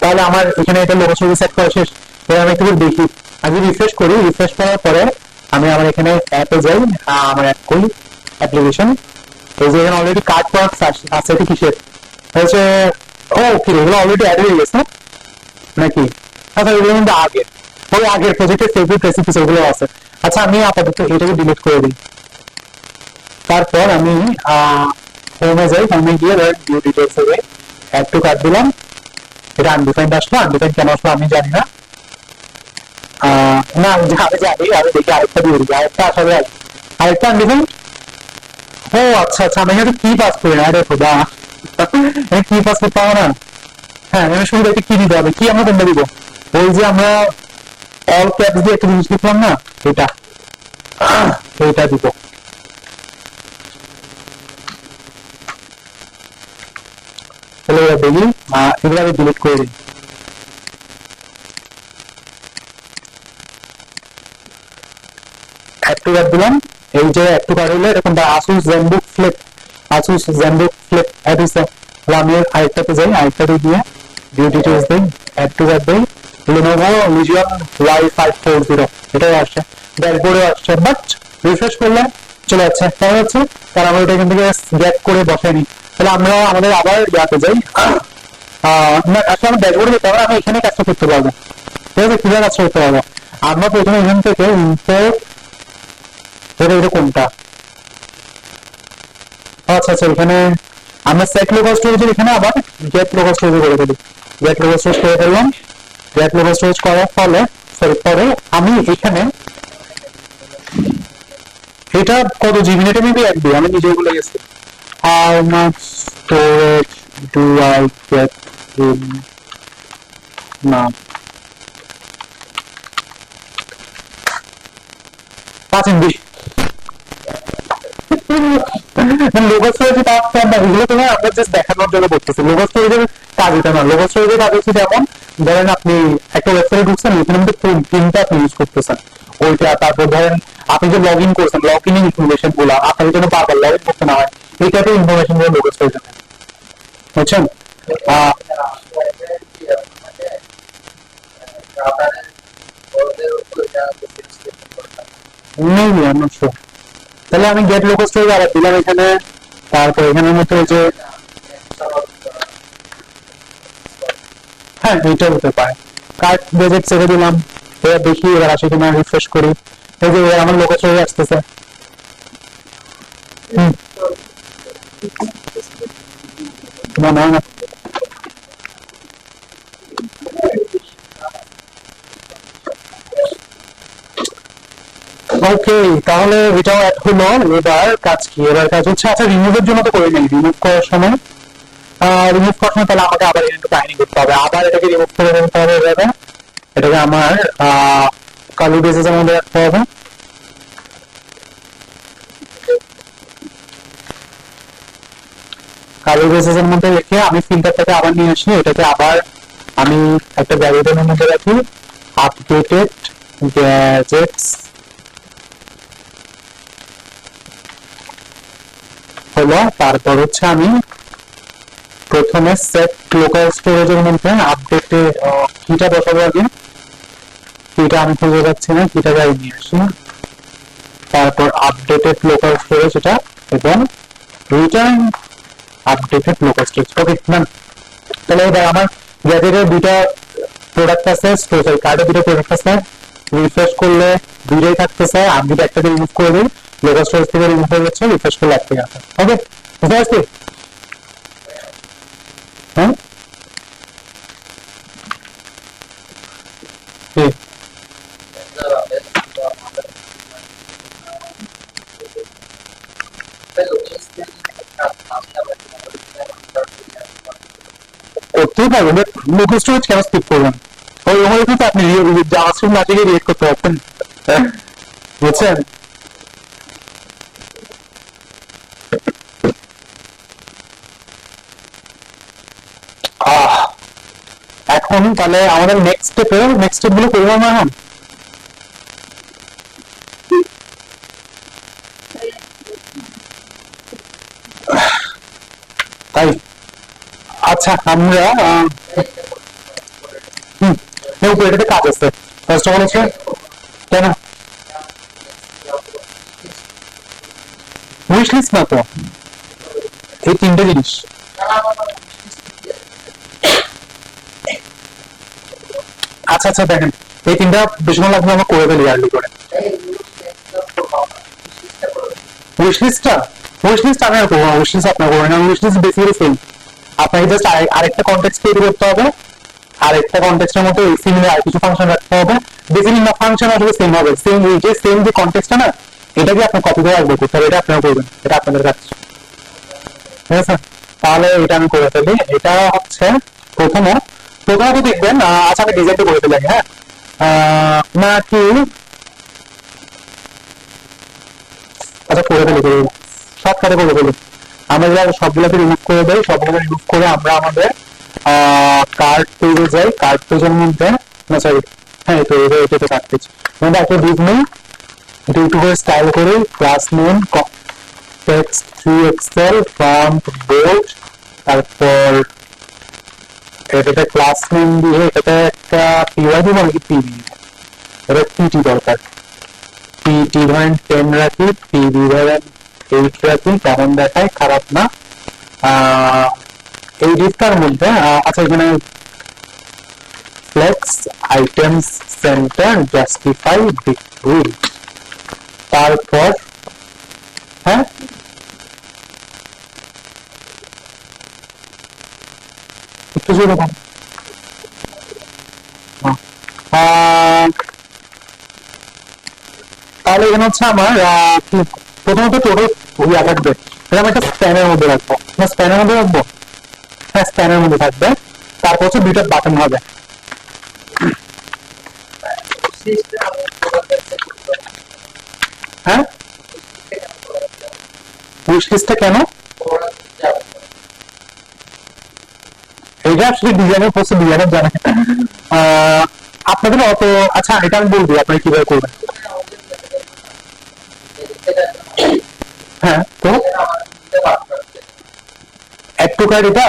Speaker 1: তাহলে আমার এখানে এটা লোকাল স্টোরেজ সেট করা শেষ। এবার আমি একটু দেখি, আমি রিফ্রেশ করি, রিফ্রেশ করার পরে আমি আমার এখানে অ্যাপে যাই, আমার অ্যাপ করি অ্যাপ্লিকেশন, এই যে এখানে অলরেডি কার্ড প্রোডাক্টস আছে, এটা কিসের হচ্ছে, ও কি এগুলো অলরেডি অ্যাড হয়ে গেছে নাকি, আচ্ছা এগুলো কিন্তু আগের ওই আগের প্রজেক্টের ফেভারিট রেসিপিস ওগুলো আছে। আচ্ছা আমি আপাতত এটাকে ডিলিট করে দিই, তারপর আমি হোমে যাই, হোমে গিয়ে ভিউ ডিটেলস এ যাই, অ্যাড টু কার্ড দিলাম, এটা আনডিফাইন্ড আসলো, আনডিফাইন্ড কেন আসলো আমি জানি না, না আমি জানি, আমি দেখি আরেকটা দিয়ে দিই, আরেকটা আসলে আরেকটা আনডিফাইন্ড, ও আচ্ছা আচ্ছা আমি এখানে কি পাস করি না, আরে খোদা কি পাস করতে হবে না, হ্যাঁ আমি শুরুতে কি দিতে হবে, কি আমরা কোনটা দিব, ওই যে আমরা অল ক্যাপস দিয়ে একটা জিনিস লিখলাম না এটা, এইটা দিব। তাহলে এবার দেখি এগুলো আমি ডিলিট করে দিই, একটু কার্ড দিলাম, এই যে একটু কার্ড হলো এরকম Asus Zenbook flip, Asus Zenbook flip add হইছে, তাহলে আমি আরেকটাতে যাই, আরেকটাতে গিয়ে ভিউ ডিটেলস দিই, অ্যাড টু কার্ড দিই, Lenovo Legion Y540 এটাই আসছে, ড্যাশবোর্ডে আসছে, বাট রিফ্রেশ করলে চলে যাচ্ছে, কেমন হচ্ছে, তাহলে আমরা এটা এখান থেকে গ্যাপ করে বসাই নিই। তাহলে আমরা আমাদের আবার ইয়াতে যাই, না আসলে আমার ড্যাশবোর্ডে যেতে হবে, আমি এখানে কাজটা করতে পারবো, ঠিক আছে কিভাবে কাজটা করতে পারবো, আমরা প্রথমে এখান থেকে ইম্পোর্ট, এটা কোনটা, আচ্ছা আচ্ছা এখানে আমরা সেট লোকাল স্টোরেজের এখানে আবার গেট লোকাল স্টোরেজ করে ফেলি, গেট লোকাল স্টোরেজ করে ফেললাম, গেট লোকাল স্টোরেজ করার ফলে পরে আমি এখানে এটা কত জিবি নেটে মেবি 1 GB, আমি নিজে বলে গেছি। How much storage do I get in না 5 MB। লোকাল স্টোরেজে কাজ না, এগুলো তোমার আমরা জাস্ট দেখানোর জন্য করতেছি। লোকাল স্টোরেজের কাজ এটা না। লোকাল স্টোরেজের কাজ হচ্ছে যেমন ধরেন আপনি একটা ওয়েবসাইটে ঢুকছেন, এখানে মধ্যে প্রিন্টটা আপনি ইউজ করতেছেন ওইটা, তারপর ধরেন আপনি যে লগ ইন করছেন, লগ ইন ইনফরমেশন গুলো আপনার জন্য বারবার লগ ইন করতে না হয়, এই টাইপের ইনফরমেশন গুলো লোকাল স্টোরেজে থাকে, বুঝছেন? Maybe I am not sure. তাহলে আমি গেট লোকাল স্টোরেজ আবার দিলাম এখানে, তারপর এখানের মধ্যে যে হ্যাঁ এইটা হতে পারে। কার্ড বেজেট ছেড়ে দিলাম, এবার দেখি এবার আসে কিনা, রিফ্রেশ করি। এই যে আমার লোকাল স্টোরেজ আসতেছে। না না না, ওকে, তাহলে এটাও অ্যাড হলো। এবার কাজ কি? এবার কাজ হচ্ছে আচ্ছা রিমুভের জন্য তো করে নেই, রিমুভ করার সময় রিমুভ করার সময় তাহলে আমাকে আবার একটু কাহিনী করতে হবে, আবার এটাকে রিমুভ করে নিতে হবে। এভাবে এটাকে আমার কালি বেসিসের মধ্যে রাখতে হবে। কালি বেসিসের মধ্যে রেখে আমি ফিল্টারটাকে আবার নিয়ে আসি, এটাকে আবার আমি একটা ভ্যারিয়েবলের মধ্যে রাখি, আপডেটেড গ্যাজেটস হলো। তারপর হচ্ছে আমি প্রথমে সেট লোকাল স্টোরেজের মধ্যে আপডেটে কিটা বসাবো আগে, কিটা আমি খুঁজে পাচ্ছি না, কিটা যাই নিয়ে আসি। তারপর আপডেটেড লোকাল স্টোরেজ এটা, এবং return updated local storage. Okay ma'am, তাহলে এবার আমার গ্যাজেটের দুইটা প্রোডাক্ট আছে, সরি কার্ডে দুটো প্রোডাক্ট আছে, রিফ্রেশ করলে দুইটাই থাকতেছে, আমি যদি একটাকে রিমুভ করে দিই লোকাল স্টোরেজ থেকে রিমুভ হয়ে যাচ্ছে, রিফ্রেশ করলে এক থেকে আসে। ওকে বুঝতে পারছি? হ্যাঁ ঠিক। করতেই পারবেন, বাট লোকাল স্টোরেজ কেন স্কিপ করবেন? ওই ওখানে কিন্তু আপনি জাভাস্ক্রিপ্ট না থেকে রিয়েক্ট করতে পারতেন, বুঝছেন? এখন তাহলে আমাদের নেক্সট স্টেপ গুলো করবো আমরা এখন। তাই আচ্ছা আমরা এটাতে কাজ আছে। ফার্স্ট অফ অল হচ্ছে কেন উইশ লিস্ট না তো, এই তিনটে জিনিস। আচ্ছা আচ্ছা দেখেন, এই তিনটা বেশি লাগবে, আমরা করে ফেলি আর্লি করে। উইশ লিস্টটা, উইশ লিস্ট আমি আর করবো না, উইশ লিস্ট আপনার করবেন, উইশ লিস্ট বেসিক্যালি সেম। আপনাকে জাস্ট আরেকটা কন্টেক্সট তৈরি করতে হবে, আরেকটা কন্টেক্সটের মধ্যে সিমিলার আর কিছু ফাংশন রাখতে হবে। বেসিক্যালি না ফাংশন আসলে সেম হবে, সেম যে কন্টেক্সটটা না, এটাকে আপনি কপি করে রাখবেন করতে হবে, এটা আপনারা করবেন, এটা আপনাদের কাজ, ঠিক আছে? তাহলে এটা আমি করে ফেলি। এটা হচ্ছে প্রথমে প্রথমত দেখবেন, আচ্ছা আমি ডিজাইনটা করে ফেলি, হ্যাঁ নাকি আচ্ছা করে ফেলি, করে শর্টকাটে করে ফেলি। আমরা সবগুলোকে রিমুভ করে দেই, সবগুলো রিমুভ করে আমরা আমাদের কার্ড পেজে যাই। কার্ড পেজের মধ্যে না সরি, হ্যাঁ তো এটাতে কার্ড পেজ মধ্যে একটা ডিপ নেই, এটা একটু করে স্টাইল করে class name text 3 XL font bold, তারপর এটাতে ক্লাস নেম দিয়ে এটাতে একটা পিওয়াই দিব নাকি পিবি, এটা পিটি দরকার, পিটি ধরেন 10 রাখি, পিবি ধরেন 8 রাখি, কেমন দেখায় খারাপ না। এই ডিপটার মধ্যে আচ্ছা এখানে flex items center justify decrease, তারপর হ্যাঁ একটু জোরে বল। তাহলে এখানে হচ্ছে আমার প্রথমত টোটাল ইয়া থাকবে, এটা আমি একটা স্প্যানের মধ্যে রাখবো, স্প্যানের মধ্যে রাখবো, হ্যাঁ স্প্যানের মধ্যে থাকবে। তারপর হচ্ছে দুইটা বাটন হবে, হ্যাঁ উইশ লিস্টটা কেন এটা আসলে ডিজাইনের পোস্ট ডিজাইনার জানে। আপনাদের অত আচ্ছা এটা আমি বলবো আপনি কিভাবে করবেন। হ্যাঁ তো অ্যাড টু কার্ট এটা,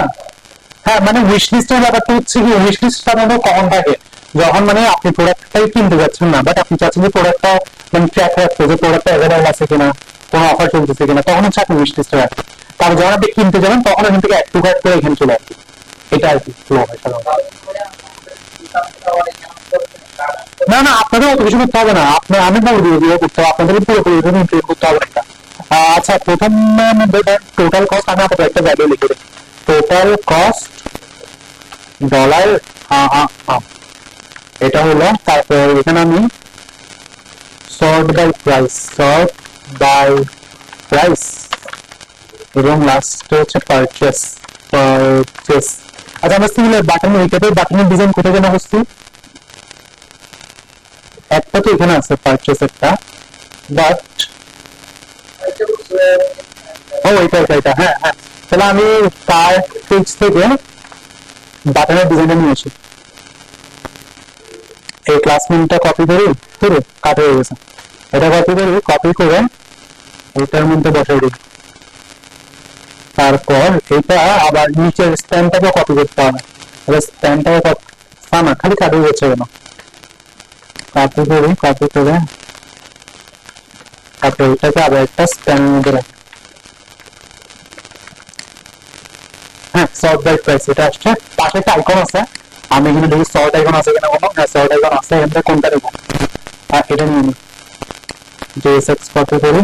Speaker 1: হ্যাঁ মানে উইশ লিস্টের ব্যাপারটা হচ্ছে কি উইশ লিস্ট সাধারণত কমন থাকে যখন মানে আপনি প্রোডাক্টটাই কিনতে যাচ্ছেন না, বাট আপনি চাচ্ছেন যে প্রোডাক্টটা মানে ট্র্যাক রাখতে যে প্রোডাক্টটা অ্যাভেলেবল আছে কিনা, কোনো অফার চলতেছে কিনা, তখন হচ্ছে আপনি উইশ লিস্টে রাখবেন। তারপর যখন আপনি কিনতে যাবেন তখন এখান থেকে অ্যাড টু কার্ট করে এখানে চলে আসবে, এটা আর কি ফ্লো হয় সাধারণত। না না আপনাদের অত কিছু করতে হবে না, আপনি আমি বলে দিব দিয়ে করতে হবে, আপনাদের পুরোপুরি ইমপ্লিমেন্ট করতে হবে না। আচ্ছা প্রথম টোটাল কস্ট আমি আপাতত একটা ভ্যালু লিখে দিই, টোটাল কস্ট ডলার, এটা হলো। তারপর এখানে আমি sort by price, sort by price, এবং লাস্টে হচ্ছে পারচেস, পারচেস। আচ্ছা আমরা সিমিলার বাটন উইকেটে বাটনের ডিজাইন কোথায় যেন বসছি, একটা তো এখানে আছে পারচেস একটা, বাট ও এটা এটা এটা হ্যাঁ হ্যাঁ, তাহলে আমি তার পেজ থেকে বাটনের ডিজাইনটা নিয়ে আসি, এই ক্লাস নেমটা কপি করি, পুরো কাট হয়ে গেছে, এটা কপি করি, কপি করে এটার মধ্যে বসাই দিই। তারপর এটা আবার নিচের স্ট্যান্ডটাকে কপি করতে হবে, স্ট্যান্ডটাকে না খালি কাট হয়ে গেছে কেন, কপি করি, কপি করে তারপর এটাকে আবার একটা স্ট্যান্ড মধ্যে রাখি। হ্যাঁ সর্ট বাই প্রাইস এটা আসছে, পাশে একটা আইকন আছে, আমি এখানে দেখি সর্ট আইকন আছে কিনা কোনো, হ্যাঁ সর্ট আইকন আছে, এখান থেকে কোনটা দেবো, এটা নিয়ে নিই, জেএসএক্স কপি করি,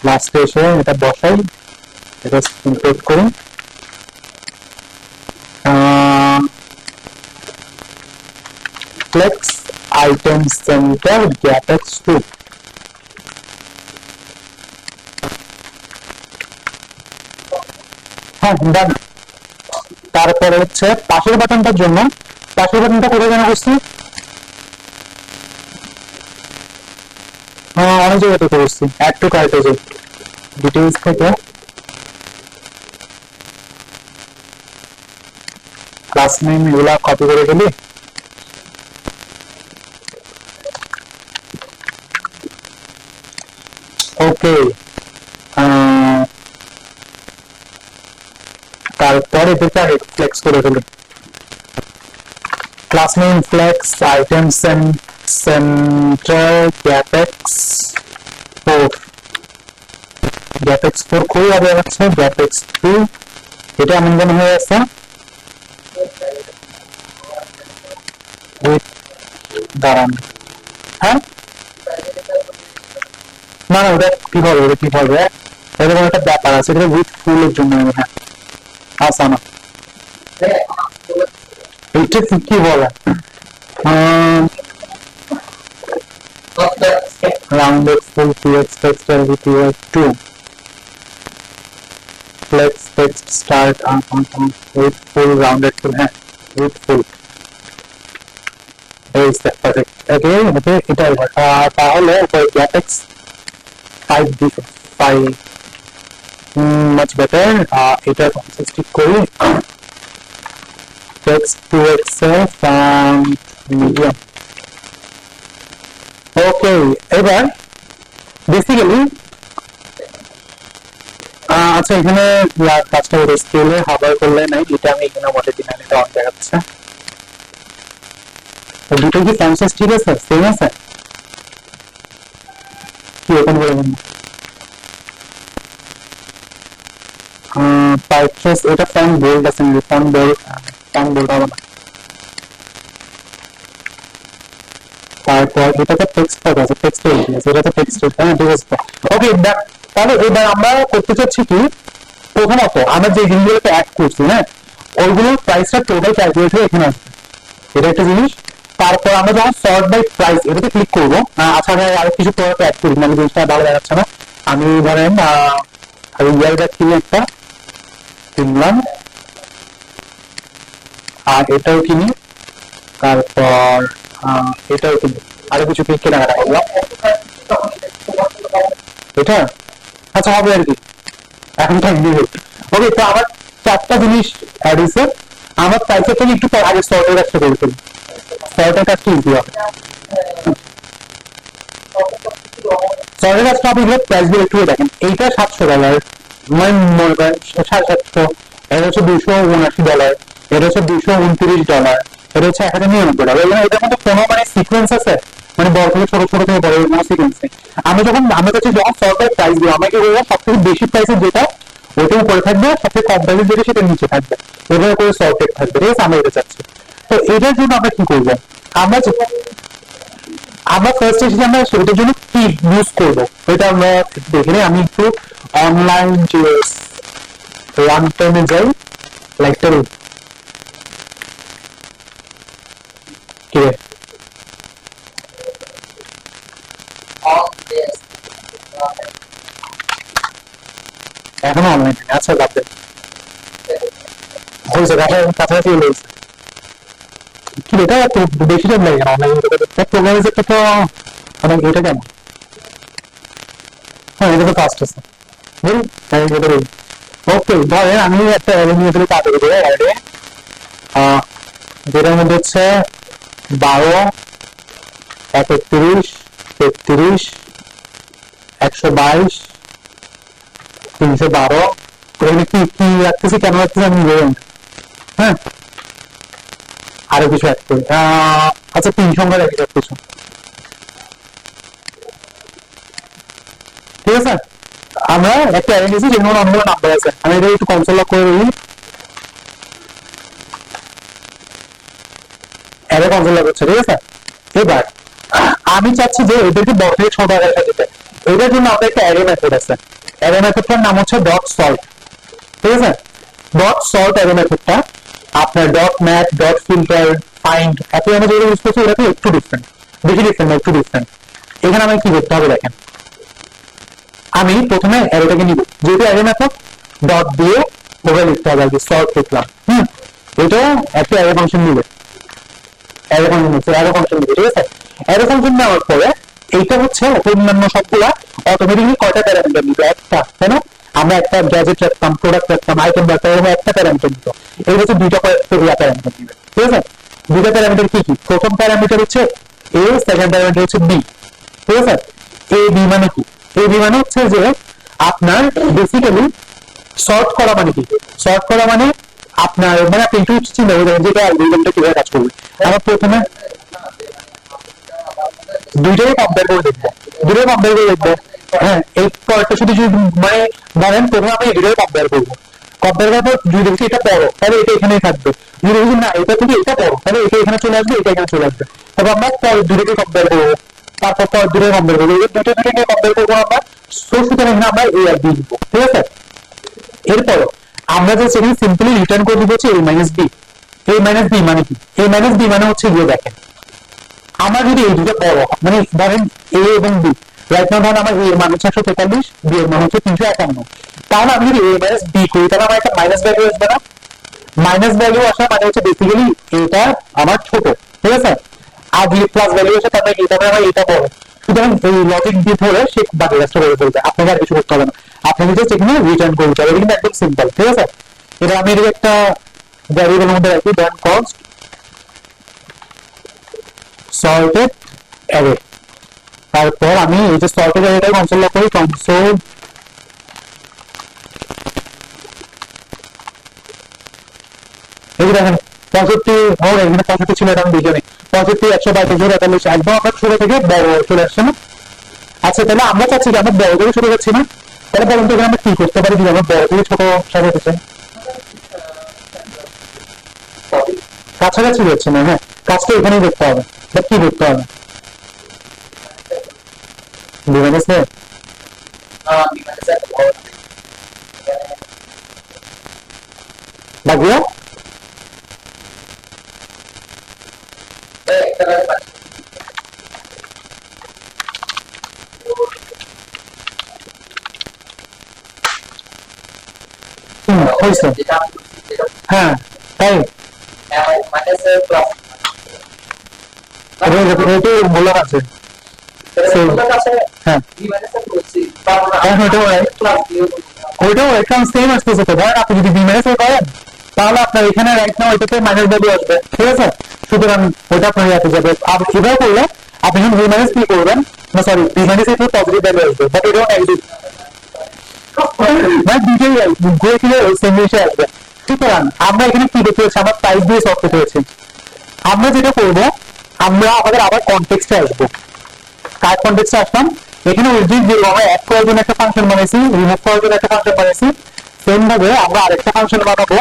Speaker 1: লাস্টে এসে এটা বসাই, এটা ইম্পোর্ট করি, ফ্লেক্স আইটেম সেন্টার গ্যাপেক্স 2, হ্যাঁ ডান। তারপরে হচ্ছে পাশের বাটনটার জন্য, পাশের বাটনটা কোথায় যেন করছি, অনেক জায়গাতে করছি, অ্যাড টু কার্টে যে ডিটেইলস থেকে ক্লাস নেম এগুলা কপি করে দিলি, ওকে। তারপরে এদেরকে ফ্লেক্স করে ফেলি, class name flex item center gap x 4, gap x 4 খুবই আগে যাচ্ছে, গ্যাপেক্স 2 এটা এমন মনে হয়ে আছে, দাঁড়ান হ্যাঁ না না ওটা কি হবে, ওটা কি হবে, এরকম একটা ব্যাপার আছে, এটা উইথ ফুলের জন্য, হ্যাঁ আসা না এটা কি বলে, rounded full text text and two flex text start with full rounded full, হ্যাঁ with full is that perfect again okay এটা তাহলে গ্যাপেক্স 5 দিকে 5 much better, এটা কনসিস্টেন্ট করি, text 2x and medium, ওকে। এবার বেসিক্যালি আচ্ছা এখানে কাজটা করে স্কেলে হাবার করলে নাই, এটা আমি এখানে বলে দিলাম, এটা অন দেখাচ্ছে, দুটো কি ফ্যান সাইজ ঠিক আছে, সেম আছে কি ওপেন করে দিন, পাইথ্রেস এটা ফ্যান বোল্ড আছে, ফ্যান বোল্ড হবে না, তারপর এটাতে টেক্সট পার্ট আছে, টেক্সট আছে, এটাতে টেক্সট হ্যাঁ ঠিক আছে, ওকে ডান। তাহলে এবার আমরা করতে চাচ্ছি কি, প্রথমত আমরা যে জিনিসগুলোকে অ্যাড করছি হ্যাঁ ওইগুলোর প্রাইসটা টোটাল ক্যালকুলেট হয়ে এখানে আসবে, এটা একটা জিনিস। তারপর আমরা যখন সর্ট বাই প্রাইস এটাতে ক্লিক করবো, আচ্ছা আমি আরো কিছু প্রোডাক্ট অ্যাড করি, মানে জিনিসটা ভালো দেখাচ্ছে না। আমি ধরেন ইয়ার ব্যাগ কিনে একটা কিনলাম, আর এটাও কিনি, তারপর এটাও কিনি, আরো কিছু কেনাকাটা করলাম। এটা আচ্ছা হবে আর কি, এখন তো ওকে। তো আমার 4টা জিনিস অ্যাড হয়েছে। আমার প্রাইসের থেকে একটু আগে সর্টের কাজটা করে ফেলি, সর্টের কাজটা ইজি হবে। সর্টের কাজটা আপনি প্রাইস গুলো একটু দেখেন, এইটা $700, মানে মনে করেন $750, এটা হচ্ছে $279, এটা হচ্ছে $229, এটা হচ্ছে $199। এটার মধ্যে কোনো মানে সিকোয়েন্স আছে, মানে বড় থেকে ছোট, ছোট থেকে বড় কোনো সিকোয়েন্স নেই। আমি যখন আমার কাছে যখন সর্টের প্রাইস গুলো আমাকে বলবো সব থেকে বেশি প্রাইসের যেটা ওটা উপরে থাকবে, সবথেকে কম প্রাইসের যেটা সেটা নিচে থাকবে, এভাবে করে সর্টেড থাকবে। ঠিক আছে, আমরা এটা চাচ্ছি। তো এটার জন্য আমরা কি করবো, আমরা আমরা ফার্স্ট এসে আমরা সেটার জন্য কি ইউজ করবো এটা আমরা দেখে নিই। আমি একটু অনলাইন রান টাইমে যাই, লাইকটা কি এখনো অনলাইন, আচ্ছা বাদ দেন, হয়েছে কাছাকাছি হয়েছে। কি এটা একটু বেশি টাইম লাগে না অনলাইন প্রোগ্রামের ক্ষেত্রে তো অনেক, এটা কেন? হ্যাঁ এটা তো ফাস্ট আছে, বলুন। হ্যাঁ এটা বলুন। ওকে ধরেন আমি একটা অ্যারে নিয়ে গেলে কাটে দেবো অ্যারে, যেটার মধ্যে হচ্ছে 12, 31, 33, 122, 312। এখানে কি কি রাখতেছি, কেন রাখতেছি আমি বলুন। হ্যাঁ আরো কিছু অ্যাড করি, আচ্ছা 3 সংখ্যা রাখি সব কিছু, ঠিক আছে। আমরা একটা অ্যারে নিয়েছি যেখানে অনেকগুলো নাম্বার আছে, আমি এটা একটু কনসোল লক করে দিই, অ্যারে কনসোল লক হচ্ছে, ঠিক আছে। এবার আমি চাচ্ছি যে এদেরকে বড় থেকে ছোট আকারে দিতে। এটার জন্য আমাদের একটা অ্যারে মেথড আছে, অ্যারে মেথডটার নাম হচ্ছে ডট সল্ট, ঠিক আছে। ডট সল্ট অ্যারে মেথডটা আপনার dot math, dot filter, find এত আমরা যেগুলো ইউজ করছি ওটা একটু ডিফারেন্ট, বেশি ডিফারেন্ট না, একটু ডিফারেন্ট। এখানে আমাকে কি করতে হবে দেখেন, আমি প্রথমে অ্যারেটাকে নিব, যেহেতু অ্যারে মেথড ডট দিয়ে ওভাবে লিখতে হবে আর কি, সল্ট লিখলাম। এটা একটা অ্যারে ফাংশন নিবে, অ্যারে ফাংশন হচ্ছে অ্যারে ফাংশন নিবে, ঠিক আছে। অ্যারে ফাংশন নেওয়ার পরে এইটা হচ্ছে অন্যান্য সবগুলা অটোমেটিকলি কয়টা প্যারামিটার নিবে, একটা, তাই না? আমরা একটা গ্যাজেট রাখতাম, প্রোডাক্ট রাখতাম, আইটেম রাখতাম, এরকম একটা প্যারামিটার নিত। এই হচ্ছে দুইটা প্যারামিটার নিবে, ঠিক আছে। দুইটা প্যারামিটার কি কি, প্রথম প্যারামিটার হচ্ছে এ, সেকেন্ড প্যারামিটার হচ্ছে বি, ঠিক আছে। এ বি মানে কি, এ বি মানে হচ্ছে যে আপনার বেসিক্যালি সর্ট করা মানে কি, সর্ট করা মানে আপনার মানে আপনি একটু চিন্তা করবেন যেটা অ্যালগরিদমটা কিভাবে কাজ করবে। আমরা প্রথমে দুইটাই কম্পেয়ার করে দেখবো, দুটোই কম্পেয়ার করে দেখবো। হ্যাঁ এই পয়েন্টটা শুধু যদি মানে ধরেন প্রথমে আমি দুটোই কম্পেয়ার করবো, কম্পেয়ার করার পর যদি দেখি এটা বড় তাহলে এটা এখানেই থাকবে, যদি দেখি না এটা থেকে এটা বড় তাহলে এটা এখানে চলে আসবে, এটা এখানে চলে আসবে। তারপর আমরা পরের দুটোকে কম্পেয়ার করবো, তারপর পরের দুটোকে কম্পেয়ার করবো, এই দুটো দুটোকে কম্পেয়ার করবো আমরা। সুতরাং এখানে আমরা এ আর বি দিব, ঠিক আছে। এরপর আমরা যে সেখানে সিম্পলি রিটার্ন করে দিব হচ্ছে এ মাইনাস বি। এ মাইনাস বি মানে কি, এ মাইনাস বি মানে হচ্ছে গিয়ে দেখেন আমার যদি এই দুটো বড় মানে ধরেন এ এবং বি, রাইট নাও ধরেন আমার এ এর মান হচ্ছে 143, বি এর মান হচ্ছে 351, তাহলে আমি যদি এ মাইনাস বি করি তাহলে আমার একটা মাইনাস ভ্যালু আসবে না। মাইনাস ভ্যালু আসা মানে হচ্ছে বেসিক্যালি এটা আমার ছোট, ঠিক আছে। আর যদি প্লাস ভ্যালু আসে তাহলে এটা আমার এটা বড়। সুতরাং এই লজিক দিয়ে ধরে সে বাকি রাস্তা করে ফেলবে, আপনাকে আর কিছু করতে হবে না, আপনাকে জাস্ট এখানে রিটার্ন করতে হবে, কিন্তু একদম সিম্পল, ঠিক আছে। এটা আমি এর একটা ভ্যারিয়েবলের মধ্যে রাখি, দেন কস্ট সর্টেড অ্যারে। তারপর আমি এই যে সর্টেড অ্যারেটা কনসোল লক করি, কনসোল এই যে দেখেন 65 এখানে 65 ছিল, এটা আমি বুঝে নিই 65, 122, 143 একদম আমরা ছোট থেকে বড় চলে আসছে না। আচ্ছা তাহলে আমরা চাচ্ছি যে আমরা বড় থেকে ছোট যাচ্ছি না, তাহলে বলুন তো এখানে আমরা কি করতে পারি, আমরা বড় থেকে ছোট সাজাতে চাই, কাছাকাছি যাচ্ছে না। হ্যাঁ কাজটা এখানেই করতে হবে, কি করতে হবে বুঝে গেছে। বাকিরা হয়েছে? হ্যাঁ তাই বলার আছে। হ্যাঁ ওইটাও একদম সেম আসতেছে তো। ধরেন আপনি যদি বি মাইনাস করেন তাহলে আপনার এখানে রাইট নাও এটাতে মাইনাস ভ্যালু আসবে, ঠিক আছে? সুতরাং ওইটা আপনার ইয়াতে যাবে। আর এভাবে করলে আপনি যখন বি মাইনাস বি করবেন, না সরি বি মাইনাস এ পজিটিভ ভ্যালু আসবে, বাট এটাও নেগেটিভ, মানে দুটোই ঘুরে ফিরে সেম জিনিসে আসবে। সুতরাং আমরা এখানে কি দেখতে পাচ্ছি, আমরা প্রাইস দিয়ে সলভ করতে পারছি। আমরা যেটা করবো, আমরা আমাদের আবার কনটেক্সটে আসবো। কার কনটেক্সটে আসলাম? এখানে উইথড্রিল যে আমরা অ্যাড করার জন্য একটা ফাংশন বানাইছি, রিমুভ করার জন্য একটা ফাংশন বানাইছি, সেম ভাবে আমরা আরেকটা ফাংশন বানাবো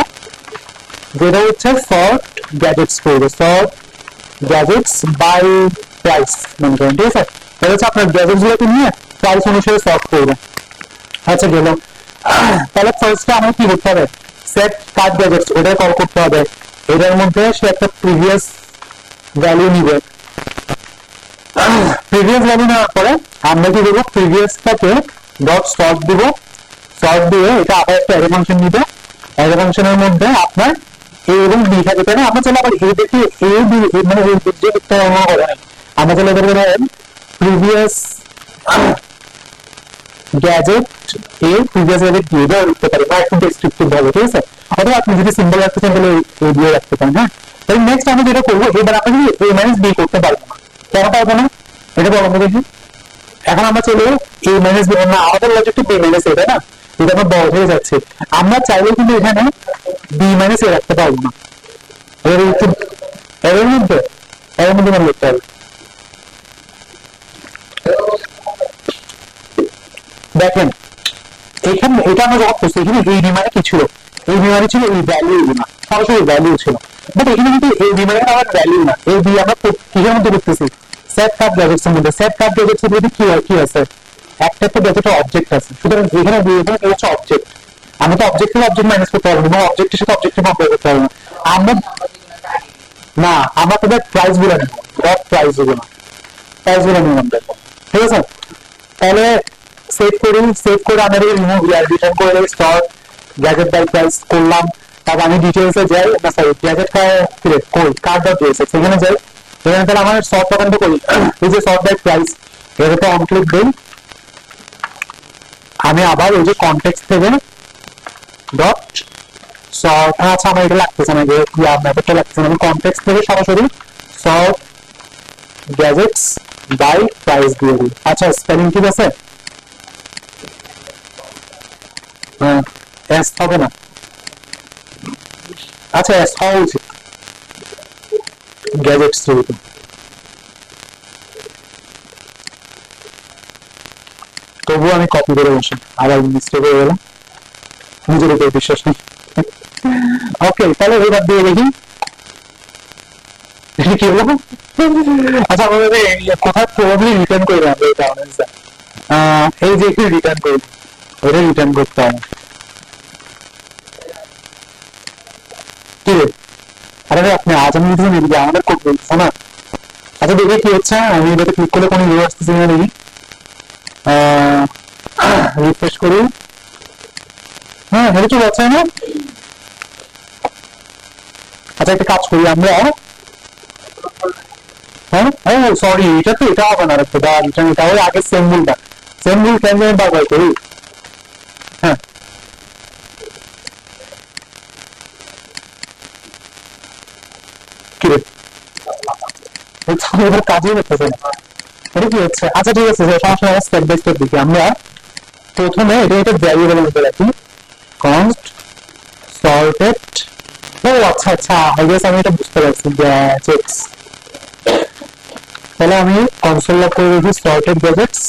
Speaker 1: যেটা হচ্ছে সর্ট গ্যাজেটস করবে। সর্ট গ্যাজেটস বাই প্রাইস মনে করেন, ঠিক আছে? এটা হচ্ছে আপনার গ্যাজেটস গুলোকে নিয়ে প্রাইস অনুসারে সর্ট করবে। আচ্ছা গেল। তাহলে ফার্স্টে আমরা কি করতে হবে, সেট কার্ড গ্যাজেটস ওটা কল করতে হবে। এটার মধ্যে সে একটা প্রিভিয়াস ভ্যালু নিবে। প্রিভিয়াস ভ্যালু নেওয়ার পরে আমরা কি দেবো, প্রিভিয়াসটাকে ডট সর্ট দিব। সর্ট দিয়ে এটা আবার একটা অ্যারে ফাংশন নিবে। অ্যারে ফাংশনের মধ্যে আপনার এ এবং বি থাকে, তাই না? আমরা চলে আবার এ দেখি এ বি, মানে এই যে একটা হবে আমরা চলে ধরবো প্রিভিয়াস গ্যাজেট এ, প্রিভিয়াস গ্যাজেট বি এটা লিখতে পারি বা একটু ডেসক্রিপটিভ ভাবে, ঠিক আছে? অথবা আপনি যদি সিম্বল রাখতে চান তাহলে এ দিয়ে রাখতে পারেন। হ্যাঁ, তাহলে নেক্সট আমরা যেটা করবো, এবার আপনি এ মাইনাস বি করতে পারবো না। কেন পারবো না এটা বলবো দেখি। এখন আমরা চলে এ মাইনাস বি, না আমাদের লজিকটা বি মাইনাস এ, তাই না? এটা আমরা বড় হয়ে যাচ্ছে। আমরা চাইলেও কিন্তু এখানে বি মাইনাস এ রাখতে পারবো না। এর মধ্যে মানে লিখতে হবে। দেখেন এখানে এটা আমরা যখন করছি, এখানে এই বি মানে কি ছিল? এই বি মানে ছিল এই ভ্যালু না, সরাসরি ভ্যালু ছিল। বাট এখানে কিন্তু এই বি মানে আমার ভ্যালু না, এই বি আমরা কিসের মধ্যে করতেছি? সেট কার্ড গ্যাজেটস এর মধ্যে। সেট কার্ড গ্যাজেটস এর মধ্যে কি আছে? একটা তো গ্যাজেটে অবজেক্ট আছে, সুতরাং এখানে হচ্ছে অবজেক্ট। আমরা তো অবজেক্ট থেকে অবজেক্ট মাইনাস করতে পারবো না, অবজেক্টের সাথে অবজেক্টে কম্পেয়ার করতে পারবো না। আমরা না, আমরা তাদের প্রাইস গুলো নেবো, ডট প্রাইস গুলো নিলাম, দেখো, ঠিক আছে? তাহলে সেভ করি, সেভ করে আমি রিমুভ রিটার্ন করে স্টক গ্যাজেট বাই প্রাইস করলাম। তারপর আমি ডিটেলসে যাই, না sorry gadget card dot details সেখানে যাই। এখানে তাহলে আমার সর্ট দোকানটা করি, এই যে সর্ট বাই প্রাইস এটাতে অন ক্লিক দিই। আমি আবার ওই যে কনটেক্সট থেকে ডট সর্ট, আচ্ছা আমার এটা লাগতেছে না, যে ম্যাথডটা লাগতেছে না, আমি কনটেক্সট থেকে সরাসরি সর্ট গ্যাজেটস বাই প্রাইস দিয়ে দিই। আচ্ছা স্পেলিং ঠিক আছে? হ্যাঁ, এস হবে না, আচ্ছা এস হওয়া উচিত গ্যাজেটস যেহেতু। তবুও আমি কপি করে বসে আবার মিস্টেক হয়ে গেলাম, নিজের উপর বিশ্বাস নেই। ওকে, তাহলে এবার দিয়ে দেখি কি বলবো। আচ্ছা আমাদের কোথায় প্রবাবলি রিটার্ন করে আমরা এটা এই যে একটু রিটার্ন করি, ওটা রিটার্ন করতে হবে। কি রে, আরে আপনি আজ আমি দিচ্ছেন এদিকে আমাদের কোড বলছো না। আচ্ছা দেখে কি হচ্ছে, আমি এটাতে ক্লিক করলে কোনো ইউজ আসতেছে না দেখি, রিফ্রেশ করি। হ্যাঁ এটা চলে যাচ্ছে না। আচ্ছা একটা কাজ করি আমরা, হ্যাঁ ও সরি এটা তো এটা হবে না, এটা হলে আগে সেম রুল কেন বারবার করি। হ্যাঁ কি রে, এবার কাজই করতেছে না, এটা কি হচ্ছে? আচ্ছা ঠিক আছে, সমস্যা নেই, স্টেপ বাই স্টেপ দেখি। আমরা প্রথমে এটা একটা ভ্যারিয়েবল মধ্যে রাখি, কনস্ট সর্টেড। ও আচ্ছা আচ্ছা, আই গেস আমি এটা বুঝতে পারছি, গ্যাজেটস। তাহলে আমি কনসোল লগ করে দিচ্ছি সর্টেড গ্যাজেটস।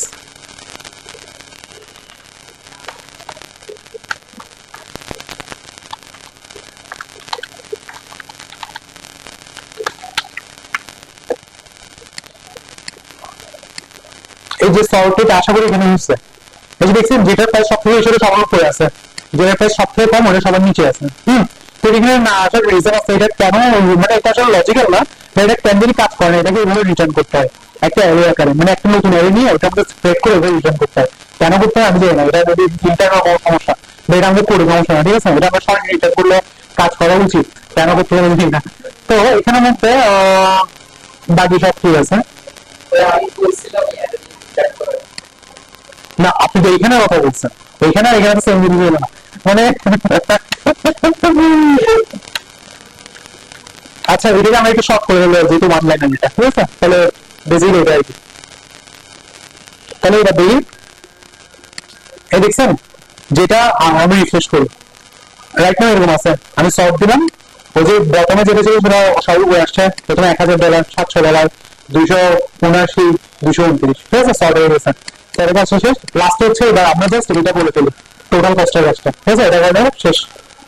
Speaker 1: এই যে সর্টেড আশা করি এখানে হচ্ছে, এই যে দেখছেন যেটার প্রাইস সবথেকে হিসেবে সবার উপরে আছে, যেটার প্রাইস সবথেকে কম ওটা সবার নিচে আছে। তো এখানে না আসার রিজন আছে, এটা কেন মানে এটা আসলে লজিক্যাল না, এটা কেন যদি কাজ করে না, এটাকে এভাবে রিটার্ন করতে হয় একটা অ্যারে আকারে, মানে একটা নতুন অ্যারে নিয়ে ওটা আমাদের স্প্রেড করে এভাবে রিটার্ন করতে হয়। কেন করতে হয় আমি জানি না, এটা যদি ইন্টারনাল কোনো সমস্যা বা এটা আমাদের করে সমস্যা না, ঠিক আছে, এটা আমরা সরাসরি রিটার্ন করলে কাজ করা উচিত, কেন করতে হবে জানি না। তো এখানের মধ্যে বাকি সব ঠিক আছে। না আপনি তো এইখানে কথা বলছেন, এইখানে আর এখানে সেম জিনিস হলো না মানে আচ্ছা এটাকে আমরা একটু শর্ট করে দিলে যেহেতু ওয়ান লাইন এটা, ঠিক আছে, তাহলে বেসিক এটা আর কি। তাহলে এটা দেখি, এই দেখছেন যেটা আমি রিফ্রেশ করি রাইট নাও এরকম আছে, আমি সলভ দিলাম, ওই যে বটমে যেটা ছিল সেটা সবই বই আসছে, প্রথমে $1000, $700, 279, 229, ঠিক আছে, সলভ হয়ে গেছে। তাহলে কাজ শেষ, লাস্ট হচ্ছে এবার আমরা জাস্ট এটা বলে ফেলি টোটাল কস্টের কাজটা, ঠিক আছে, এটা করে শেষ।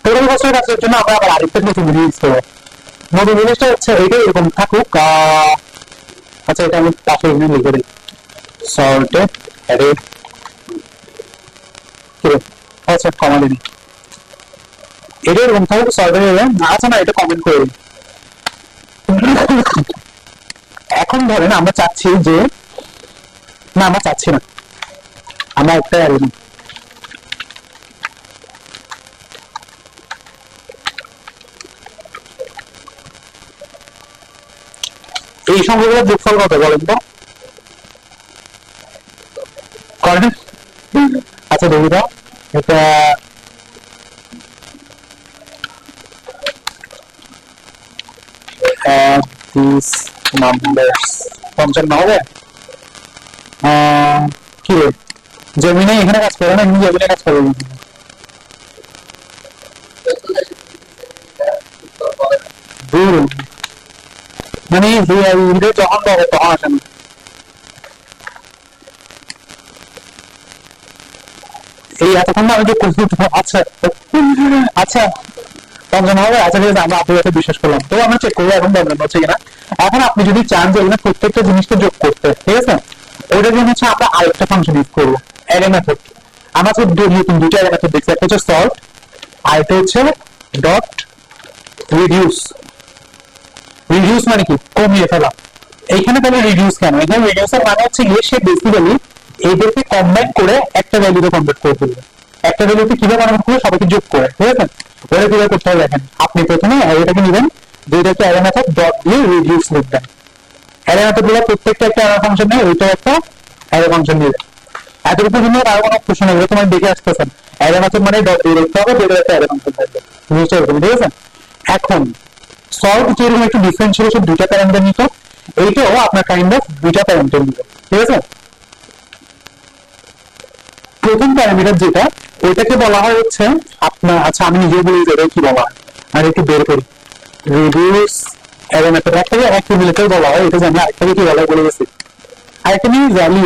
Speaker 1: টোটাল কস্টের কাজের জন্য আমরা আবার আরেকটা নতুন জিনিস করবো, নতুন জিনিসটা হচ্ছে এইটা এরকম থাকুক। আচ্ছা এটা আমি পাশে এখানে লিখে দিই, সল্টেড অ্যারে, আচ্ছা কমা দিই, এটা এরকম থাকুক সল্টেড অ্যারে। আচ্ছা না এটা কমেন্ট করে দিই। এখন ধরেন আমরা চাচ্ছি যে, না আমরা চাচ্ছি না, আমরা একটা অ্যারে নিই, এই সংখ্যাগুলোর যোগফল কত বলেন তো, করেন? আচ্ছা দেখি দাও, এটা add these numbers 55 হবে। কি রে জেমিনে এখানে কাজ করে না, জেমিনে কাজ করে দূর, মানে যখন পাবে তখন আসে না। এই এতক্ষণ আমি যে করছি, আচ্ছা আচ্ছা 55 হবে, আচ্ছা ঠিক আছে, আমরা আপনার কাছে বিশ্বাস করলাম। তো আমরা চেক করবো এখন 55 হচ্ছে কিনা। এখন আপনি যদি চান যে এখানে প্রত্যেকটা জিনিসকে যোগ করতে, ঠিক আছে, ওইটার জন্য হচ্ছে আমরা আরেকটা ফাংশন ইউজ করবো, অ্যারে মেথড। আমরা তো নতুন দুটো অ্যারে মেথড দেখছি, একটা হচ্ছে সল্ট, আরেকটা হচ্ছে ডট রিডিউস। রিডিউস মানে কি, কমিয়ে ফেলা। এইখানে তাহলে রিডিউস কেন, এখানে রিডিউসের মানে হচ্ছে গিয়ে সে বেসিক্যালি এইদেরকে কম্বাইন করে একটা ভ্যালুতে কনভার্ট করে ফেলবে। একটা ভ্যালুতে কিভাবে কনভার্ট করবে, সবাইকে যোগ করে, ঠিক আছে, ওরা কিভাবে করতে হবে দেখেন। আপনি প্রথমে অ্যারেটাকে নেবেন, যেটাকে অ্যারে মেথড ডট দিয়ে রিডিউস লিখবেন। অ্যারে মেথড গুলো প্রত্যেকটা একটা অ্যারে ফাংশন নেই, ওইটা একটা অ্যারে ফাংশন নেবে। এতটুকু জন্য আর কোনো প্রশ্ন নেই, তোমার দেখে আসতেছেন অ্যারে মেথড মানে ডট দিয়ে লিখতে হবে, যেটা একটা অ্যারে ফাংশন থাকবে, জিনিসটা এরকম, ঠিক আছে। এখন সলভ যেরকম একটু ডিফারেন্সিয়েশন দুইটা প্যারামিটার নিত, এইটাও আপনার কাইন্ড অফ দুইটা প্যারামিটার নিত, ঠিক আছে। প্রথম প্যারামিটার যেটা, ওইটাকে বলা হয় হচ্ছে আপনার, আচ্ছা আমি নিজে বলি যে কি বলা হয়, আর একটু বের করি, রিডিউস অ্যারে মেথড। একটাকে অ্যাকিউমুলেটর বলা হয়, এটা জানি, আরেকটাকে কি বলা হয় বলে গেছি, আরেকটা নিয়ে ভ্যালু।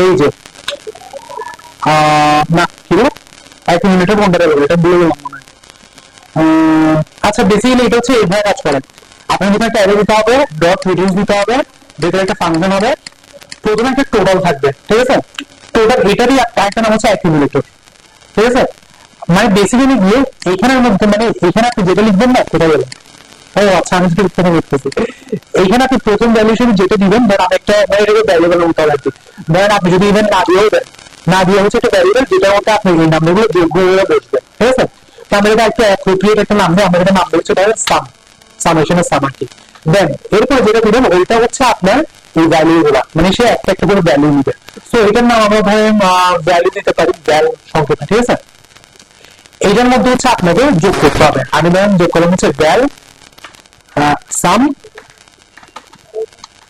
Speaker 1: এই যে না কি অ্যাকিউমুলেটর কোনটা বলবো, এটা বলে গেলাম মনে হয়। আচ্ছা বেসিক্যালি এটা হচ্ছে এইভাবে কাজ করে, আপনার ভিতরে একটা অ্যারে দিতে হবে, ডট রিডিউস দিতে হবে, ভিতরে একটা ফাংশন হবে, প্রথমে একটা টোটাল থাকবে, ঠিক আছে, টোটাল এটারই একটা নাম হচ্ছে অ্যাকিউমুলেটর, ঠিক আছে। মানে বেসিক্যালি গিয়ে এইখানের মধ্যে, মানে এখানে আপনি যেটা লিখবেন না সেটা বলেন। ও আচ্ছা আমি যেটা লিখতে লিখতেছি, এইখানে আপনি প্রথম ভ্যালু হিসেবে যেটা দিবেন, ধর আমি একটা ভ্যারিয়েবল মতো লাগবে, ধরেন আপনি যদি ইভেন না দিয়েও দেন, না দিয়ে হচ্ছে একটা ভ্যারিয়েবল যেটার মধ্যে আপনি এই নাম্বারগুলো যোগ করে বসবে, ঠিক আছে। তো আমরা এটা একটা অ্যাপ্রোপ্রিয়েট একটা নাম দেয়, আমরা এটা নাম হচ্ছে ধরেন সাম, সামেশনের সাম আর কি। দেন এরপরে যেটা দিবেন ওইটা হচ্ছে আপনার এই ভ্যালু গুলা, মানে সে একটা একটা করে ভ্যালু নিবে। তো এটার নাম আমরা ধরেন ভ্যালু দিতে পারি, ভ্যাল সংখ্যাটা, ঠিক আছে। এইটার মধ্যে হচ্ছে আপনাকে যোগ করতে হবে, আমি ধরেন যোগ করলাম হচ্ছে ভ্যাল সাম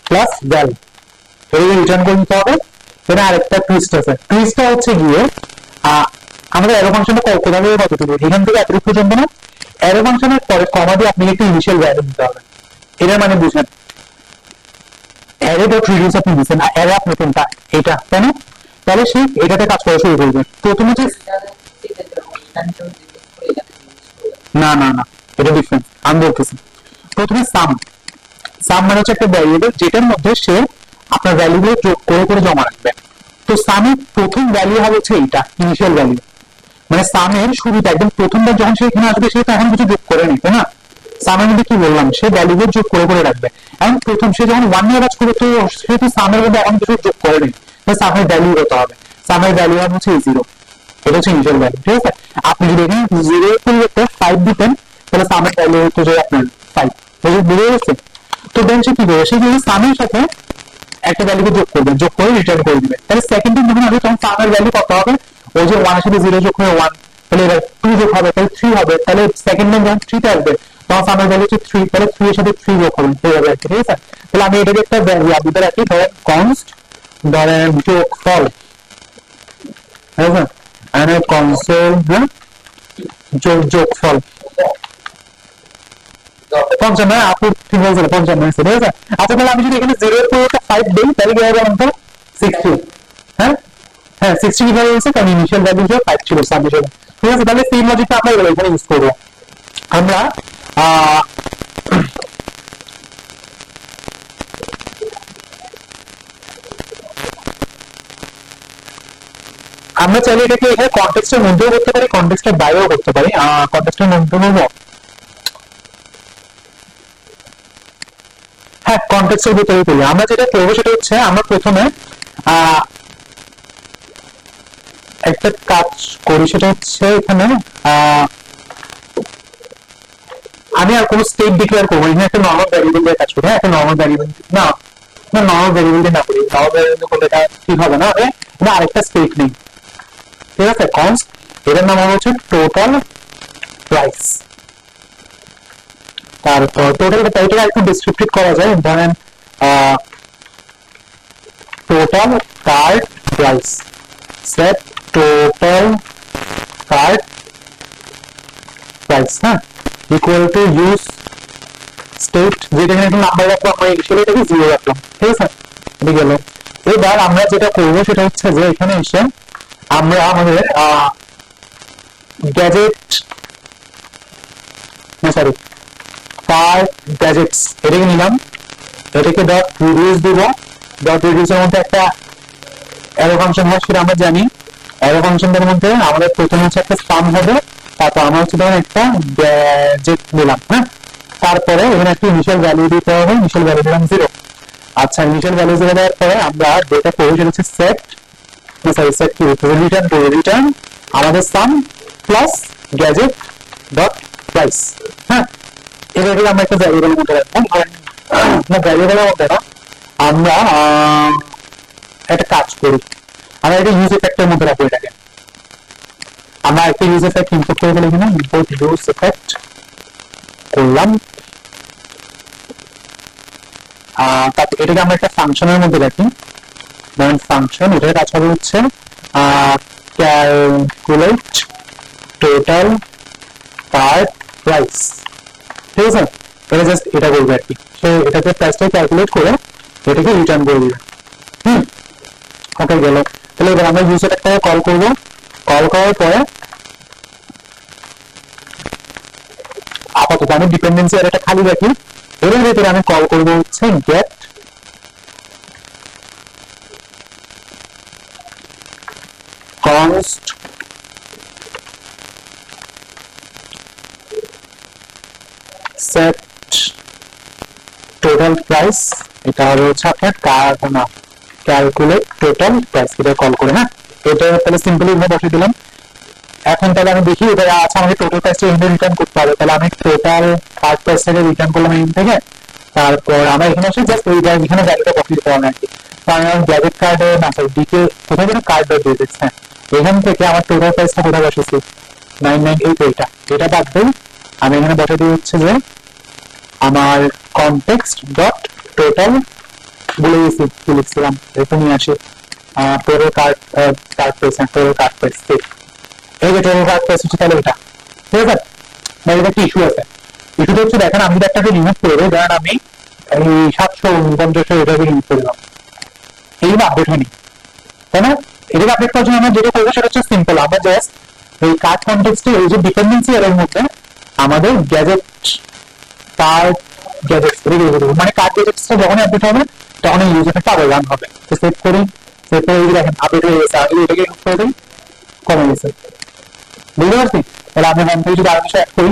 Speaker 1: প্লাস ভ্যাল, এই রিটার্ন করে দিতে হবে। এখানে আরেকটা টুইস্ট আছে, টুইস্টটা হচ্ছে গিয়ে আমাদের অ্যারো ফাংশনটা কোথাও কত দেবো, এখান থেকে এতটুকু পর্যন্ত না, অ্যারো ফাংশনের পরে কমা দিয়ে আপনাকে একটু ইনিশিয়াল ভ্যালু দিতে হবে। এটার মানে বুঝেন, অ্যারে ডট রিডিউস আপনি দিচ্ছেন, আর অ্যারে আপনি কোনটা, এটা তাই না, তাহলে সে এটাতে কাজ করা শুরু করবে। প্রথমে যে না না না, এটা ডিফারেন্ট, আমি বলতেছি প্রথমে সাম, সাম মানে হচ্ছে একটা ভ্যারিয়েবল যেটার মধ্যে সে আপনার ভ্যালুগুলো যোগ করে করে জমা রাখবে। তো সামের প্রথম ভ্যালু হবে হচ্ছে এইটা ইনিশিয়াল ভ্যালু, মানে সামের শুরুটা একদম প্রথমবার যখন সে এখানে আসবে সে তো এখন কিছু যোগ করে নি, তাই না? সামের মধ্যে কি বললাম, সে ভ্যালুগুলো যোগ করে করে রাখবে। এখন প্রথম সে যখন 1 নিয়ে কাজ করবে তো সে তো সামের মধ্যে এখন কিছু যোগ করে নি, সামের ভ্যালু কত হবে? সামের ভ্যালু হবে হচ্ছে 0, এটা হচ্ছে ইনিশিয়াল ভ্যালু, ঠিক আছে? আপনি যদি এখানে 0 এর পরিবর্তে 5 দিতেন তাহলে সামের ভ্যালু হতো যে আপনার 5, বুঝে গেছে? তো দেন সে কি করবে, সে যদি সামের সাথে একটা ভ্যালুকে যোগ করবে, যোগ করে রিটার্ন করে দিবে, তাহলে সেকেন্ড টাইম যখন আসবে তখন সামের ভ্যালু কত হবে? ওই যে 1 এর সাথে 0 যোগ করে 1, তাহলে এবার 2 যোগ হবে, তাহলে 3 হবে, তাহলে সেকেন্ড টাইম যখন 3 তে আসবে তখন সামের ভ্যালু হচ্ছে 3, তাহলে 3 এর সাথে 3 যোগ হবে, এইভাবে আর কি, ঠিক আছে? তাহলে আমি এটাকে একটা ভ্যারিয়েবল রাখি, ধরেন কনস্ট, ধরেন যোগফল, ঠিক আছে? and a console যোগফল 55, আপু ঠিক বলছেন 55 আছে, ঠিক আছে? আচ্ছা তাহলে আমি যদি এখানে 0 এর পরিবর্তে 5 দেই তাহলে কি হবে আমাদের 60, হ্যাঁ হ্যাঁ 60 কিভাবে হয়েছে, কারণ ইনিশিয়াল ভ্যালু যে 5 ছিল সাবমিশন, ঠিক আছে? তাহলে সেম লজিকটা আমরা এখানে ইউজ করব। আমরা আমরা চাইলে এটাকে এখানে কনটেক্সটের মধ্যেও করতে পারি, কনটেক্সটের বাইরেও করতে পারি। কনটেক্সটের মধ্যে বলবো, হ্যাঁ কনটেক্সটের ভিতরে করি। আমরা যেটা করবো সেটা হচ্ছে আমরা প্রথমে একটা কাজ করি, সেটা হচ্ছে এখানে আমি আর কোনো স্টেট ডিক্লেয়ার করবো, এখানে একটা নর্মাল ভ্যারিয়েবল দিয়ে কাজ করি, হ্যাঁ একটা নর্মাল ভ্যারিয়েবল না নর্মাল ভ্যারিয়েবল দিয়ে না করি, নর্মাল ভ্যারিয়েবল করলে এটা ঠিক হবে না, এটা আরেকটা স্টেট নেই, ঠিক আছে? কনস্ট, এটার নাম হচ্ছে টোটাল প্রাইস। তারপর টোটালটা এটা একটু ডিসক্রিপটিভ করা যায়, ধরেন total card price, set total card price, হ্যাঁ ইকুয়াল টু ইউজ স্টেট, যেটা এখানে নাম্বার রাখবো আমরা ইনিশিয়ালি এটাকে 0 রাখলাম, ঠিক আছে? এটা গেল। এবার আমরা যেটা করবো সেটা হচ্ছে যে এখানে এসে আমরা আমাদের গ্যাজেট সরি কার্ড গ্যাজেটস এটাকে নিলাম, এটাকে ডট রিডিউস দিব, ডট রিডিউসের মধ্যে একটা অ্যারো ফাংশন হয় সেটা আমরা জানি, অ্যারো ফাংশনটার মধ্যে আমাদের প্রথমে হচ্ছে একটা সাম হবে, তারপর আমরা হচ্ছে ধরেন একটা গ্যাজেট নিলাম, হ্যাঁ তারপরে এখানে একটা ইনিশিয়াল ভ্যালু দিতে হবে, ইনিশিয়াল ভ্যালু দিলাম 0। আচ্ছা ইনিশিয়াল ভ্যালু 0 দেওয়ার পরে আমরা যেটা করবো সেটা হচ্ছে সেট সেট কি রিটার্ন করবো, রিটার্ন আমাদের সাম প্লাস গ্যাজেট ডট প্রাইস, হ্যাঁ এবার আমরা একটা ভ্যারিয়েবলের মধ্যে রাখবো, না ভ্যারিয়েবলের মধ্যে না, আমরা একটা কাজ করি, আমরা এটা ইউজ এফেক্টের মধ্যে রাখবো, এটাকে আমরা একটা ইউজ এফেক্ট ইম্পোর্ট করে ফেলি, কিনা ইম্পোর্ট ইউজ এফেক্ট করলাম, তারপর এটাকে আমরা একটা ফাংশনের মধ্যে রাখি, ধরেন ফাংশন, এটার কাজ হবে হচ্ছে ক্যালকুলেট টোটাল কার্ড প্রাইস, ঠিক আছে? এটা জাস্ট এটা করবে আর কি, সে এটাকে প্রাইসটা ক্যালকুলেট করে এটাকে রিটার্ন করে দিবে, ওকে গেল। তাহলে এবার আমরা ইউজ এফেক্টটাকে কল করবো, কল করার পরে আপাতত আমি ডিপেন্ডেন্সি আর এটা খালি রাখি, এর ভিতরে আমি কল করবো হচ্ছে get const set total price, এটা হবে হচ্ছে আপনার ক্যালকুলেট টোটাল প্রাইস, এটা কল করে, হ্যাঁ এটা তাহলে সিম্পলি বসে দিলাম। এখন তাহলে আমি দেখি এটা আছে আমাকে টোটাল প্রাইসটা এখানে রিটার্ন করতে হবে, তাহলে আমি টোটাল কার্ড প্রাইসটাকে রিটার্ন করলাম এখান থেকে, তারপর আমরা এখানে এসে জাস্ট ওই এখানে ভ্যালুটা কপি দিতে হবে আর কি, কারণ ডেবিট কার্ডে না সরি ডিকে কোথায় যেন কার্ড দিয়ে দিচ্ছে, হ্যাঁ এখান থেকে আমার টোটাল প্রাইসটা কোথায় বসেছি 998, এটা বাদ দেই, আমি এখানে বসে দিয়ে হচ্ছে যে আমার কনটেক্সট ডট টোটাল বলে গেছি কি লিখছিলাম, এটা নিয়ে আসি total card price, total card price, এই যে টোটাল কার্ড প্রাইস হচ্ছে তাহলে এটা, ঠিক আছে? বা এটা কি ইস্যু আছে, ইস্যুটা হচ্ছে দেখেন আমি যদি একটাকে রিমুভ করবো, ধরেন আমি এই 749 এটাকে রিমুভ করলাম, এই আপডেট হয়নি, তাই না? এটাকে আপডেট করার জন্য আমরা যেটা করবো সেটা হচ্ছে সিম্পল, আমরা জাস্ট এই কার্ড কনটেক্সটে এই যে ডিপেন্ডেন্সি এর মধ্যে আমাদের গ্যাজেট কার্ড গ্যাজেটস মানে কার্ড গ্যাজেটসটা যখন আপডেট হবে তখন এই ইউজ এফেক্টটা আবার রান হবে। তো সেভ করি, এরপর এই যে দেখেন আপডেট হয়ে গেছে, আগে এটাকে ইউজ করে দিই, কমে গেছে। বুঝতে পারছি? তাহলে আমি হোম পেজে যদি আরো কিছু অ্যাড করি,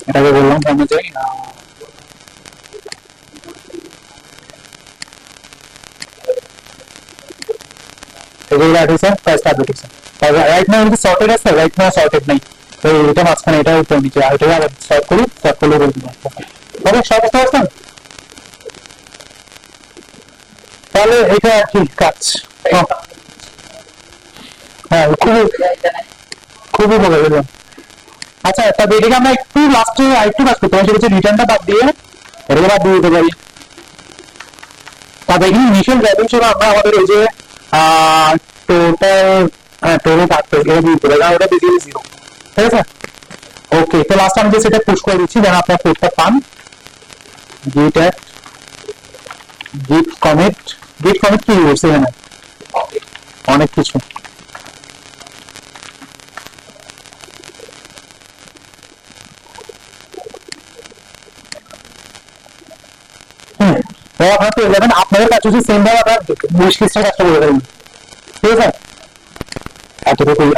Speaker 1: এটাকে বললাম হোমে যাই, এগুলো অ্যাড হয়েছে, প্রাইসটা আপডেট হয়েছে। রাইট নাও কিন্তু সর্টেড আছে, রাইট নাও সর্টেড নাই, তো এটা মাঝখানে, এটা উপর নিচে, আর এটা আবার সর্ট করি, সর্ট করলে বলে দিলাম। তবে সব বুঝতে পারছেন? তাহলে এটা আর কি কাজ। হ্যাঁ, খুবই খুবই ভালো গেল। আচ্ছা, তবে এটাকে আমরা একটু লাস্টে আরেকটু কাজ করতে পারি, সেটা হচ্ছে রিটার্নটা বাদ দিয়ে এটাকে বাদ দিয়ে দিতে পারি। তবে এখানে ইনিশিয়াল ভ্যালু হিসেবে আমরা আমাদের এই যে টোটাল, হ্যাঁ টোটাল কাটতে এটা দিয়ে দিতে পারি, কারণ ওটা বেসিক্যালি জিরো। ঠিক আছে, ওকে। তো লাস্ট আমি সেটা পুশ করে দিচ্ছি যেন আপনার কোডটা পান। গিট অ্যাট গিট কমিট, গিট কমিট কি করছে এখানে অনেক কিছু। হুম, আপনারা পেয়ে যাবেন। আপনাদের কাছে হচ্ছে সেম ভাবে আপনার উইশ লিস্টের কাজটা করে দেবেন। ঠিক আছে, এতটুকুই।